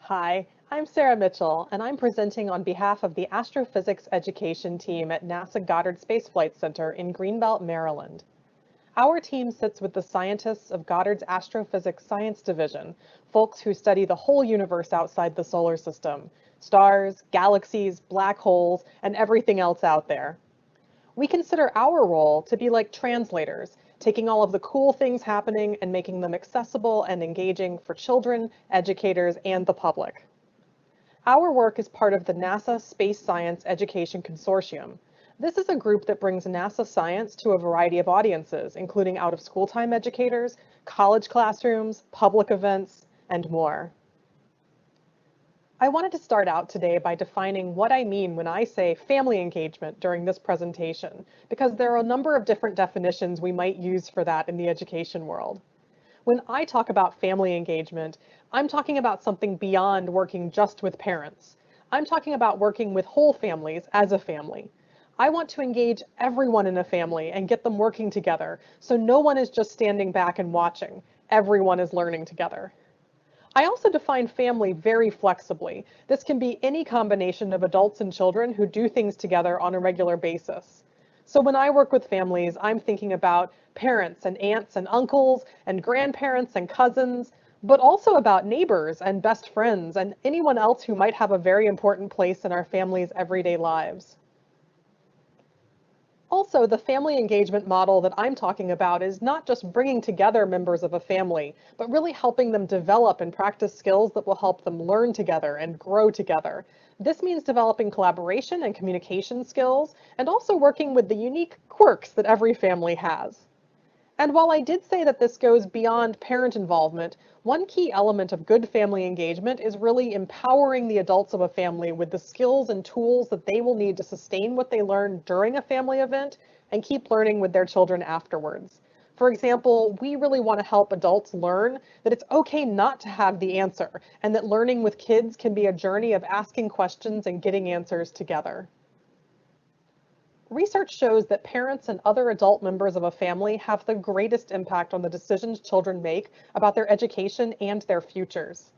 Hi, I'm Sarah Mitchell, and I'm presenting on behalf of the Astrophysics Education Team at NASA Goddard Space Flight Center in Greenbelt, Maryland. Our team sits with the scientists of Goddard's Astrophysics Science Division, folks who study the whole universe outside the solar system, stars, galaxies, black holes, and everything else out there. We consider our role to be like translators, taking all of the cool things happening and making them accessible and engaging for children, educators, and the public. Our work is part of the NASA Space Science Education Consortium. This is a group that brings NASA science to a variety of audiences, including out-of-school time educators, college classrooms, public events, and more. I wanted to start out today by defining what I mean when I say family engagement during this presentation, because there are a number of different definitions we might use for that in the education world. When I talk about family engagement, I'm talking about something beyond working just with parents. I'm talking about working with whole families as a family. I want to engage everyone in a family and get them working together, so no one is just standing back and watching. Everyone is learning together. I also define family very flexibly. This can be any combination of adults and children who do things together on a regular basis. So when I work with families, I'm thinking about parents and aunts and uncles and grandparents and cousins, but also about neighbors and best friends and anyone else who might have a very important place in our family's everyday lives. Also, the family engagement model that I'm talking about is not just bringing together members of a family, but really helping them develop and practice skills that will help them learn together and grow together. This means developing collaboration and communication skills, and also working with the unique quirks that every family has. And while I did say that this goes beyond parent involvement, one key element of good family engagement is really empowering the adults of a family with the skills and tools that they will need to sustain what they learn during a family event and keep learning with their children afterwards. For example, we really want to help adults learn that it's okay not to have the answer, and that learning with kids can be a journey of asking questions and getting answers together. Research shows that parents and other adult members of a family have the greatest impact on the decisions children make about their education and their futures.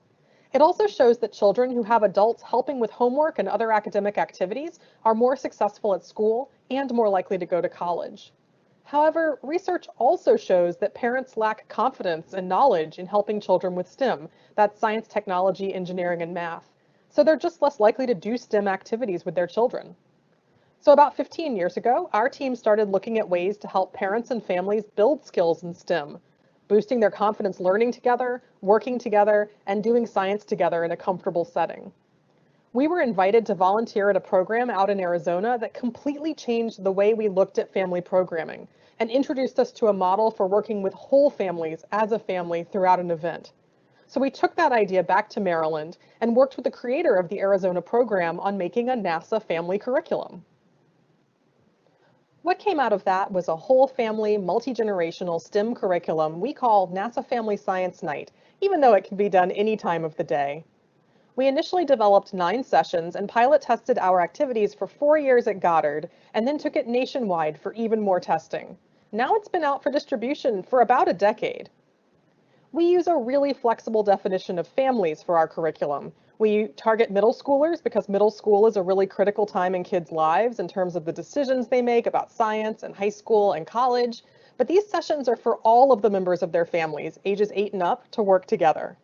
It also shows that children who have adults helping with homework and other academic activities are more successful at school and more likely to go to college. However, research also shows that parents lack confidence and knowledge in helping children with STEM, that's science, technology, engineering, and math. So they're just less likely to do STEM activities with their children. So about 15 years ago, our team started looking at ways to help parents and families build skills in STEM, boosting their confidence learning together, working together, and doing science together in a comfortable setting. We were invited to volunteer at a program out in Arizona that completely changed the way we looked at family programming and introduced us to a model for working with whole families as a family throughout an event. So we took that idea back to Maryland and worked with the creator of the Arizona program on making a NASA family curriculum. What came out of that was a whole family, multi-generational STEM curriculum we call NASA Family Science Night, even though it can be done any time of the day. We initially developed 9 sessions and pilot tested our activities for 4 years at Goddard, and then took it nationwide for even more testing. Now it's been out for distribution for about a decade. We use a really flexible definition of families for our curriculum. We target middle schoolers because middle school is a really critical time in kids' lives in terms of the decisions they make about science and high school and college, but these sessions are for all of the members of their families, ages 8 and up, to work together.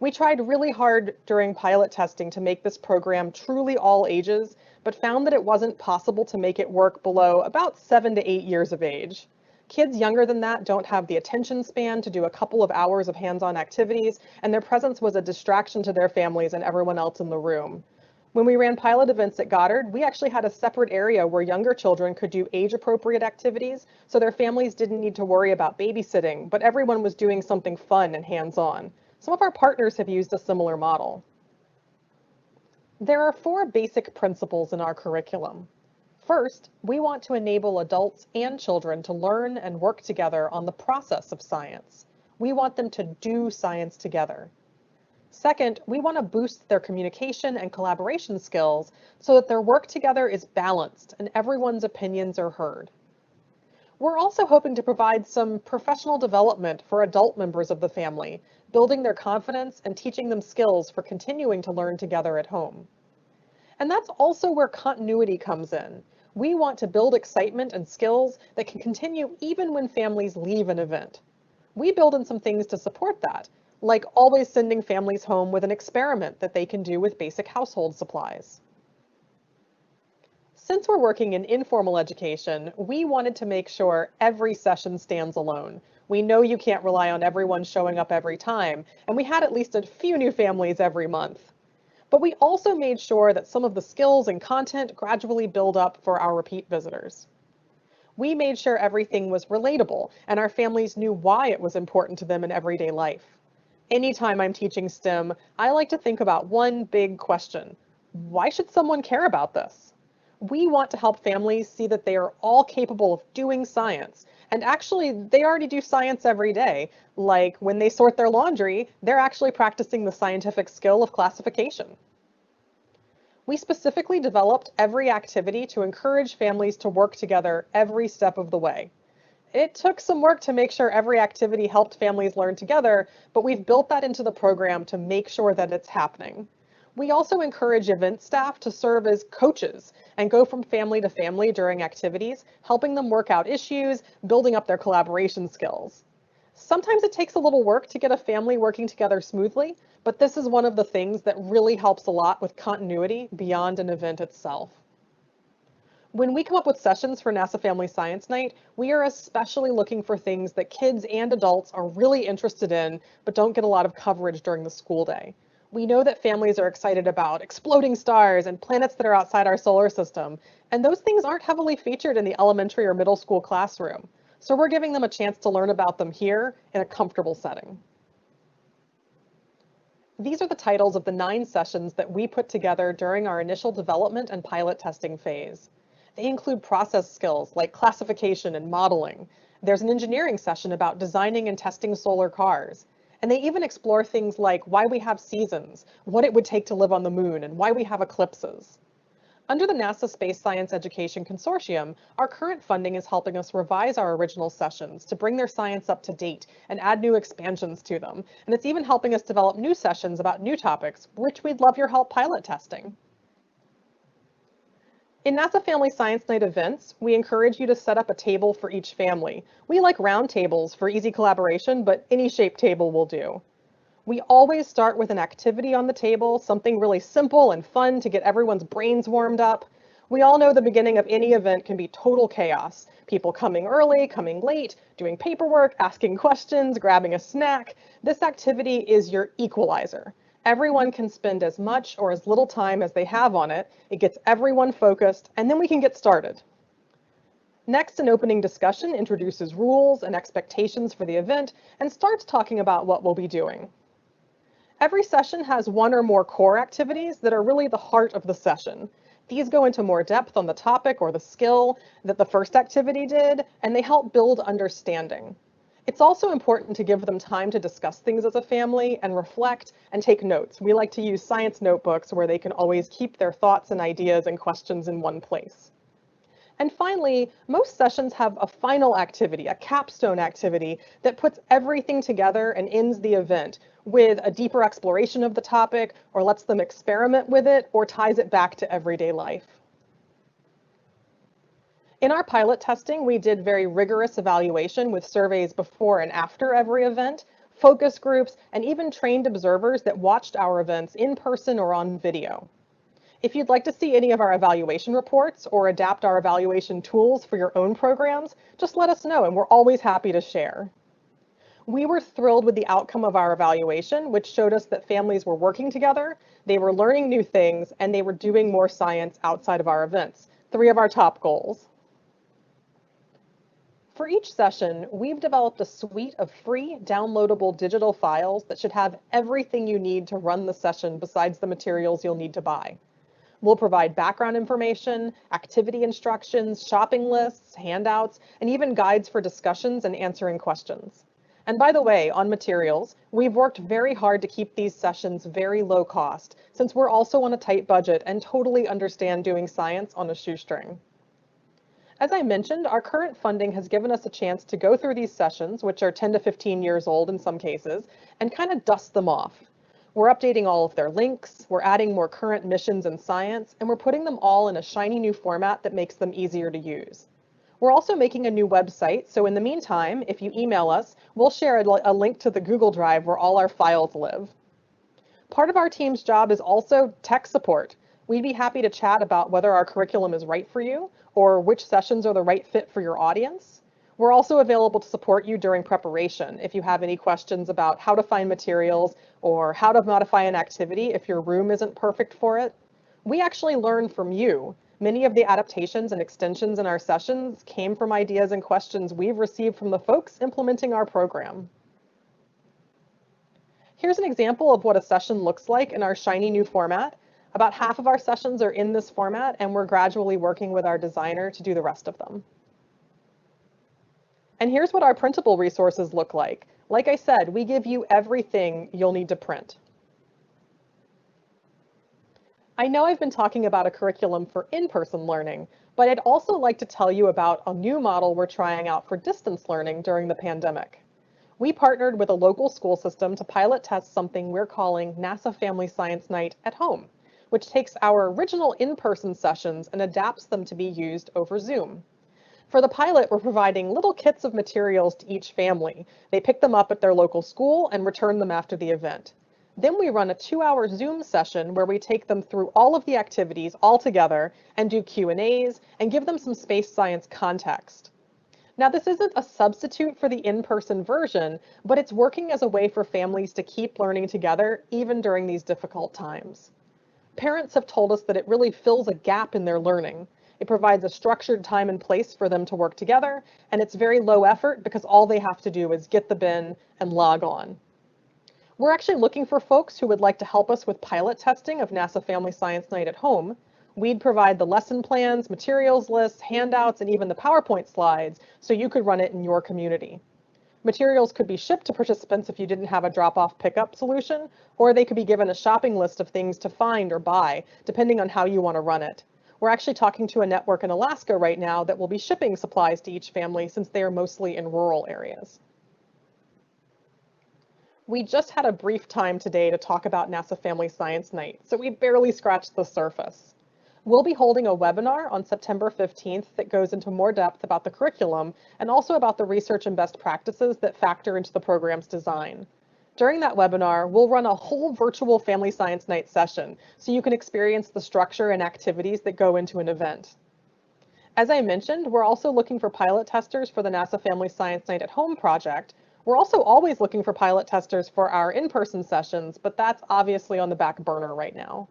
We tried really hard during pilot testing to make this program truly all ages, but found that it wasn't possible to make it work below about 7 to 8 years of age. Kids younger than that don't have the attention span to do a couple of hours of hands-on activities, and their presence was a distraction to their families and everyone else in the room. When we ran pilot events at Goddard, we actually had a separate area where younger children could do age-appropriate activities, so their families didn't need to worry about babysitting, but everyone was doing something fun and hands-on. Some of our partners have used a similar model. There are 4 basic principles in our curriculum. First, we want to enable adults and children to learn and work together on the process of science. We want them to do science together. Second, we want to boost their communication and collaboration skills so that their work together is balanced and everyone's opinions are heard. We're also hoping to provide some professional development for adult members of the family, building their confidence and teaching them skills for continuing to learn together at home. And that's also where continuity comes in. We want to build excitement and skills that can continue even when families leave an event. We build in some things to support that, like always sending families home with an experiment that they can do with basic household supplies. Since we're working in informal education, we wanted to make sure every session stands alone. We know you can't rely on everyone showing up every time, and we had at least a few new families every month. But we also made sure that some of the skills and content gradually build up for our repeat visitors. We made sure everything was relatable and our families knew why it was important to them in everyday life. Anytime I'm teaching STEM, I like to think about one big question. Why should someone care about this? We want to help families see that they are all capable of doing science. And actually, they already do science every day. Like when they sort their laundry, they're actually practicing the scientific skill of classification. We specifically developed every activity to encourage families to work together every step of the way. It took some work to make sure every activity helped families learn together, but we've built that into the program to make sure that it's happening. We also encourage event staff to serve as coaches and go from family to family during activities, helping them work out issues, building up their collaboration skills. Sometimes it takes a little work to get a family working together smoothly, but this is one of the things that really helps a lot with continuity beyond an event itself. When we come up with sessions for NASA Family Science Night, we are especially looking for things that kids and adults are really interested in, but don't get a lot of coverage during the school day. We know that families are excited about exploding stars and planets that are outside our solar system, and those things aren't heavily featured in the elementary or middle school classroom. So we're giving them a chance to learn about them here in a comfortable setting. These are the titles of the 9 sessions that we put together during our initial development and pilot testing phase. They include process skills like classification and modeling. There's an engineering session about designing and testing solar cars. And they even explore things like why we have seasons, what it would take to live on the moon, and why we have eclipses. Under the NASA Space Science Education Consortium, our current funding is helping us revise our original sessions to bring their science up to date and add new expansions to them. And it's even helping us develop new sessions about new topics, which we'd love your help pilot testing. In NASA Family Science Night events, we encourage you to set up a table for each family. We like round tables for easy collaboration, but any shaped table will do. We always start with an activity on the table, something really simple and fun to get everyone's brains warmed up. We all know the beginning of any event can be total chaos. People coming early, coming late, doing paperwork, asking questions, grabbing a snack. This activity is your equalizer. Everyone can spend as much or as little time as they have on it. It gets everyone focused, and then we can get started. Next, an opening discussion introduces rules and expectations for the event and starts talking about what we'll be doing. Every session has one or more core activities that are really the heart of the session. These go into more depth on the topic or the skill that the first activity did, and they help build understanding. It's also important to give them time to discuss things as a family and reflect and take notes. We like to use science notebooks where they can always keep their thoughts and ideas and questions in one place. And finally, most sessions have a final activity, a capstone activity that puts everything together and ends the event with a deeper exploration of the topic or lets them experiment with it or ties it back to everyday life. In our pilot testing, we did very rigorous evaluation with surveys before and after every event, focus groups, and even trained observers that watched our events in person or on video. If you'd like to see any of our evaluation reports or adapt our evaluation tools for your own programs, just let us know and we're always happy to share. We were thrilled with the outcome of our evaluation, which showed us that families were working together, they were learning new things, and they were doing more science outside of our events, 3 of our top goals. For each session, we've developed a suite of free downloadable digital files that should have everything you need to run the session besides the materials you'll need to buy. We'll provide background information, activity instructions, shopping lists, handouts, and even guides for discussions and answering questions. And by the way, on materials, we've worked very hard to keep these sessions very low cost, since we're also on a tight budget and totally understand doing science on a shoestring. As I mentioned, our current funding has given us a chance to go through these sessions, which are 10 to 15 years old in some cases, and kind of dust them off. We're updating all of their links, we're adding more current missions in science, and we're putting them all in a shiny new format that makes them easier to use. We're also making a new website, so in the meantime, if you email us, we'll share a link to the Google Drive where all our files live. Part of our team's job is also tech support. We'd be happy to chat about whether our curriculum is right for you or which sessions are the right fit for your audience. We're also available to support you during preparation if you have any questions about how to find materials or how to modify an activity if your room isn't perfect for it. We actually learn from you. Many of the adaptations and extensions in our sessions came from ideas and questions we've received from the folks implementing our program. Here's an example of what a session looks like in our shiny new format. About half of our sessions are in this format, and we're gradually working with our designer to do the rest of them. And here's what our printable resources look like. Like I said, we give you everything you'll need to print. I know I've been talking about a curriculum for in-person learning, but I'd also like to tell you about a new model we're trying out for distance learning during the pandemic. We partnered with a local school system to pilot test something we're calling NASA Family Science Night at Home, which takes our original in-person sessions and adapts them to be used over Zoom. For the pilot, we're providing little kits of materials to each family. They pick them up at their local school and return them after the event. Then we run a 2-hour Zoom session where we take them through all of the activities all together and do Q&As and give them some space science context. Now, this isn't a substitute for the in-person version, but it's working as a way for families to keep learning together even during these difficult times. Parents have told us that it really fills a gap in their learning. It provides a structured time and place for them to work together, and it's very low effort because all they have to do is get the bin and log on. We're actually looking for folks who would like to help us with pilot testing of NASA Family Science Night at Home. We'd provide the lesson plans, materials lists, handouts, and even the PowerPoint slides so you could run it in your community. Materials could be shipped to participants if you didn't have a drop-off pickup solution, or they could be given a shopping list of things to find or buy, depending on how you want to run it. We're actually talking to a network in Alaska right now that will be shipping supplies to each family since they are mostly in rural areas. We just had a brief time today to talk about NASA Family Science Night, so we barely scratched the surface. We'll be holding a webinar on September 15th that goes into more depth about the curriculum and also about the research and best practices that factor into the program's design. During that webinar, we'll run a whole virtual Family Science Night session so you can experience the structure and activities that go into an event. As I mentioned, we're also looking for pilot testers for the NASA Family Science Night at Home project. We're also always looking for pilot testers for our in-person sessions, but that's obviously on the back burner right now.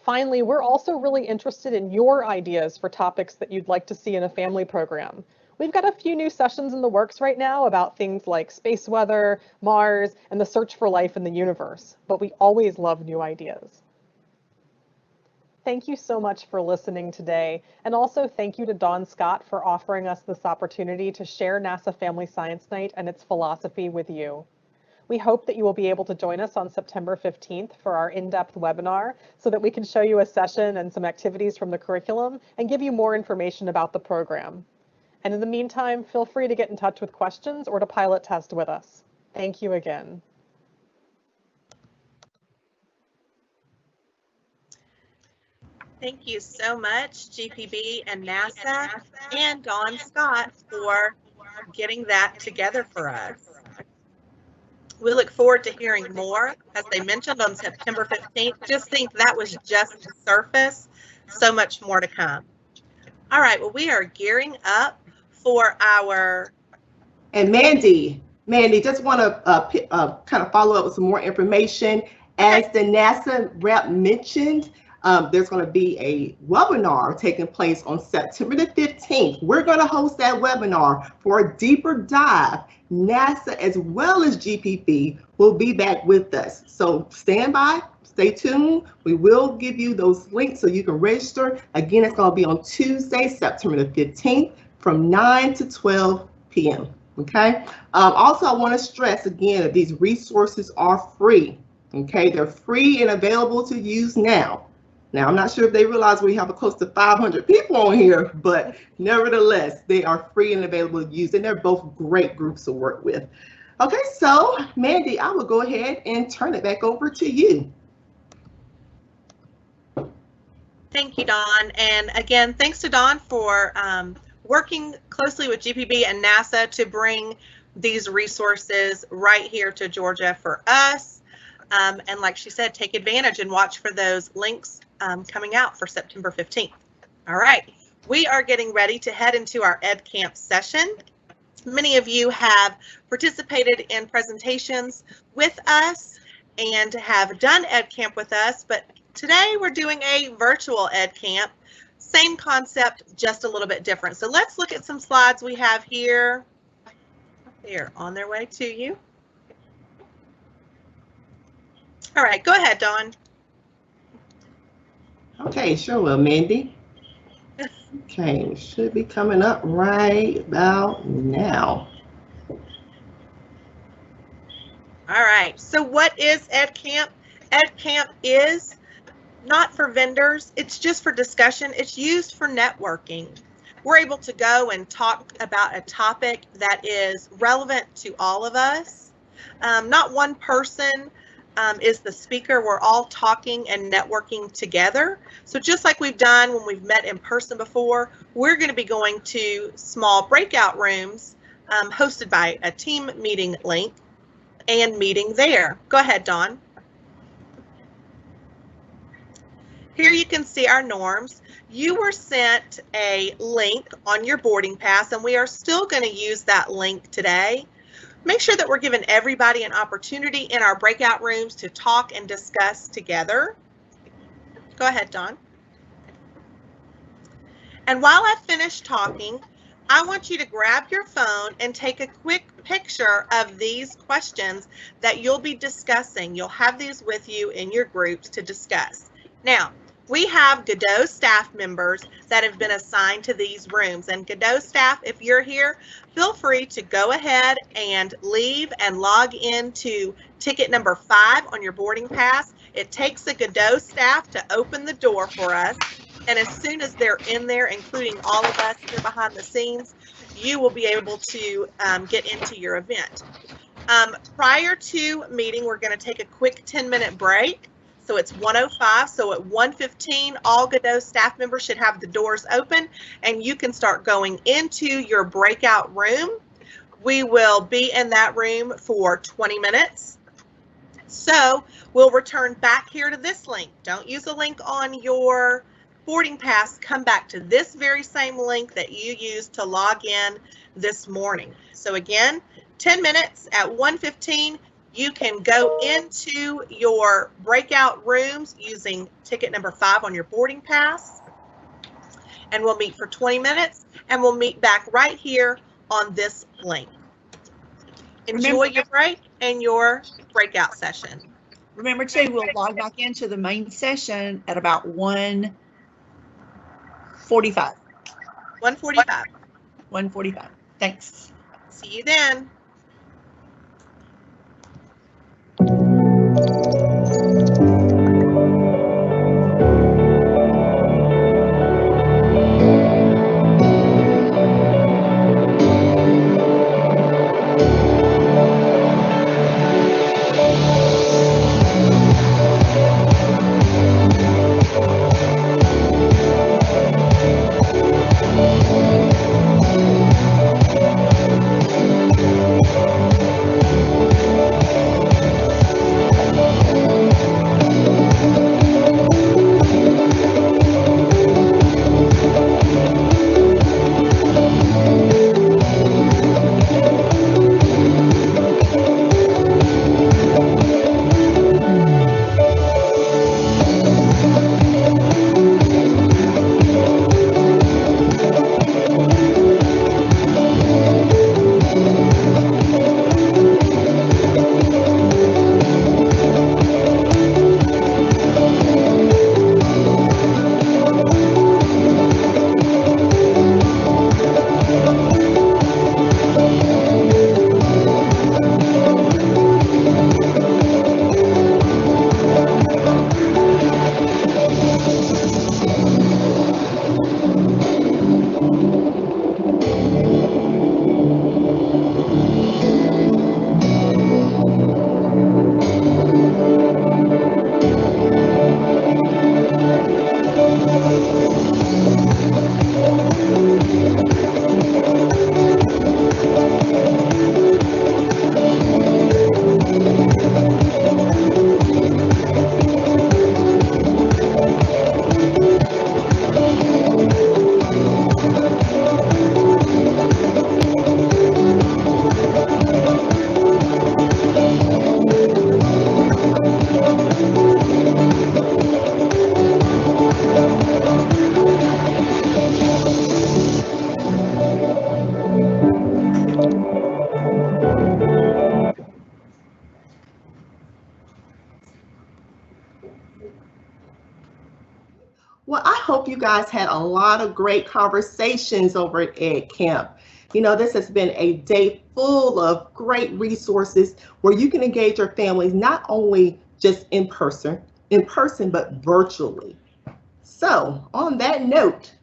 Finally, we're also really interested in your ideas for topics that you'd like to see in a family program. We've got a few new sessions in the works right now about things like space weather, Mars, and the search for life in the universe, but we always love new ideas. Thank you so much for listening today, and also thank you to Dawn Scott for offering us this opportunity to share NASA Family Science Night and its philosophy with you. We hope that you will be able to join us on September 15th for our in-depth webinar so that we can show you a session and some activities from the curriculum and give you more information about the program. And in the meantime, feel free to get in touch with questions or to pilot test with us. Thank you again. Thank you so much, GPB and NASA and Dawn Scott for getting that together for us. We look forward to hearing more, as they mentioned, on September 15th. Just think that was just the surface. So much more to come. All right, well, we are gearing up for our... And Mandi, Mandy, just want to kind of follow up with some more information. As the NASA rep mentioned, there's going to be a webinar taking place on September the 15th. We're going to host that webinar for a deeper dive. NASA as well as GPB will be back with us. So stand by, stay tuned. We will give you those links so you can register. Again, it's going to be on Tuesday, September the 15th from 9 to 12 p.m. Okay. Also, I want to stress again that these resources are free. Okay, they're free and available to use now. Now, I'm not sure if they realize we have close to 500 people on here, but nevertheless, they are free and available to use, and they're both great groups to work with. Okay, so Mandy, I will go ahead and turn it back over to you. Thank you, Dawn. And again, thanks to Dawn for working closely with GPB and NASA to bring these resources right here to Georgia for us. And like she said, take advantage and watch for those links coming out for September 15th. All right, we are getting ready to head into our EdCamp session. Many of you have participated in presentations with us and have done EdCamp with us, but today we're doing a virtual EdCamp. Same concept, just a little bit different. So let's look at some slides we have here. They're on their way to you. All right, go ahead, Dawn. Okay, sure will, Mandy. Okay, should be coming up right about now. All right, so what is EdCamp? EdCamp is not for vendors, it's just for discussion. It's used for networking. We're able to go and talk about a topic that is relevant to all of us. Not one person is the speaker. We're all talking and networking together. So just like we've done when we've met in person before, we're going to be going to small breakout rooms hosted by a team meeting link and meeting there. Go ahead, Dawn. Here you can see our norms. You were sent a link on your boarding pass, and we are still going to use that link today. Make sure that we're giving everybody an opportunity in our breakout rooms to talk and discuss together. Go ahead, Dawn. And while I finish talking, I want you to grab your phone and take a quick picture of these questions that you'll be discussing. You'll have these with you in your groups to discuss. Now, we have Godot staff members that have been assigned to these rooms. And Godot staff, if you're here, feel free to go ahead and leave and log into ticket number 5 on your boarding pass. It takes the Godot staff to open the door for us. And as soon as they're in there, including all of us here behind the scenes, you will be able to get into your event. Prior to meeting, we're going to take a quick 10-minute break. So it's 1:05, so at 1:15, all Godot staff members should have the doors open and you can start going into your breakout room. We will be in that room for 20 minutes. So we'll return back here to this link. Don't use a link on your boarding pass. Come back to this very same link that you used to log in this morning. So again, 10 minutes at 1:15. You can go into your breakout rooms using ticket number 5 on your boarding pass. And we'll meet for 20 minutes and we'll meet back right here on this link. Enjoy your break and your breakout session. Remember too, we'll log back into the main session at about 1:45. 1:45. 1:45. Thanks. See you then. guys had a lot of great conversations over at EdCamp. You know, this has been a day full of great resources where you can engage your families, not only just in person, but virtually. So on that note,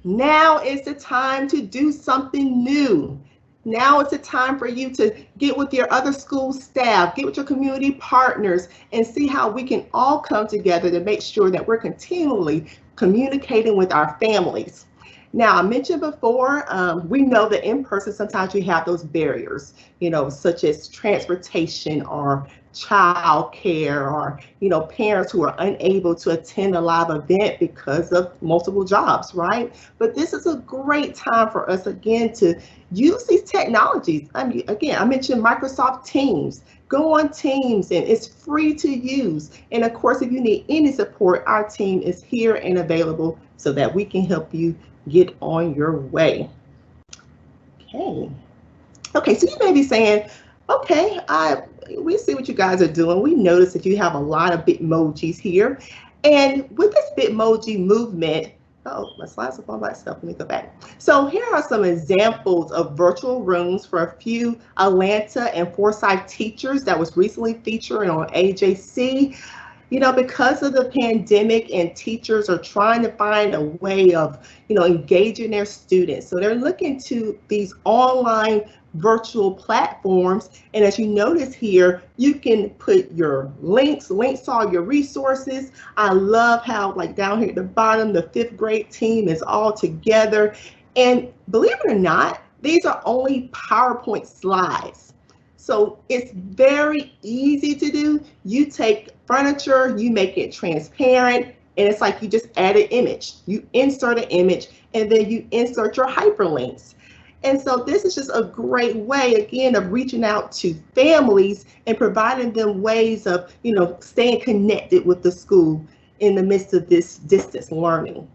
now is the time to do something new. Now is the time for you to get with your other school staff, get with your community partners, and see how we can all come together to make sure that we're continually communicating with our families. Now, I mentioned before, we know that in person, sometimes we have those barriers, you know, such as transportation or child care, or, you know, parents who are unable to attend a live event because of multiple jobs, right? But this is a great time for us, again, to use these technologies. I mean, again, I mentioned Microsoft Teams. Go on Teams, and it's free to use. And of course, if you need any support, our team is here and available so that we can help you get on your way. Okay, so you may be saying, okay, we see what you guys are doing. We notice that you have a lot of Bitmojis here. And with this Bitmoji movement, oh, my slides are all by itself. Let me go back. So here are some examples of virtual rooms for a few Atlanta and Forsyth teachers that was recently featured on AJC. You know, because of the pandemic and teachers are trying to find a way of, you know, engaging their students. So they're looking to these online virtual platforms. And as you notice here, you can put your links to all your resources. I love how, like, down here at the bottom, the 5th grade team is all together. And believe it or not, these are only PowerPoint slides. So it's very easy to do. You take furniture, you make it transparent, and it's like you just add an image. You insert an image, and then you insert your hyperlinks. And so this is just a great way, again, of reaching out to families and providing them ways of, you know, staying connected with the school in the midst of this distance learning.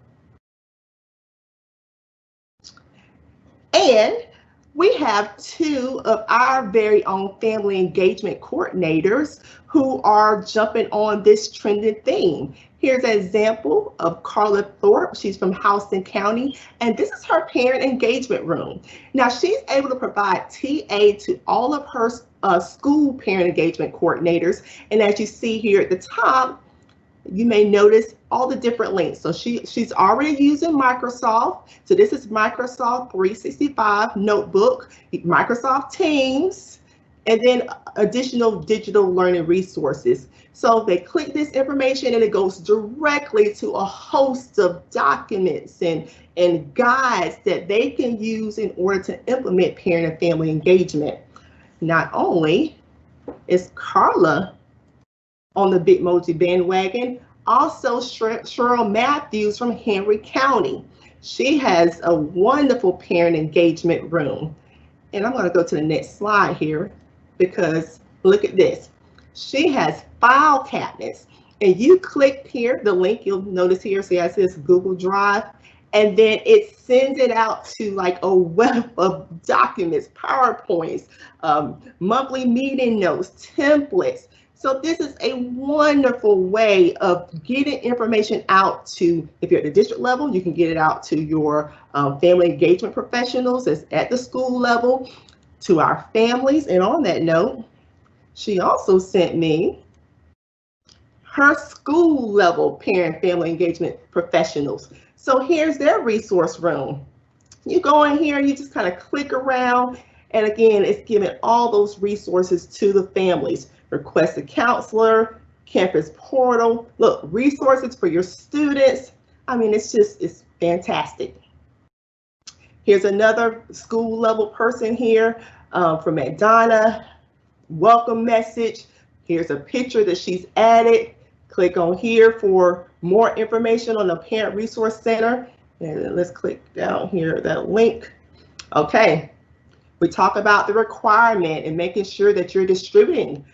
And we have 2 of our very own family engagement coordinators who are jumping on this trending theme. Here's an example of Carla Thorpe. She's from Houston County, and this is her parent engagement room. Now, she's able to provide TA to all of her school parent engagement coordinators. And as you see here at the top, you may notice all the different links. So she's already using Microsoft. So this is Microsoft 365 Notebook, Microsoft Teams, and then additional digital learning resources. So they click this information and it goes directly to a host of documents and guides that they can use in order to implement parent and family engagement. Not only is Carla on the Bitmoji bandwagon, also Cheryl Matthews from Henry County. She has a wonderful parent engagement room. And I'm going to go to the next slide here because look at this. She has file cabinets, and you click here, the link you'll notice here, see, it says Google Drive, and then it sends it out to like a web of documents, PowerPoints, monthly meeting notes, templates. So this is a wonderful way of getting information out to, if you're at the district level, you can get it out to your family engagement professionals that's at the school level, to our families. And on that note, she also sent me her school level parent family engagement professionals. So here's their resource room. You go in here, you just kind of click around, and again, it's giving all those resources to the families. Request a counselor, campus portal, look, resources for your students. I mean, it's fantastic. Here's another school level person here from McDonough. Welcome message. Here's a picture that she's added. Click on here for more information on the Parent Resource Center. And let's click down here, that link. Okay, we talk about the requirement and making sure that you're distributing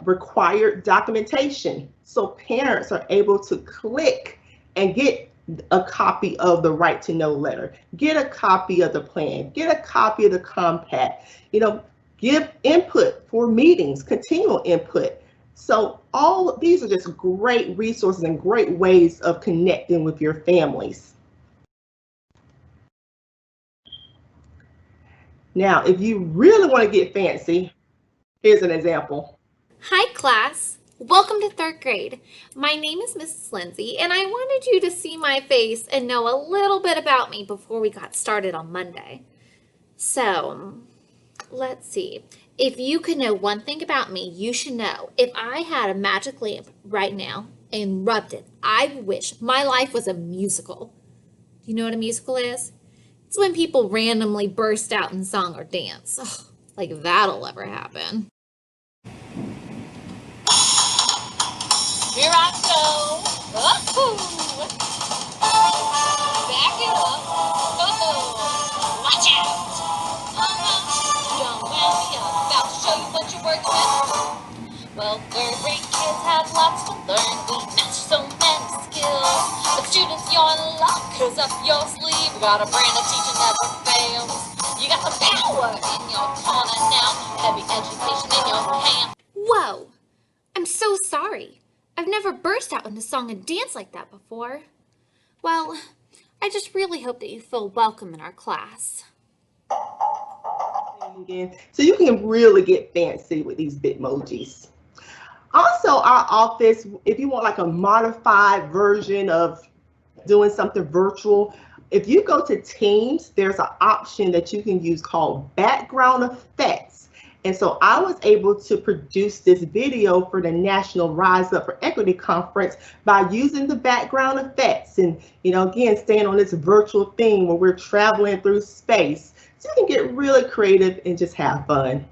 required documentation. So parents are able to click and get a copy of the right to know letter, get a copy of the plan, get a copy of the compact, you know, give input for meetings, continual input. So all these are just great resources and great ways of connecting with your families. Now, if you really want to get fancy, here's an example. Hi class, welcome to 3rd grade. My name is Mrs. Lindsay and I wanted you to see my face and know a little bit about me before we got started on Monday. So, let's see. If you could know one thing about me, you should know if I had a magic lamp right now and rubbed it, I wish my life was a musical. Do you know what a musical is? It's when people randomly burst out in song or dance. Ugh, like that'll ever happen. Here I go. Oh, back it up. Oh, watch out. Don't wound me up. About to show you what you're working with. Well, 3rd grade kids have lots to learn. We master so many skills. But students, you're in luck, 'cause up your sleeve, we got a brand of teaching never fails. You got the power in your corner now. Heavy education in your hand. Whoa! I'm so sorry. I've never burst out into song and dance like that before. Well, I just really hope that you feel welcome in our class. So you can really get fancy with these Bitmojis. Also, our office, if you want like a modified version of doing something virtual, if you go to Teams, there's an option that you can use called background effects. And so I was able to produce this video for the National Rise Up for Equity Conference by using the background effects and, again, staying on this virtual theme where we're traveling through space. So you can get really creative and just have fun.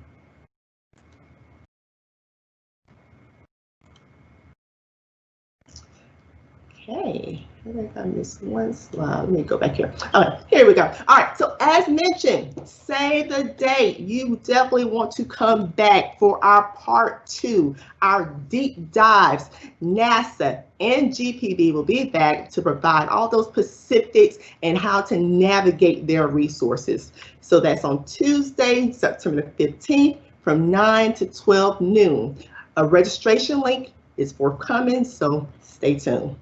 Okay, I think I missed one slide. Let me go back here. All right, here we go. All right, so as mentioned, save the date. You definitely want to come back for our part 2, our deep dives. NASA and GPB will be back to provide all those specifics and how to navigate their resources. So that's on Tuesday, September the 15th from 9 to 12 noon. A registration link is forthcoming, so stay tuned.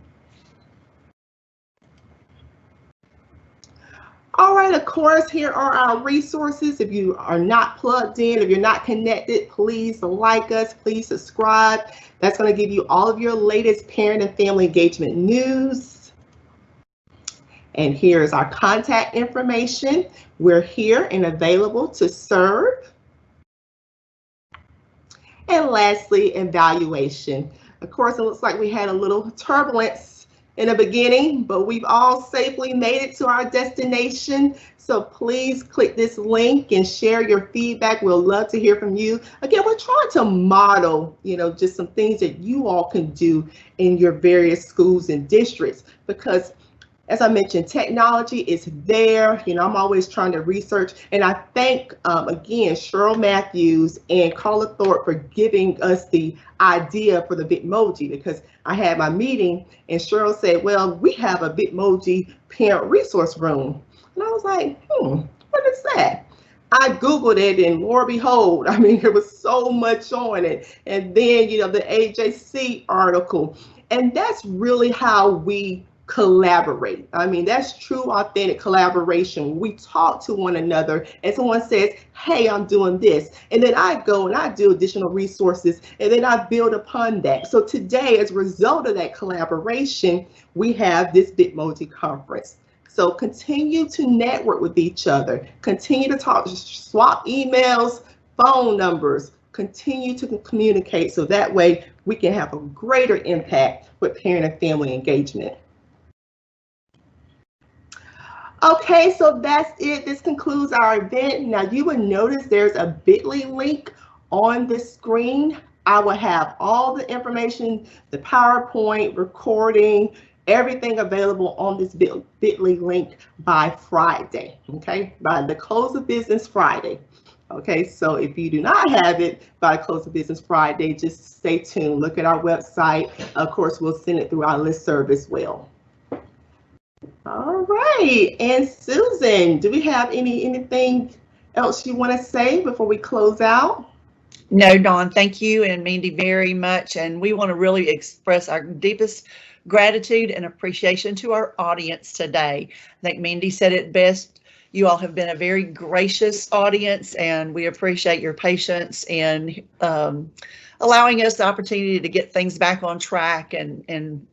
All right, of course, here are our resources. If you are not plugged in, if you're not connected, please like us, please subscribe. That's going to give you all of your latest parent and family engagement news. And here's our contact information. We're here and available to serve. And lastly, evaluation. Of course, it looks like we had a little turbulence in the beginning, but we've all safely made it to our destination. So please click this link and share your feedback. We'll love to hear from you. Again, we're trying to model, just some things that you all can do in your various schools and districts, because as I mentioned, technology is there. I'm always trying to research, and I thank, again, Cheryl Matthews and Carla Thorpe for giving us the idea for the Bitmoji, because I had my meeting and Cheryl said, well, we have a Bitmoji parent resource room. And I was like, what is that? I Googled it and lo and behold, there was so much on it. And then, the AJC article, and that's really how we collaborate. That's true, authentic collaboration. We talk to one another and someone says, hey, I'm doing this. And then I go and I do additional resources and then I build upon that. So today, as a result of that collaboration, we have this Bitmoji conference. So continue to network with each other, continue to talk, swap emails, phone numbers, continue to communicate so that way we can have a greater impact with parent and family engagement. Okay, so that's it. This concludes our event. Now you will notice there's a bit.ly link on the screen. I will have all the information, the PowerPoint, recording, everything available on this bit.ly link by Friday, okay? By the close of business Friday. Okay, so if you do not have it by the close of business Friday, just stay tuned. Look at our website. Of course, we'll send it through our listserv as well. All right, and Susan, do we have anything else you want to say before we close out? No, Dawn, thank you and Mandy very much. And we want to really express our deepest gratitude and appreciation to our audience today. I think Mandy said it best. You all have been a very gracious audience, and we appreciate your patience and allowing us the opportunity to get things back on track and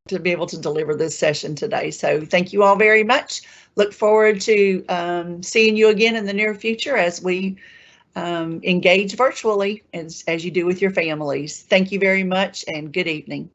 to be able to deliver this session today. So thank you all very much. Look forward to seeing you again in the near future as we engage virtually as you do with your families. Thank you very much and good evening.